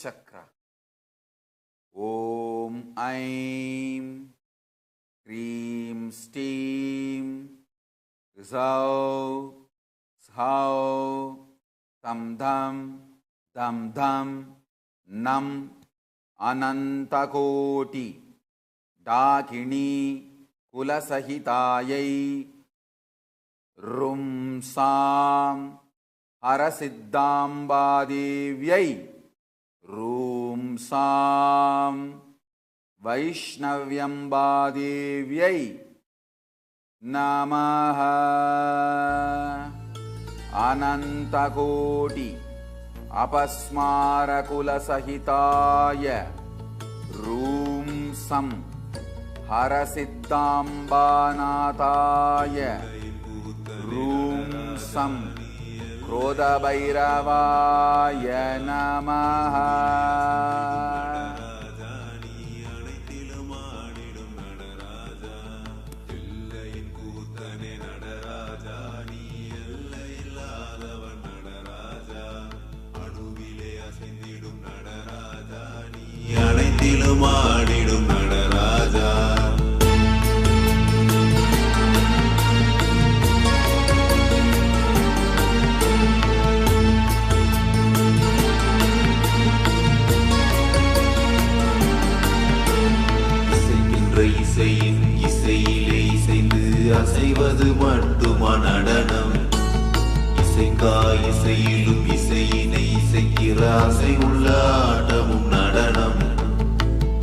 Chakra. Om Aim Reem Steam Zau Zhau Tam Dham Dham Dham Nam Anantakoti Dakini Kulasahitayai Rum Sam Harasiddhambadevyai Rum पुंसां वैष्णव्यम्बादेव्यै नमः। अनन्तकोटि अपस्मारकुलसहिताय रूंसं हरसिद्धाम्बानाथाय रूंसं क्रोधभैरवाय नमः। அனைத்திலும் ஆடிடும் நடராஜா. இசைக்கின்ற இசையின் இசையிலே இசைந்து அசைவது மட்டுமா நடனம்? இசைக்கா இசையிலும் இசையினை இசைக்கிற அசை உள்ள ஆட்டமும் நடனம்.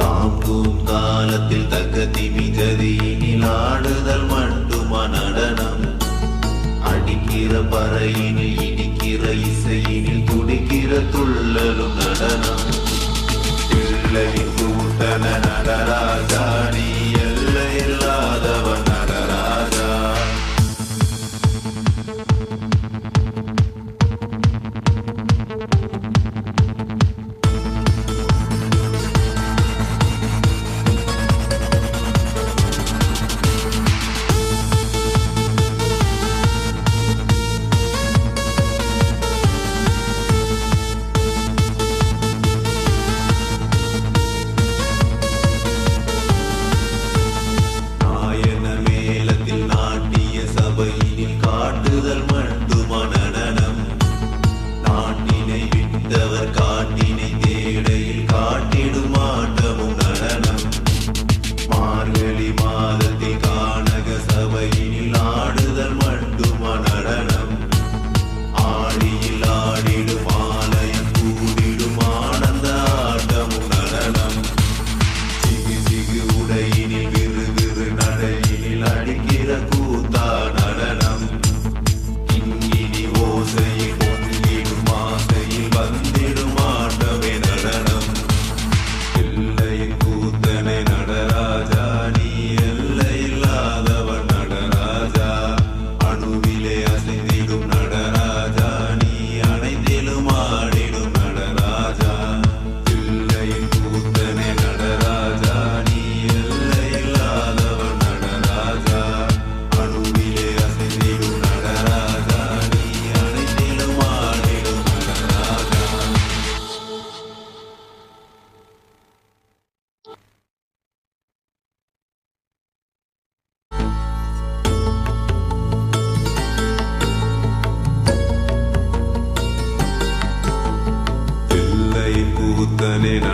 தாங்கும் காலத்தில் தக்க திமிஜதியினில் ஆடுதல் மட்டுமா நடனம்? அடிக்கிற பறையினில் இடிக்கிற இசையினில் துடிக்கிற துள்ளலும் நடனம். பிள்ளையின் கூட்டன நடராஜா, நீ எல்லை இல்லாதவன் நடராஜா.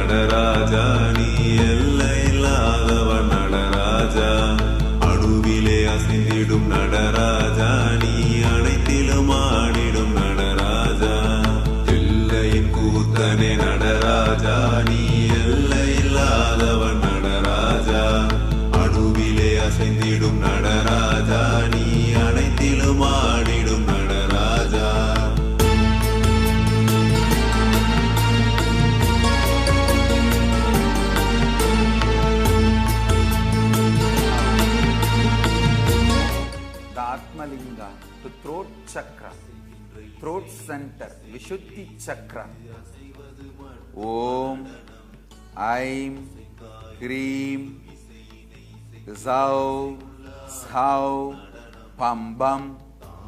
நடராஜா, நீ எல்லை இல்லாதவன் நடராஜா. அணுவிலே அசைந்திடும் நடராஜா, நீ அனைத்திலும் ஆடிடும் நடராஜா. எல்லையின் கூத்தனே நடராஜா, நீ எல்லை இல்லாதவன் நடராஜா. அணுவிலே அசைந்திடும் நடராஜா, நீ அனைத்திலும் ஆடிடும் Nataraja. Atmalinga to throat chakra, throat center, Vishuddhi chakra. Om Aim Hreem Zau Shau Pam Bam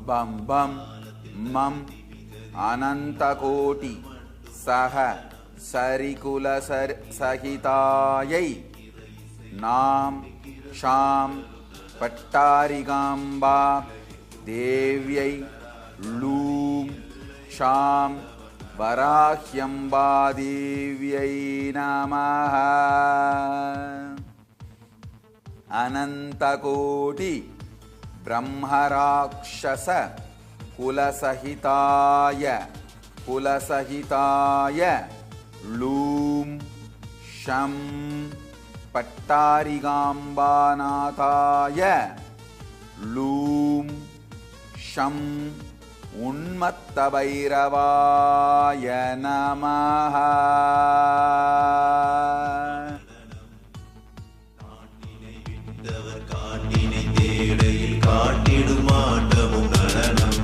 Bam Bam Mam Anantakoti Saha Sarikula Sahitayai Nam Sham पट्टारिकाम्बा देव्यै लूं शां वराह्यम्बा देव्यै नमः। अनन्तकोटि ब्रह्मराक्षस कुलसहिताय லூம் ஷம் பட்டாரிகாம்பாநாதாய லூம் ஷம் உன்மத்தபைரவாய நமஹ. காட்டினை தேடையில் காட்டிடும் ஆட்டமும் நடனம்.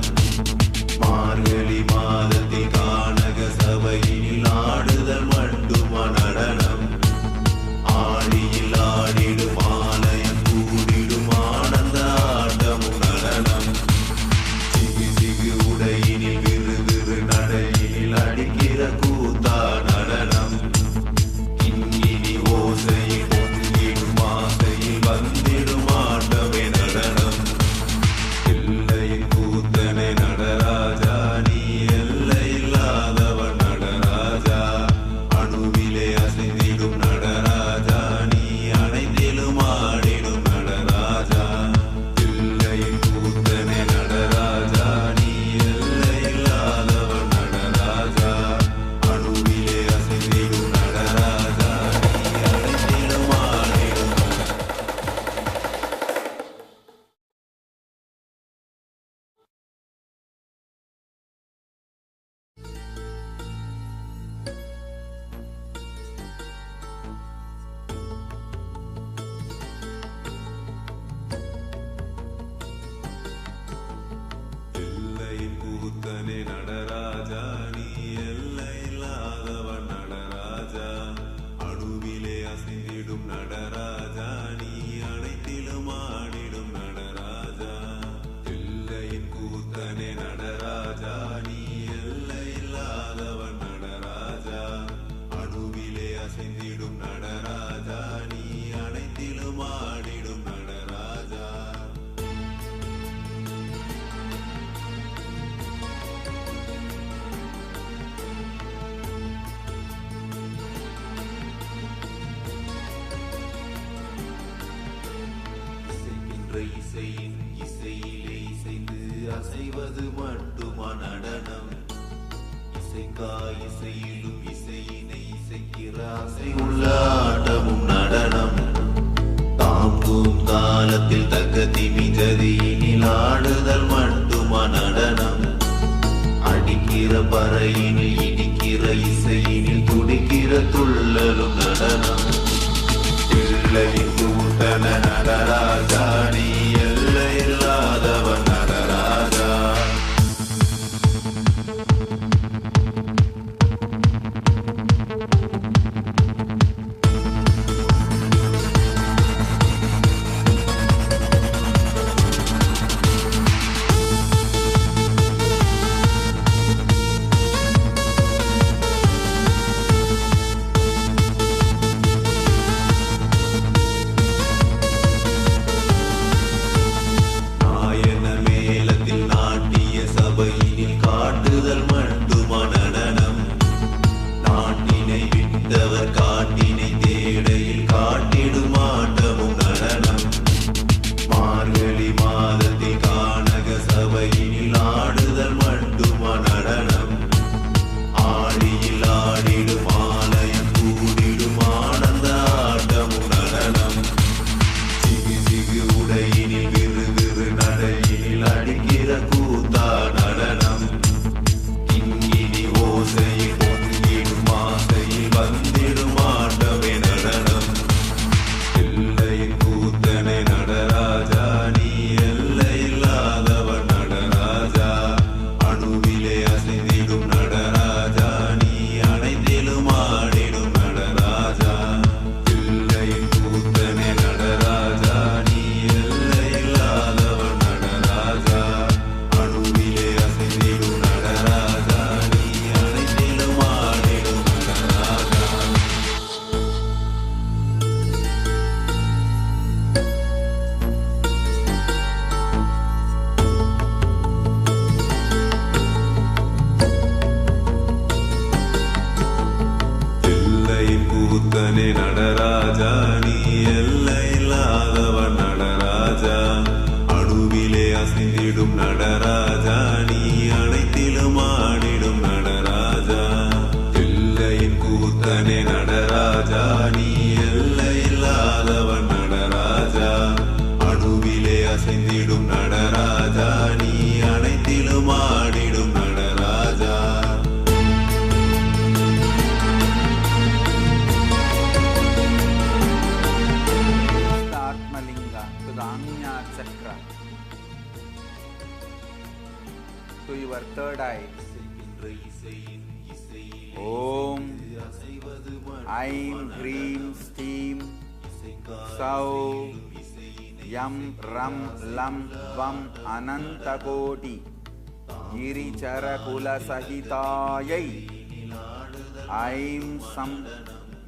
மார்கழி மாதத்தில் கானக சபையில் ஆடுதல் மட்டுமா நடனம். ஆடியில் ஆடிடும் ஆலயம் கூடிடும் ஆனந்த ஆட்டமும் நடனம். சிகு சிகு உடையினில் விறு விறு நடையினில் அடிக்கிற கூத்தா நடனம். கிண்கிணி ஓசையில் பொங்கிடும் ஆசையில் வந்திடும் ஆட்டமே நடனம். எல்லையின் கூத்தனை நடராஜா நீ எல்லையில்லாதவன் நடராஜா. அணுவிலே அசைந்திடும் நடராஜா நீ அனைத்திலும் ஆடிடும் நடராஜா. எல்லையின் கூத்தனை நடராஜா நீ எல்லையில்லாதவன் நடராஜா. அணுவிலே அசைந்திடும் நடராஜா நீ அனைத்திலும் ஆடிடும். எல்லையின் கூத்தனே நடராஜா நீ எல்லையில்லாதவன் நடராஜா. அணுவிலே அசைந்திடும் நடராஜா நீ அனைத்திலும் ஆடிடும் நடராஜா. எல்லையின் கூத்தனே நடராஜா நீ எல்லையில்லாதவன் நடராஜா. அணுவிலே அசைந்திடும் நடராஜா நீ அனைத்திலும் ஆடிடும் நடராஜா. இசைக்கின்ற இசையின் இசையிலே இசைந்து அசைவது மட்டுமா நடனம். இசைக்கா இசையிலும் இசையினை இசைக்கிற அசை உள்ள ஆட்டமும் நடனம். தாங்கும் தாளத்தில் தக்க திமிஜதியினில் ஆடுதல் மட்டுமா நடனம். அடிக்கிற பறையினில் இடிக்கிற இசையினில் துடிக்கிற துள்ளலும் நடனம். எல்லையின் கூத்தன நடராஜா நீ எல்லையில்லாதவன் நடராஜா. நாயன மேளத்தில் நாட்டிய சபையினில் காட்டுதல் மட்டுமா நடனம். நாட்டினை விட்டவர் காட்டினை தேடையில் காட்டிடும் ஆட்டமும் நடனம். மார்கழி மாதத்தில் கானக சபையினில் ஆடுதல் மட்டுமா நடனம். ஆடியில் ஆடிடும் ஆலயம் கூடிடும் ஆனந்த ஆட்டமும் நடனம். சிகு சிகு உடையினில் விறு விறு நடையினில் அடிக்கிற கூத்தா நடனம். கிண்கிணி ஓசையில் பொங்கிடும் ஆசையில் வந்திடும் ஆட்டமே நடனம். எல்லையின் கூத்தனை நடராஜா நீ எல்லையில்லாதவன் நடராஜா. அணுவிலே அசைந்திடும் நடராஜா நீ அனைத்திலும் ஆடிடும் நடராஜா. எல்லையின் கூத்தனை நடராஜா நீ எல்லையில்லாதவன் நடராஜா. அணுவிலே அசைந்திடும் நடராஜா நீ அனைத்திலும் ஆடிடும் நடராஜா. எல்லையின் கூத்தனே நடராஜா நீ எல்லையில்லாதவன் நடராஜா. அணுவிலே அசைந்திடும் நடராஜா நீ அனைத்திலும் ஆடிடும் நடராஜா. எல்லையின் கூத்த to your third eye. Om Aim Hreem Steam Sau Yam Ram Lam Vam Anantakoti Girichara Kula Sahitayai Aim Sam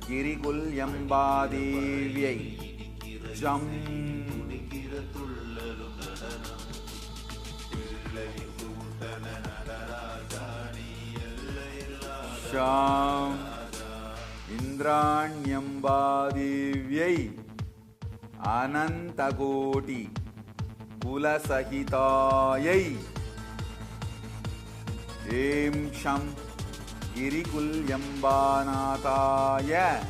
Girikul Yambadivyai Jam Sham Indranyambadivyai Anantagoti Kulasahitayai Em Sham Girikulyambanataya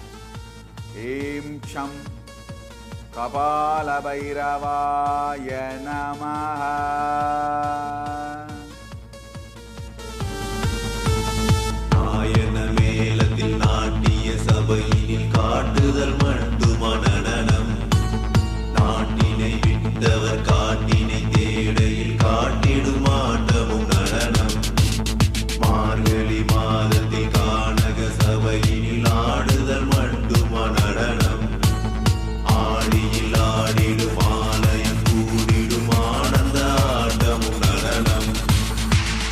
Em Sham Kapalabhairavaya Namaha. மேலத்தில் நாட்டிய சபையினில் காட்டுதல் மட்டுமா நடனம் நாட்டினை விட்டவர் காட்டினை தேடையில் காட்டிடும் ஆட்டமும் நடனம் மார்கழி மாதத்தில் கானக சபையினில் ஆடுதல் மட்டுமா நடனம் ஆடியில் ஆடிடும் ஆலயம் கூடிடும் ஆனந்த ஆட்டமும் நடனம்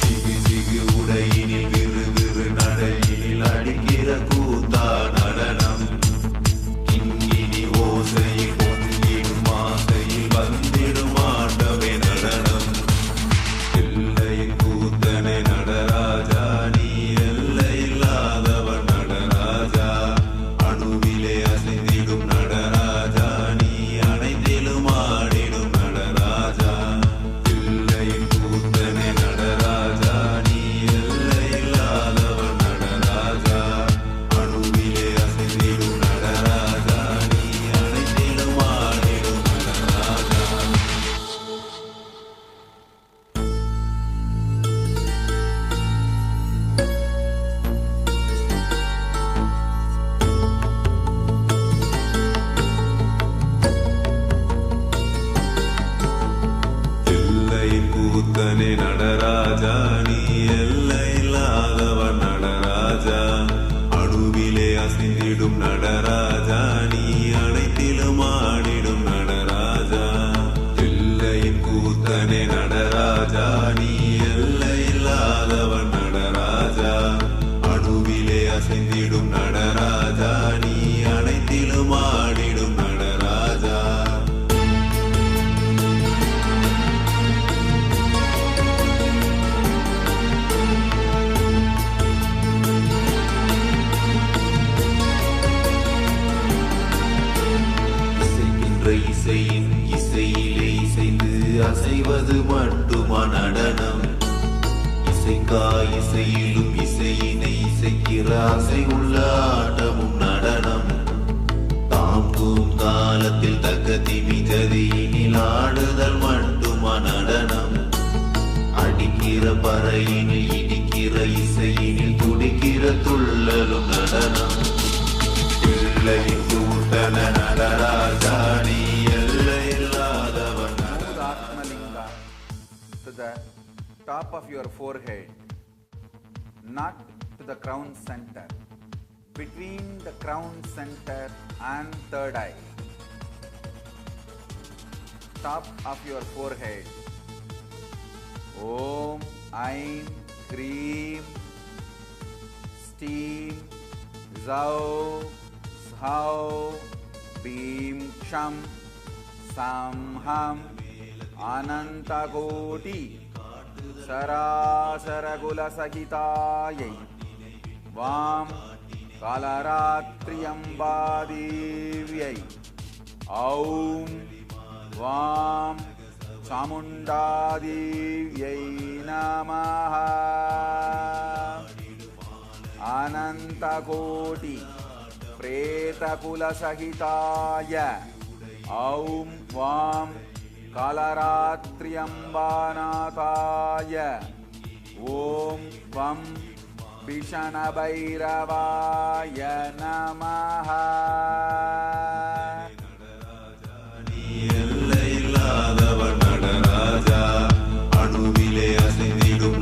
சிகு சிகு உடையினில் நடையினில் அடிக்கிற கூத்தா நடனம் கிங்கினி ஓசையில் பொங்கிடும் ஆசையில் வந்திடும் ஆட்டமே நடனம் எல்லையின் கூத்தனை நடராஜா நீ எல்லையில்லாதவன் நடராஜா அணுவிலே அசைந்திடும் நடராஜா நீ அனைத்திலும் ஆடிடும் நடராஜா எல்லையின் கூத்தனை நடராஜா நீ கூத்தனே நடராஜா நீ எல்லையில்லாதவன் நடராஜா அணுவிலே அசைந்திடும் நடராஜா நீ அனைத்திலும் ஆடிடும் நடராஜா எல்லையின் கூத்தனே நடராஜா நீ எல்லையில்லாதவன் நடராஜா அணுவிலே அசைந்திடும் நடராஜா நீ அனைத்திலும் ஆடிடும் நடராஜா. இசையின் இசையிலே இசைந்து அசைவது மட்டுமா நடனம் இசைக்கா இசையிலும் இசையினை இசைக்கிற அசை உள்ள ஆட்டமும் நடனம் தாங்கும் காலத்தில் தகதி மிகதியினில் ஆடுதல் மட்டுமா நடனம் அடிக்கிற பறையினில் இடிக்கிற இசையினில் துடிக்கிற துள்ளலும் நடனம் எல்லையின் கூட்டன நடராஜா நீ எல்லையில்லாதவன். Move Atmalinga to the top of your forehead, not to the crown center, between the crown center and third eye. Top of your forehead. Om Aim Hreem Steam Zau Hau Bhim Sham Samham Anantagoti Sarasaragula Sahitayai Vam Kalaratriyambadivyai Aum Vam Chamundadivyai Namaha Anantagoti Pretakula Sahitaya Aum Vam Kalaratriyambanataya Om Vam Vishanabhairavaya Namaha. எல்லையில்லாதவன் Nataraja அணுவிலே அசைந்திடும்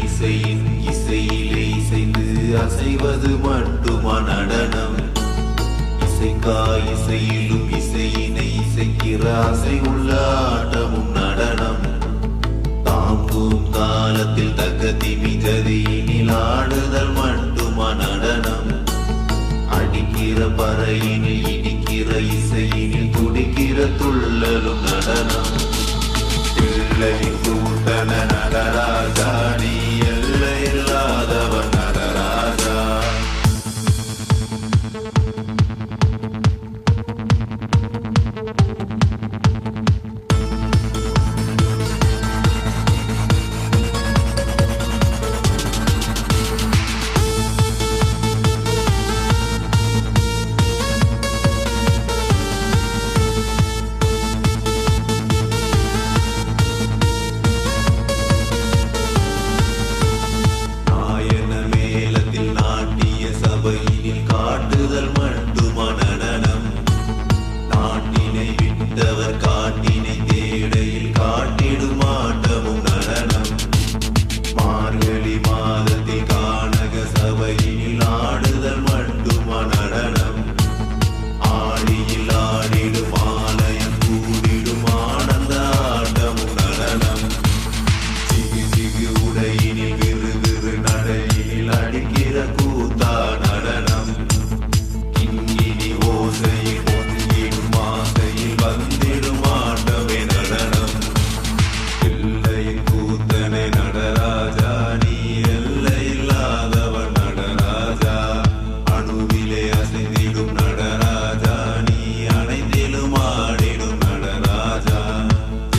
இசையின் இசையிலே இசைந்து அசைவது மட்டுமா நடனம்? இசைக்காய் இசையிலும் இசையினை இசைக்கிற அசை உள்ள ஆட்டமும் நடனம். தாங்கும் காலத்தில் தக்க திமிகதியினில் ஆடுதல் மட்டுமா நடனம்? அடிக்கிற பறையினில் இடிக்கிற இசையினில் துடிக்கிற துள்ளலும் நடனம். பிள்ளையின் கூட்டன நடராஜா, நீ எல்லையில்லாதவன் நடராஜா. காட்டுதல் மட்டுமா நடனம்? நாட்டினை விட்டவர் காட்டினை தேடையில் காட்டிடும் ஆட்டமும் நடனம். மார்கழி மாதத்தில் கானக சபையில் ஆடுதல் மட்டுமா நடனம்? ஆடியில் ஆடிடும் ஆலயம் கூடிடும் ஆனந்த ஆட்டமும் நடனம். சிகு சிகு உடையினில் விறு விறு நடையினில் அடிக்கிற கூத்தா நடனம். கிங்கினி ஓசையில் பொங்கிடும் ஆசையில் வந்திடும் ஆட்டமே நடனம். எல்லையின் கூத்தனை நடராஜா, நீ எல்லையில்லாதவன் நடராஜா. அணுவிலே அசைந்திடும் நடராஜா, நீ அனைத்திலும் ஆடிடும் நடராஜா.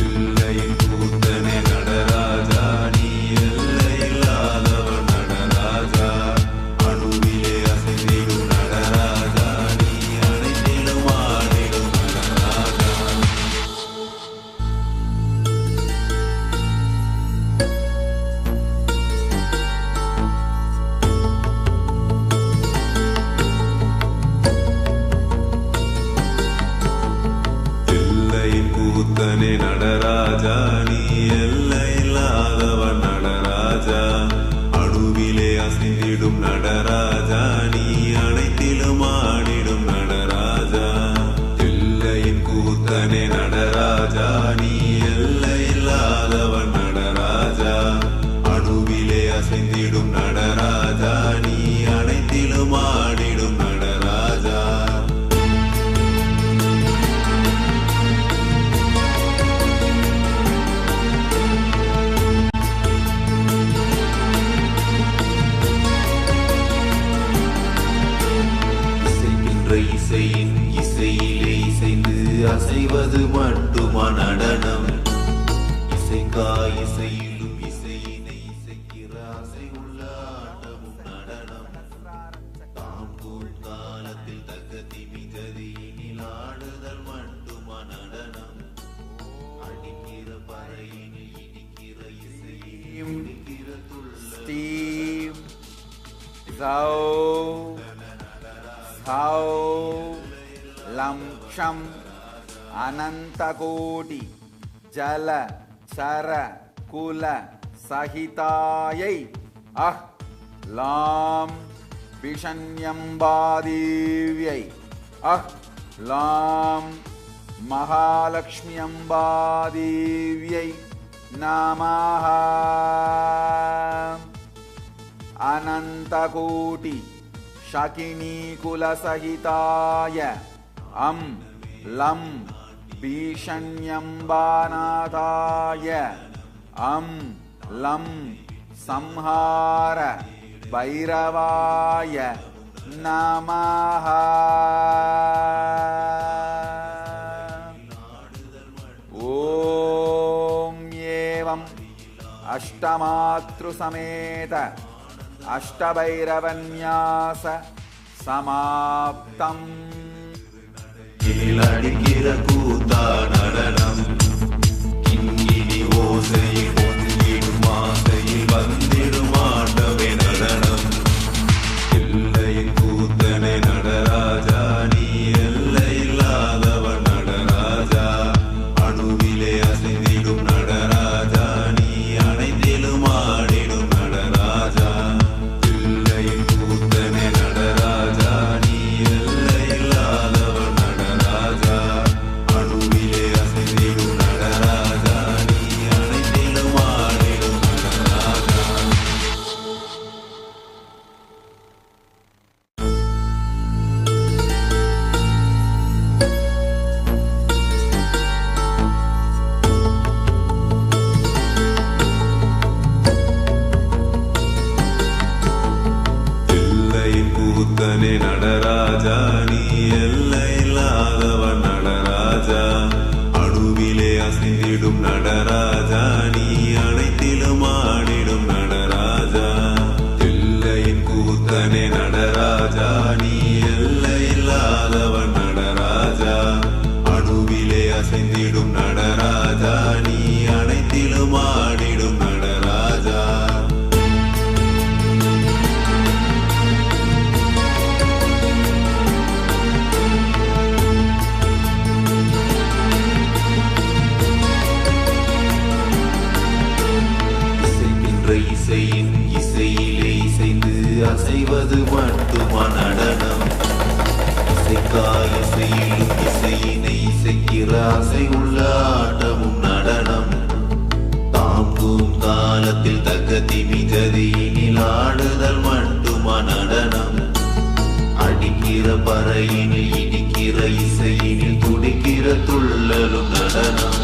எல்லையின் கூத்தனை நடராஜா, நீ எல்லையில்லாதவன் நடராஜா. அணுவிலே அசைந்திடும் நடராஜா, நீ அனைத்திலும் ஆடிடும் நடராஜா. எல்லையின் கூத்தனே நடராஜா, நீ எல்லையில்லாதவன் நடராஜா. அணுவிலே அசைந்திடும் நடராஜா, நீ அனைத்திலும் ஆடிடும் நடராஜா. எல்லையின் கூத்தனே நடராஜா, நீ எல்லையில்லாதவன் நடராஜா. அணுவிலே அசைந்திடும் நடராஜா, நீ அனைத்திலும் ஆடிடும் நடராஜா. இசைக்கின்ற இசையின் இசையிலே இசைந்து அசைவது மட்டுமா நடனம்? இசைக்காய் இசையிலும் இசையினை இசைக்கிற அசை உள்ள ஆட்டமும் நடனம். தாம்பூல் காலத்தில் தக்க திமிகதியினில் ஆடுதல் மட்டுமா நடனம்? அடிக்கிற பறையினில் இடிக்கிற இசையினில் இடிக்கிற துள்ளல். Steve, Zau, Hau, Lam Sham, Anantakoti, Jala, Chara, Kula, Sahitayai, Lam, Vishanyambadivyai, Lam, Mahalakshmiyambadivyai, Namaha. Anantakoti Shakini Kula Sahitaya Am Lam Bishanyambanataya Am Lam Samhara Bhairavaya Namaha. Om Yevam Ashtamatru Sameta அஷ்டபைரவன்யாச சமாப்தம். அடிக்கிற கூத்தா நடனம். கிங்கினி ஓசையில் பொங்கிடும் ஆசையில் வந்திடும் ஆட்டமே நடனம். எல்லையின் கூத்தனை நடராஜா, நீ எல்லையில்லாதவன் நடராஜா. அணுவிலே அசைந்திடும் நடராஜா, நீ அனைத்திலும் ஆடிடும் இசையின் இசையிலே இசைந்து அசைவது மட்டுமா நடனம்? இசையிலும் இசையினை இசைக்கிற அசை உள்ள ஆட்டமும் நடனம். தாங்கும் காலத்தில் தக்க திமிகதியினில் ஆடுதல் மட்டுமா நடனம்? அடிக்கிற பறையினில் இடிக்கிற இசையினில் துடிக்கிற துள்ளலும் நடனம்.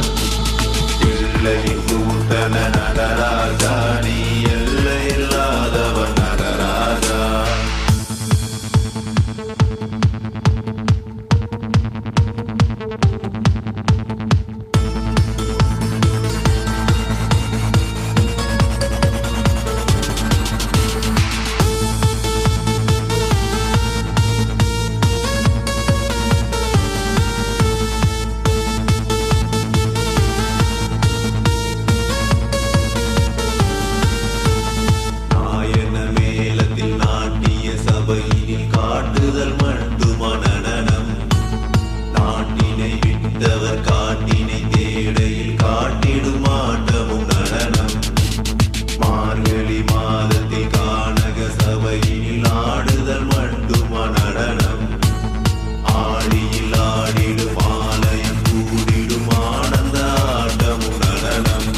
பிள்ளையின் கூத்தன நடராஜா, நீ எல்லை இல்லாதவன் நடராஜா. காட்டுதல் மட்டுமா நடனம்? நாட்டினை விட்டவர் காட்டினை தேடையில் காட்டிடும் ஆட்டமும் நடனம். மார்கழி மாதத்தில் கானக சபையில் ஆடுதல் மட்டுமா நடனம்? ஆடியில் ஆடிடும் ஆலயம் கூடிடும் ஆனந்த ஆட்டமும் நடனம்.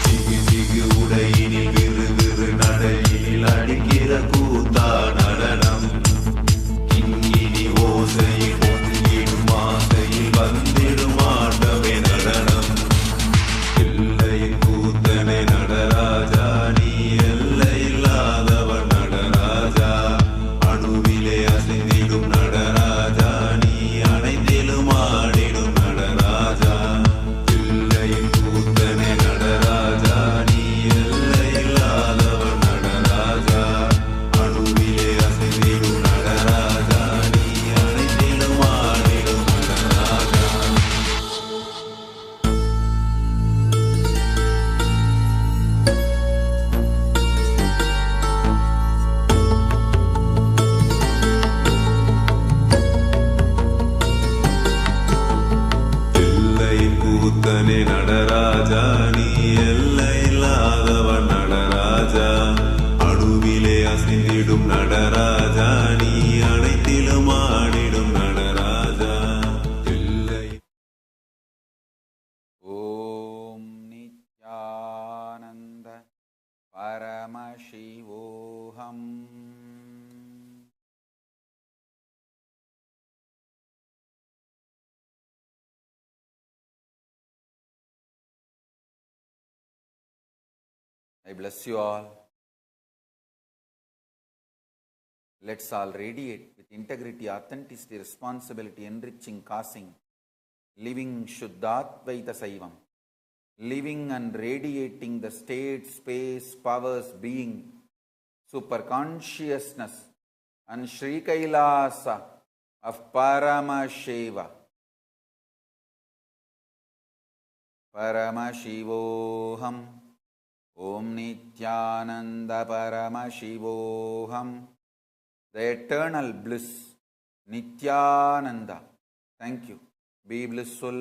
சிகு சிகு உடையினில் விறு விறு நடையினில் அடிக்கிற கூத்தா நடனம். கிங்கினி ஓசையில் பொங்கிடும் ஆசையில் வந்திடும் ஆட்டமே நடனம். எல்லையின் கூத்தனை நடராஜா, நீ எல்லை இல்லாதவன் நடராஜா. அணுவிலே அசைந்திடும் நடராஜா, நீ அனைத்திலும் ஆடிடும் நடராஜா. எல்லையின் கூத்தனை நடராஜா, நீ எல்லை இல்லாதவன் நடராஜா. அணுவிலே அசைந்திடும் நடராஜா, நீ அனைத்திலும் ஆடிடும் நடராஜா. எல்லையின் கூத்தனே நடராஜா, நீ எல்லை இல்லாதவன் நடராஜா. அணுவிலே அசைந்திடும் நடராஜா, நீ அனைத்திலும் ஆடிடும் நடராஜா. எல்லை ஓம் Nityananda பரமசிவோஹம். I bless you all. Let's all radiate with integrity, authenticity, responsibility, enriching, causing, living Shuddhatvaita Saivam, living and radiating the state, space, powers, being, super consciousness and Sri Kailasa of Paramashiva. Paramashivoham. Om Nityananda Paramashivoham. The eternal bliss, Nityananda. Thank you. Be blissful.